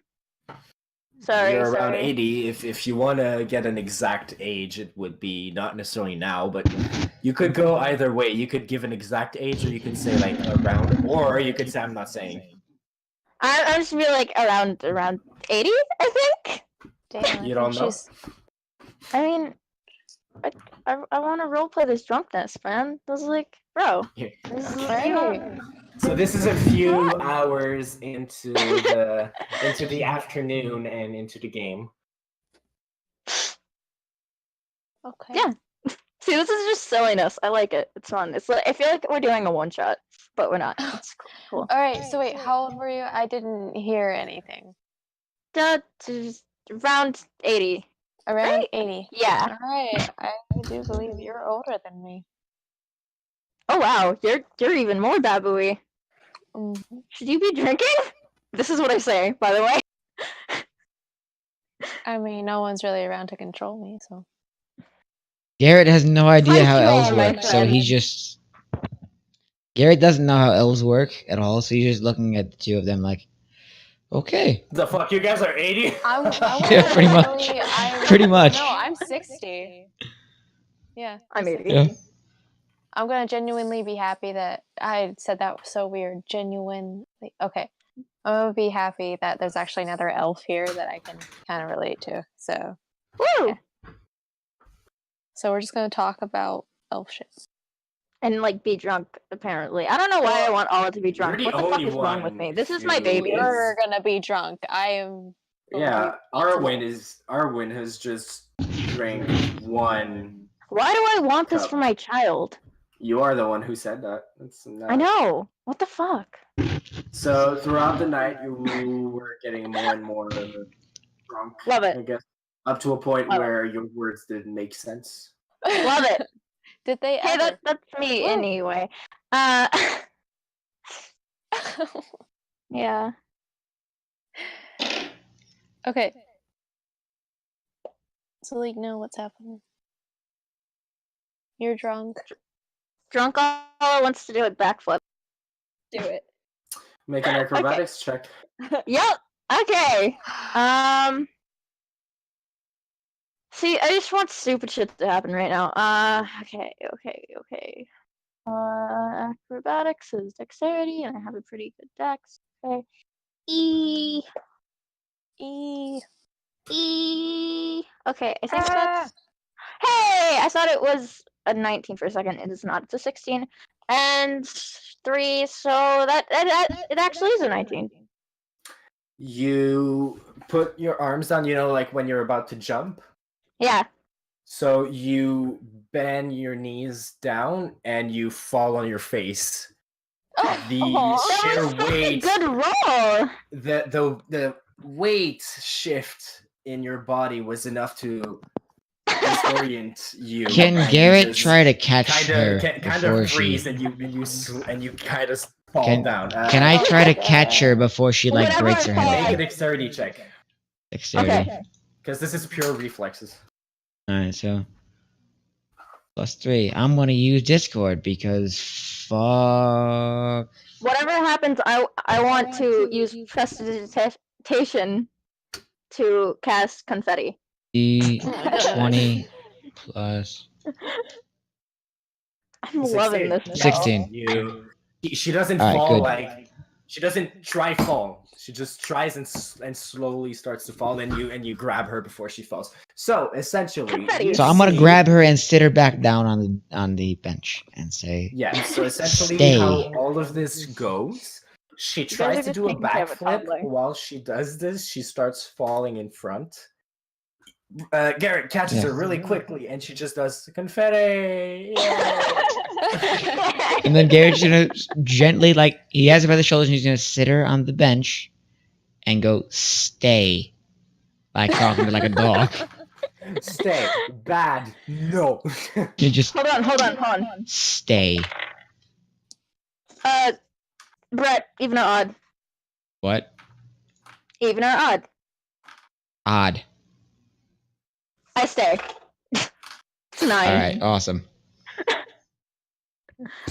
Sorry, You're around sorry. 80. If you want to get an exact age, it would be not necessarily now, but you could go either way. You could give an exact age, or you could say like around, or you could say I'm not saying. I just feel like around 80, I think. Damn, You don't know? I mean, I want to roleplay this drunkenness, man. I was like, bro, this is, you know, So this is a few hours into the afternoon and into the game. Okay. Yeah. See, this is just silliness. I like it. It's fun. It's like I feel like we're doing a one shot, but we're not. It's cool. All right. So wait, how old were you? I didn't hear anything. Just around 80. Around Right? 80. Yeah. All right. I do believe you're older than me. Oh wow, you're even more babooey. Mhm. Should you be drinking? This is what I say, by the way. I mean, no one's really around to control me, so. Garrett has no idea Fight how you elves on, my work, so friend. he's just. Garrett doesn't know how elves work at all, so he's just looking at the two of them like, okay. The fuck, you guys are 80? I Yeah, pretty much. Pretty much. No, I'm 60. Yeah. I'm 80. Yeah. I'm gonna genuinely be happy that I said that was so weird. Genuinely. Okay. I'm gonna be happy that there's actually another elf here that I can kind of relate to. So, Woo! so we're just gonna talk about elf shit. And like be drunk, apparently. I don't know why I want Alla to be drunk. You're What the the fuck only is wrong with one me? This is my who baby. is- You're gonna be drunk. I am. Yeah, responsible. Arwen has just drank one. Why do I want this Cup. for my child? You are the one who said that. That's not... I know. What the fuck? So throughout the night, you were getting more and more drunk. Love it. I guess up to a point Love it. where your words didn't make sense. Love it. Did they Hey, ever? that's me Woo. anyway. Yeah. Okay. So, like, no, what's happening? You're drunk. Drunk Alla wants to do a backflip. Do it. Make an acrobatics check. Yep. Okay. See, I just want stupid shit to happen right now. Okay. Acrobatics is dexterity, and I have a pretty good dex. Okay. E. Okay, I think that's. Hey, I thought it was a 19 for a second. It is not. It's a 16 and 3. So that it actually is a 19. You put your arms down, like when you're about to jump. Yeah. So you bend your knees down and you fall on your face. The sheer weight, Good roll. the weight shift in your body was enough to disorient you. Can and you Garrett just try to catch her kind before of freeze she? and you kind of fall Can, down. can I try to catch her before she like Whenever breaks her I fall, head? Make a dexterity check Dexterity. Okay. because this is pure reflexes. Alright, so +3. I'm gonna use Discord because fuck. Whatever happens, I want to use prestidigitation to cast confetti. D20 plus I'm loving this. 16. She doesn't All right, fall good. like she doesn't try fall. She just tries and slowly starts to fall, and you grab her before she falls. So essentially, you So I'm gonna see- grab her and sit her back down on the bench and say, Yeah. So essentially, Stay. how all of this goes, she guys are tries to just do a taking care of a backflip. toddler. While she does this, she starts falling in front. Garrett catches Yeah. her really quickly, and she just does confetti. Yay. and then Garrett's gonna gently like he has her by the shoulders and he's gonna sit her on the bench and go stay, like talking to like a dog. Stay. Bad. No. You just Hold on. stay. Brett, even or odd? What? Even or odd? Odd. I stay. It's 9. All right, awesome.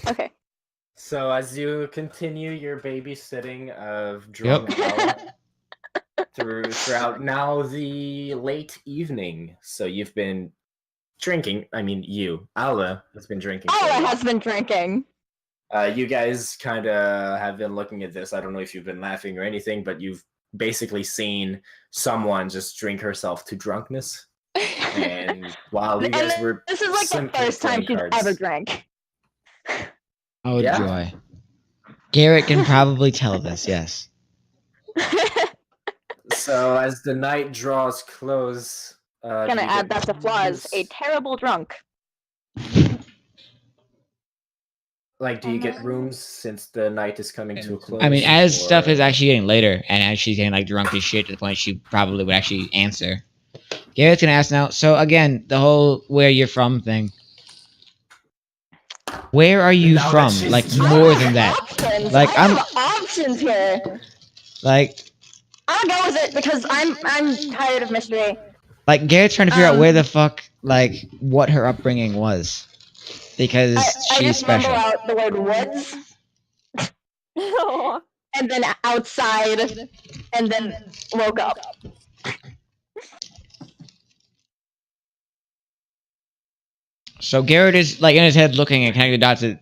Okay. So as you continue your babysitting of drunk Alla throughout now the late evening, so you've been drinking. I mean, Alla has been drinking. for a Alla while. has been drinking. You guys kind of have been looking at this. I don't know if you've been laughing or anything, but you've basically seen someone just drink herself to drunkenness. And while you guys were This is like the simply first time playing she's cards- ever drank. Oh Yeah. joy. Garrett can probably tell this. Yes. So as the night draws close, Gonna do you add get that to flaws. A rooms- terrible drunk. Like, do you get rooms since the night is coming to a close? I mean, as or- stuff is actually getting later, and as she's getting like drunk as shit to the point she probably would actually answer. Garrett's gonna ask now. So again, the whole where you're from thing. Where are you Now that from? she's Like drunk. more than that. Options. Like, I I'm- have options here. Like I'll go with it because I'm tired of mystery. Garrett's trying to figure out where Um, the fuck like what her upbringing was, because I she's just mumble special. out the word woods, and then outside, and then woke up. So Garrett is like in his head looking and connecting the dots. That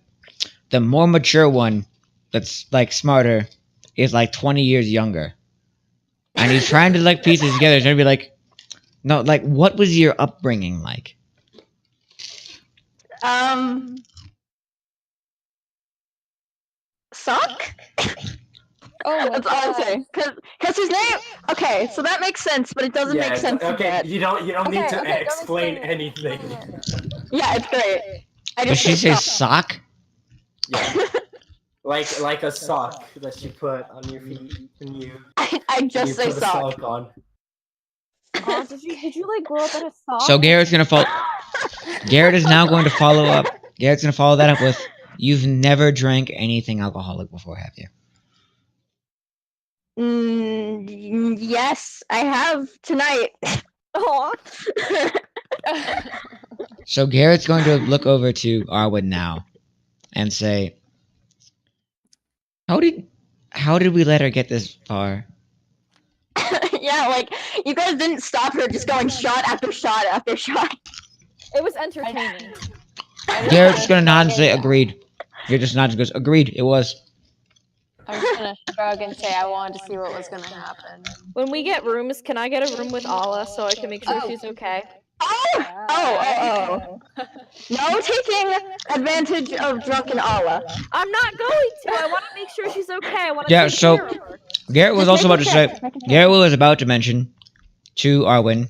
the more mature one, that's like smarter, is like 20 years younger, and he's trying to like piece it together. He's trying to be like, no, like what was your upbringing like? Sock? Oh, That's all I'm saying. Cause his name. Okay, so that makes sense, but it doesn't make sense. Okay, yet. you don't need Okay, to okay, don't explain explain it. anything. Yeah, it's great. I Did just she say sock. sock? Yeah. like a sock that you put on your feet when you I just say put a sock. sock on. Oh, did you like grow up at a sock? So Garrett's gonna follow. Garrett is now going to follow up. Garrett's gonna follow that up with, "You've never drank anything alcoholic before, have you?" Yes, I have tonight. Aw. So Garrett's going to look over to Arwen now and say, How did we let her get this far?" Yeah, like you guys didn't stop her just going shot after shot after shot. It was entertaining. Garrett's gonna nod and say, "Agreed." Garrett just nods and goes, "Agreed, it was." I'm just gonna shrug and say I wanted to see what was gonna happen. When we get rooms, can I get a room with Alla so I can make sure Oh. she's okay? Oh. No taking advantage of drunken Alla. I'm not going to. I want to make sure she's okay. I want to Yeah, take so- care of her. Garrett was Just also about to making say, sure, making sure. Garrett was about to mention to Arwen,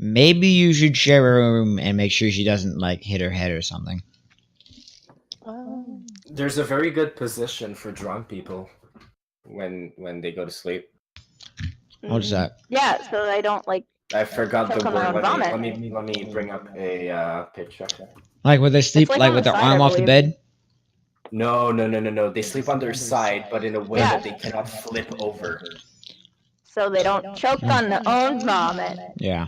maybe you should share a room and make sure she doesn't like hit her head or something. There's a very good position for drunk people when they go to sleep. What's that? Yeah, so I don't like. I forgot the Choke on word. my own vomit. Let me bring up a picture. Like where they sleep, like like on with the their side, arm I off the believe. bed? No. They sleep on their side, but in a way Yeah. that they cannot flip over. So they don't choke on their own vomit. Yeah.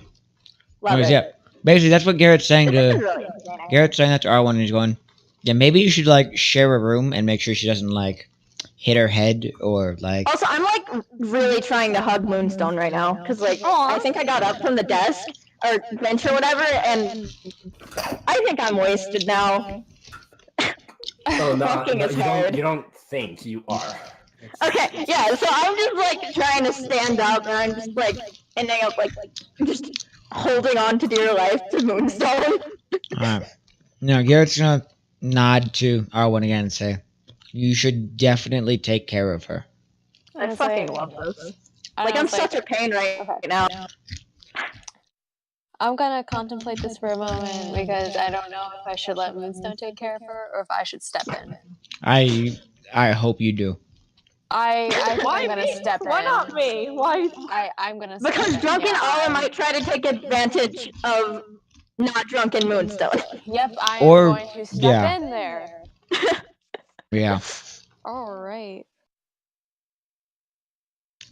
Love Anyways, it. yeah. Basically, that's what Garrett's saying This is to. really entertaining. Garrett's saying that to Arwen, and he's going, yeah, maybe you should like share a room and make sure she doesn't like hit her head or like. Also, I'm like really trying to hug Moonstone right now because like I think I got up from the desk or bench or whatever, and I think I'm wasted now. Oh no, Fucking is you hard. don't think you are. Okay, yeah. So I'm just like trying to stand up, and I'm just like ending up like just holding on to dear life to Moonstone. Alright. No, Garrett's gonna nod to Arwen again and say, you should definitely take care of her. I fucking love this. Like I'm such a pain right now. I'm gonna contemplate this for a moment because I don't know if I should let Moonstone take care of her or if I should step in. I hope you do. I think I'm gonna step in. Why not me? Why? I'm gonna step Because in. drunken Yeah, Alla might try to take advantage of not drunken Moonstone. Yep, I'm Or- going to step yeah. in there. Yeah. Alright.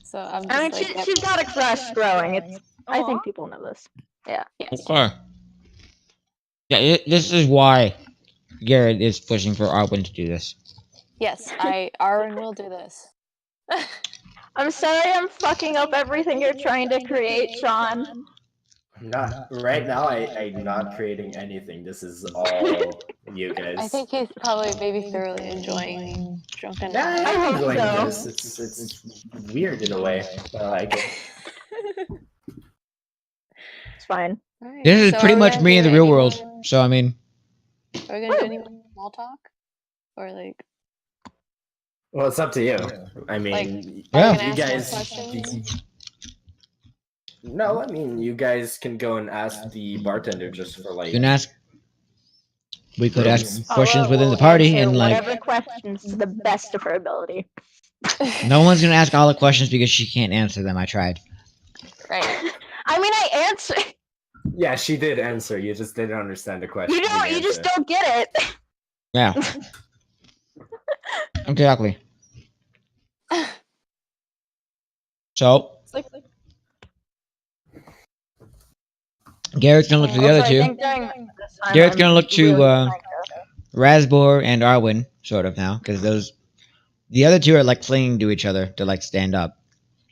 So I'm just I mean, like, she's got a crush growing. It's. I think people know this. Yeah. yes. Okay. Yeah, this is why Garrett is pushing for Arwen to do this. Yes, Arwen will do this. I'm sorry I'm fucking up everything you're trying to create, Sean. Not right now. I'm not creating anything. This is all you guys. I think he's probably maybe thoroughly enjoying drunken. Yeah, I I'm hope enjoying so. this. It's weird in a way. I like it. It's fine. Alright, This is so pretty are we much gonna me in do the real any world. more- So I mean, Are we gonna do any more small talk? Or like, Well, it's up to you. I mean, Like, Yeah. are we you gonna ask more guys. questions? No, I mean, you guys can go and ask the bartender just for like. you can ask. We could ask Alla questions within the will party, answer and like, whatever questions to the best of her ability. no one's gonna ask all the questions because she can't answer them. I tried. Right. I mean, I answer. Yeah, she did answer. You just didn't understand the question. You don't. You just don't get it. Yeah. Exactly. So It's like, Garrett's gonna look to the Also, other I two. think during this time, Garrett's I'm gonna look to really trying to- Rasbor and Arwen, sort of now, because the other two are like clinging to each other to like stand up.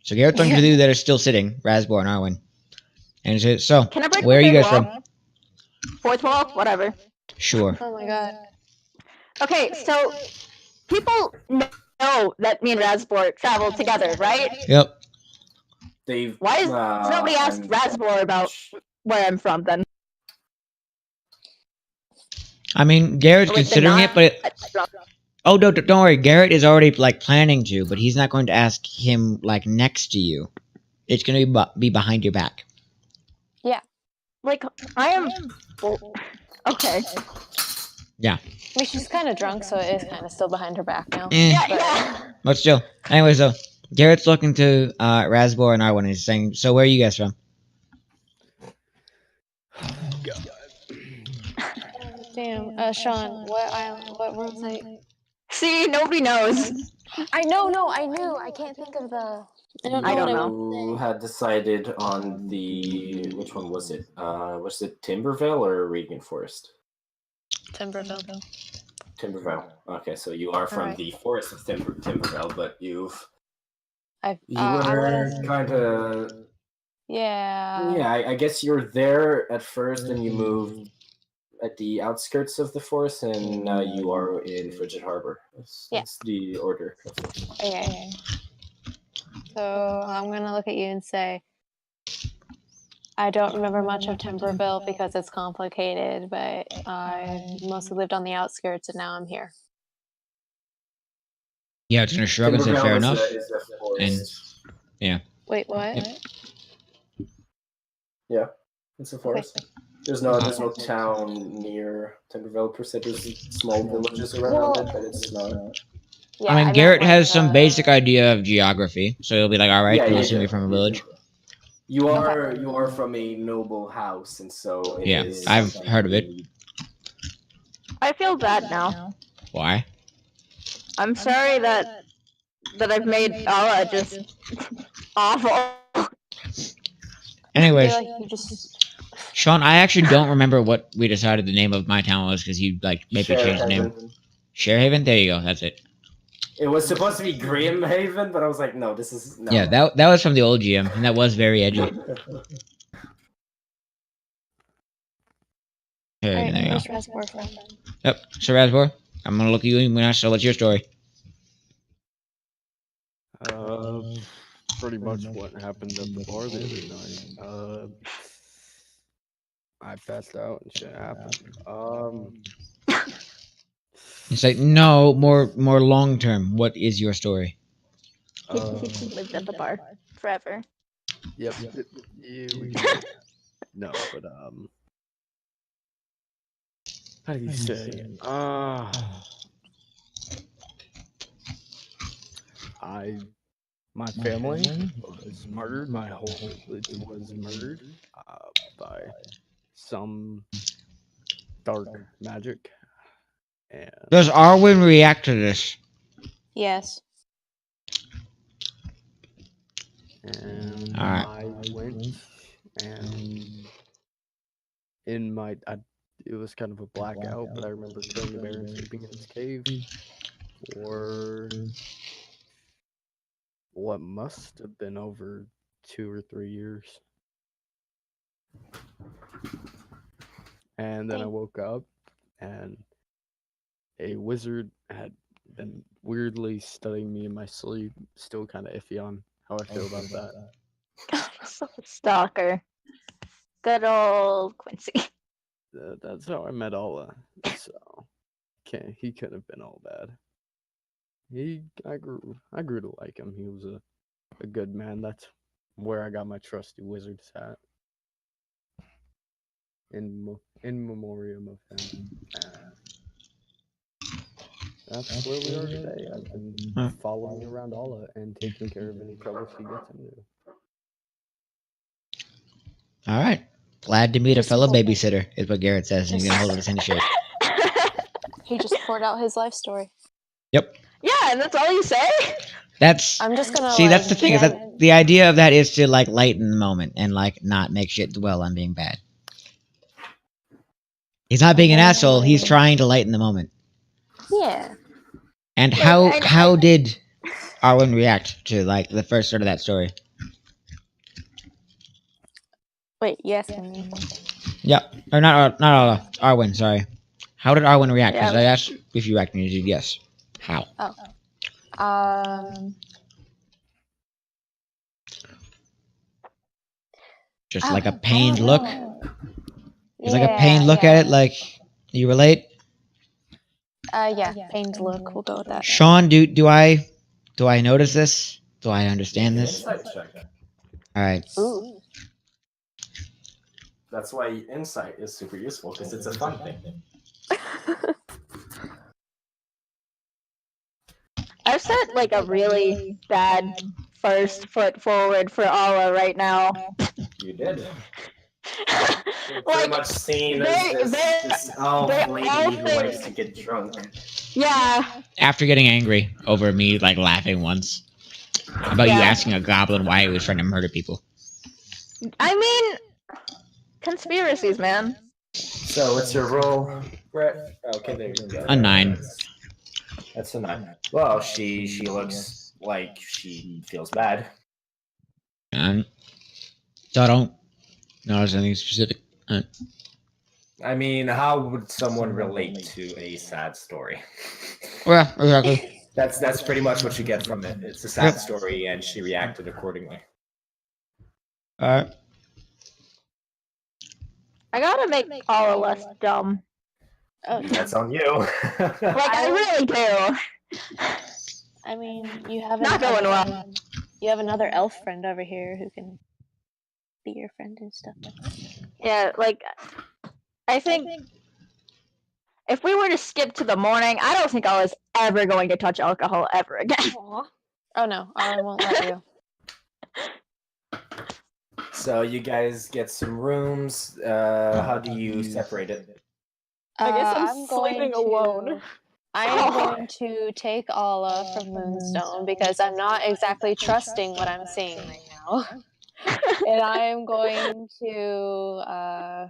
So Garrett's looking to the two that are still sitting, Rasbor and Arwen. And he says, so, Can I break where are the you third guys from? wall? Fourth wall, whatever. Sure. oh my god. Okay, so people know that me and Rasbor travel together, right? Yep. They've. Why is nobody asked Rasbor about where I'm from then? I mean, Garrett's Or like the considering it, but oh, don't worry. Garrett is already like planning to, but he's not going to ask him like next to you. It's going to be behind your back. Like I am. Well, okay. Yeah. I mean, she's kind of drunk, so it is kind of still behind her back now. Eh, Yeah, But- yeah. but still. Anyways, though, Garrett's looking to Rasbor and Arwen and he's saying, so where are you guys from? Damn, Sean, what island? What room site? See, nobody knows. I know, no, I knew. I can't think of the. I don't know. You had decided on the which one was it? Was it Timbervale or Regan Forest? Timberville. Timbervale. Okay, so you are from Alright. the forest of Timbervale, but you I'm were gonna. kind of Yeah. yeah. I guess you were there at first, and you moved at the outskirts of the forest, and now you are in Frigid Harbor. That's the order. Okay. So I'm gonna look at you and say, I don't remember much of Timberville because it's complicated, but I mostly lived on the outskirts and now I'm here. Yeah, it's going to shrug and say, Timbervale fair is enough. a forest. Wait, what? Yep. Yeah. It's a forest. There's no town near Timberville per se. There's small villages around it, but it's not. Yeah, I mean, meant Garrett like has some the- basic idea of geography, so he'll be like, "All right, Yeah, you you assume do. you're from a You village." do. You are from a noble house, and so it Yeah, is I've something heard of it. we- I feel bad now. Why? I'm sorry that I've made Alla just awful. I Anyways, feel like you just. Sean, I actually don't remember what we decided the name of my town was because you like maybe changed the name. Sharehaven. Sharehaven. There you go. That's it. It was supposed to be Grimhaven, but I was like, no, this is no. Yeah, that was from the old GM, and that was very edgy. Here, Alright, there you go. where's Reservoir from? Yep. So Razbor, I'm gonna look at you and I'm gonna ask, so what's your story? Pretty much what happened at the bar the other night. I passed out and shit happened. It's like no more long term. What is your story? He lived at the bar forever. Yep. No, but how do you say? My family was murdered. My whole village was murdered by some dark magic. And Does Arwen react to this? Yes. Alright. I went and in my it was kind of a blackout, but I remember killing the bear and sleeping in its cave for what must have been over 2 or 3 years. And then I woke up and a wizard had been weirdly studying me in my sleep. Still kind of iffy on how I feel about that. Stalker. Good old Quincy. That's how I met Alla. So he couldn't have been all bad. I grew to like him. He was a good man. That's where I got my trusty wizard's hat. In memoriam of him. That's where we are today. I've been following around Alla and taking care of any trouble she gets into. All right. Glad to meet a fellow babysitter, is what Garrett says, and he's gonna hold up his handshake. He just poured out his life story. Yep. Yeah, and that's all you say? That's I'm just gonna see. like, That's the thing is that the idea of that is to like lighten the moment and like not make shit dwell on being bad. He's not being an asshole. He's trying to lighten the moment. Yeah. And Like, how did Arwen react to like the first start of that story? Wait, you asking me? Yep. Or not Arwen. Sorry. How did Arwen react? Because Yeah. I asked if you reacted, and you did yes. How? Just like a pained look. Just like a pained look at it, like you relate. Yeah, pained look. We'll go with that. Sean, do I notice this? Do I understand this? Insight check. All right. Ooh. That's why insight is super useful because it's a fun thing. I've set like a really bad first foot forward for Alla right now. You did. You're pretty Like, much seen they- as this elf they lady all who think- likes to get drunk. Yeah, After getting angry over me like laughing once about you Yeah. asking a goblin why he was trying to murder people. I mean, conspiracies, man. So what's your roll, Brett? Okay, there you go. A 9. That's a 9. Well, she looks like she feels bad. And so I don't notice anything specific. I mean, how would someone relate to a sad story? Well, exactly. That's pretty much what you get from it. It's a sad Yep. story, and she reacted accordingly. All right. I gotta make Alla less dumb. Oh, That's on you. Like, I really do. I mean, you have Not going well. You have another elf friend over here who can be your friend and stuff like that. Yeah, like I think if we were to skip to the morning, I don't think I was ever going to touch alcohol ever again. Aw. Oh no, Arwen won't let you. So you guys get some rooms. How do you separate it? I guess I'm going sleeping alone. to- I am going to take Alla from Moonstone because I'm not exactly trusting what I'm seeing right now. And I am going to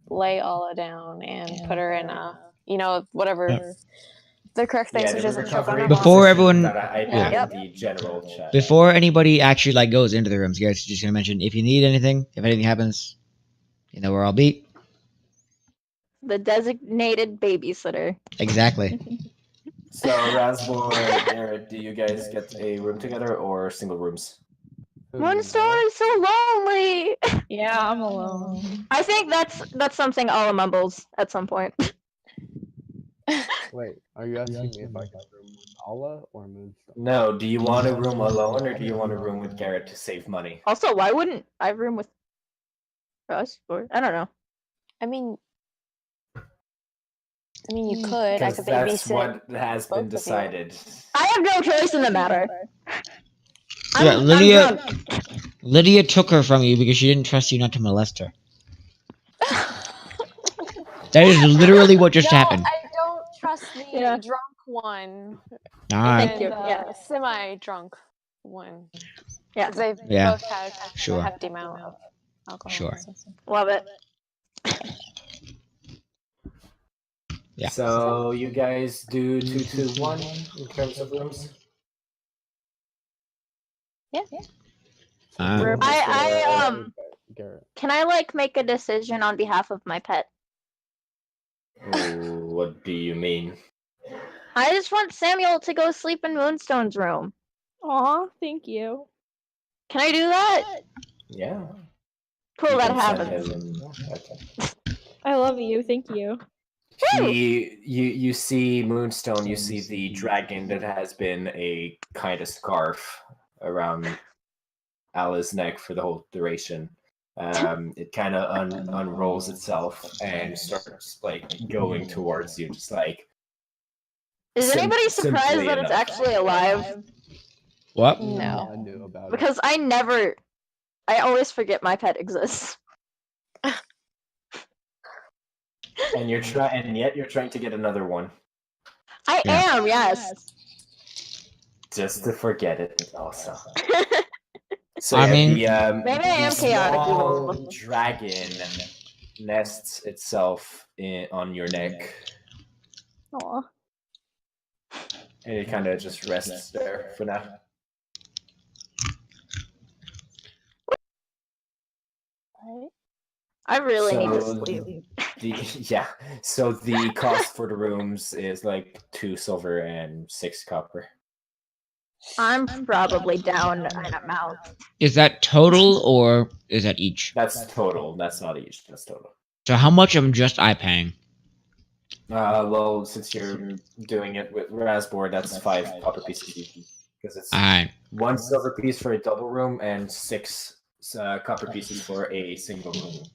lay Alla down and put her in a, whatever the correct thing, so she doesn't choke on her Before mom. everyone- that I yeah. put in the general chat. Before anybody actually like goes into the rooms, guys, just gonna mention if you need anything, if anything happens, you know where I'll be. The designated babysitter. Exactly. So Rasbor and Garrett, do you guys get a room together or single rooms? Moonstone is so lonely. Yeah, I'm alone. I think that's something Alla mumbles at some point. Wait, are you asking me if I got room with Alla or Moonstone? No, do you want a room alone or do you want a room with Garrett to save money? Also, why wouldn't I room with us? Or I don't know. I mean, you could. I Because could that's babysit. what has both of been you. decided. I have no choice in the matter. Yeah, I'm Lydia- drunk. Lydia took her from you because she didn't trust you not to molest her. That is literally what just No, happened. I don't trust the Yeah. drunk one. Alright. Thank you, yeah. Semi-drunk one. Yeah. 'Cause they've Yeah. both had Sure. a hefty amount of alcohol. Sure. Love it. Yeah. So you guys do 2-2-1 in terms of rooms? Alright. Garrett. Can I like make a decision on behalf of my pet? Ooh, what do you mean? I just want Samuel to go sleep in Moonstone's room. Aw, thank you. Can I do that? Yeah. Cool, You that can send happens. him- okay. I love you, thank you. You see Moonstone, you see the dragon that has been a kind of scarf around Alla's neck for the whole duration. It kind of unrolls itself and starts like going towards you, just like. Is anybody simply surprised that it's enough. actually alive? What? No. I knew about it. Because I always forget my pet exists. And yet you're trying to get another one, I Yeah. am, yes. just to forget it. Also. So I yeah, mean- Maybe I am the chaotic small evil. dragon nests itself on your neck, Aw. and it kind of just rests there for now. I really need to So sleep. So the cost for the rooms is like 2 silver and 6 copper. I'm probably down an amount. Is that total or is that each? That's total. That's not each. That's total. So how much am just I paying? Well, since you're doing it with Rasboard, that's 5 copper pieces each. Because it's Alright. 1 silver piece for a double room and 6 copper pieces for a single room.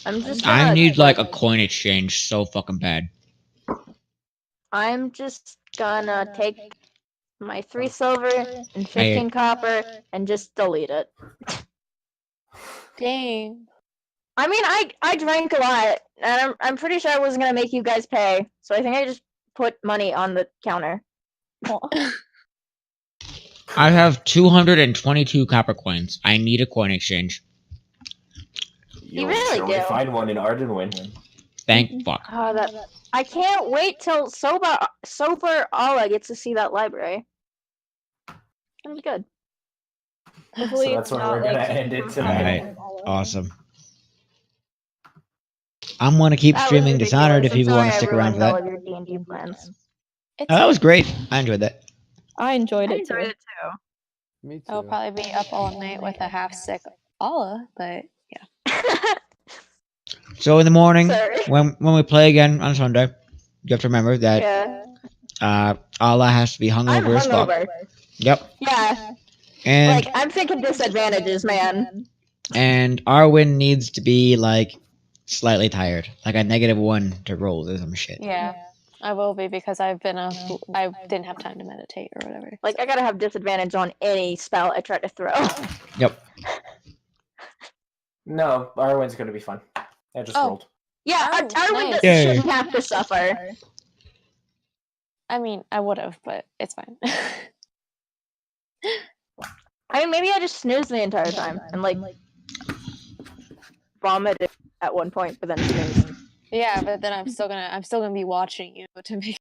I'm just I gonna, need like a coin exchange so fucking bad. I'm just gonna take my 3 silver and 15 copper and just delete it. Dang. I mean, I drank a lot, and I'm pretty sure I wasn't gonna make you guys pay, so I think I just put money on the counter. I have 222 copper coins. I need a coin exchange. You really surely do. find one in Ardenwin. Thank fuck. Oh, that I can't wait till sober Alla gets to see that library. That'll be good. Hopefully So that's it's where not we're gonna like end it tonight. Alright. Awesome. I'm gonna keep That was streaming Dishonored if ridiculous. people I'm want to sorry stick around for I that. ruined all of your D&D plans. It's Oh, that was great. I enjoyed that. I enjoyed I it enjoyed too. it too. Me too. I'll probably be up all night with a half-sick Alla, but So in the morning, Sorry. when we play again on Sunday, you have to remember that Yeah. Alla has to be I'm hungover as fuck. hungover. Yep. Yeah. And Like, I'm thinking disadvantages, man. And Arwen needs to be like slightly tired, like a -1 to rolls or some shit. Yeah, I will be because I didn't have time to meditate or whatever. Like I gotta have disadvantage on any spell I try to throw. Yep. No, Arwen's gonna be fine. I just rolled. Yeah, Oh, Arwen nice. Yay. shouldn't have to suffer. I mean, I would have, but it's fine. I mean, maybe I just snoozed the entire time and like vomited at one point, but then snoozed. Yeah, but then I'm still gonna be watching you to make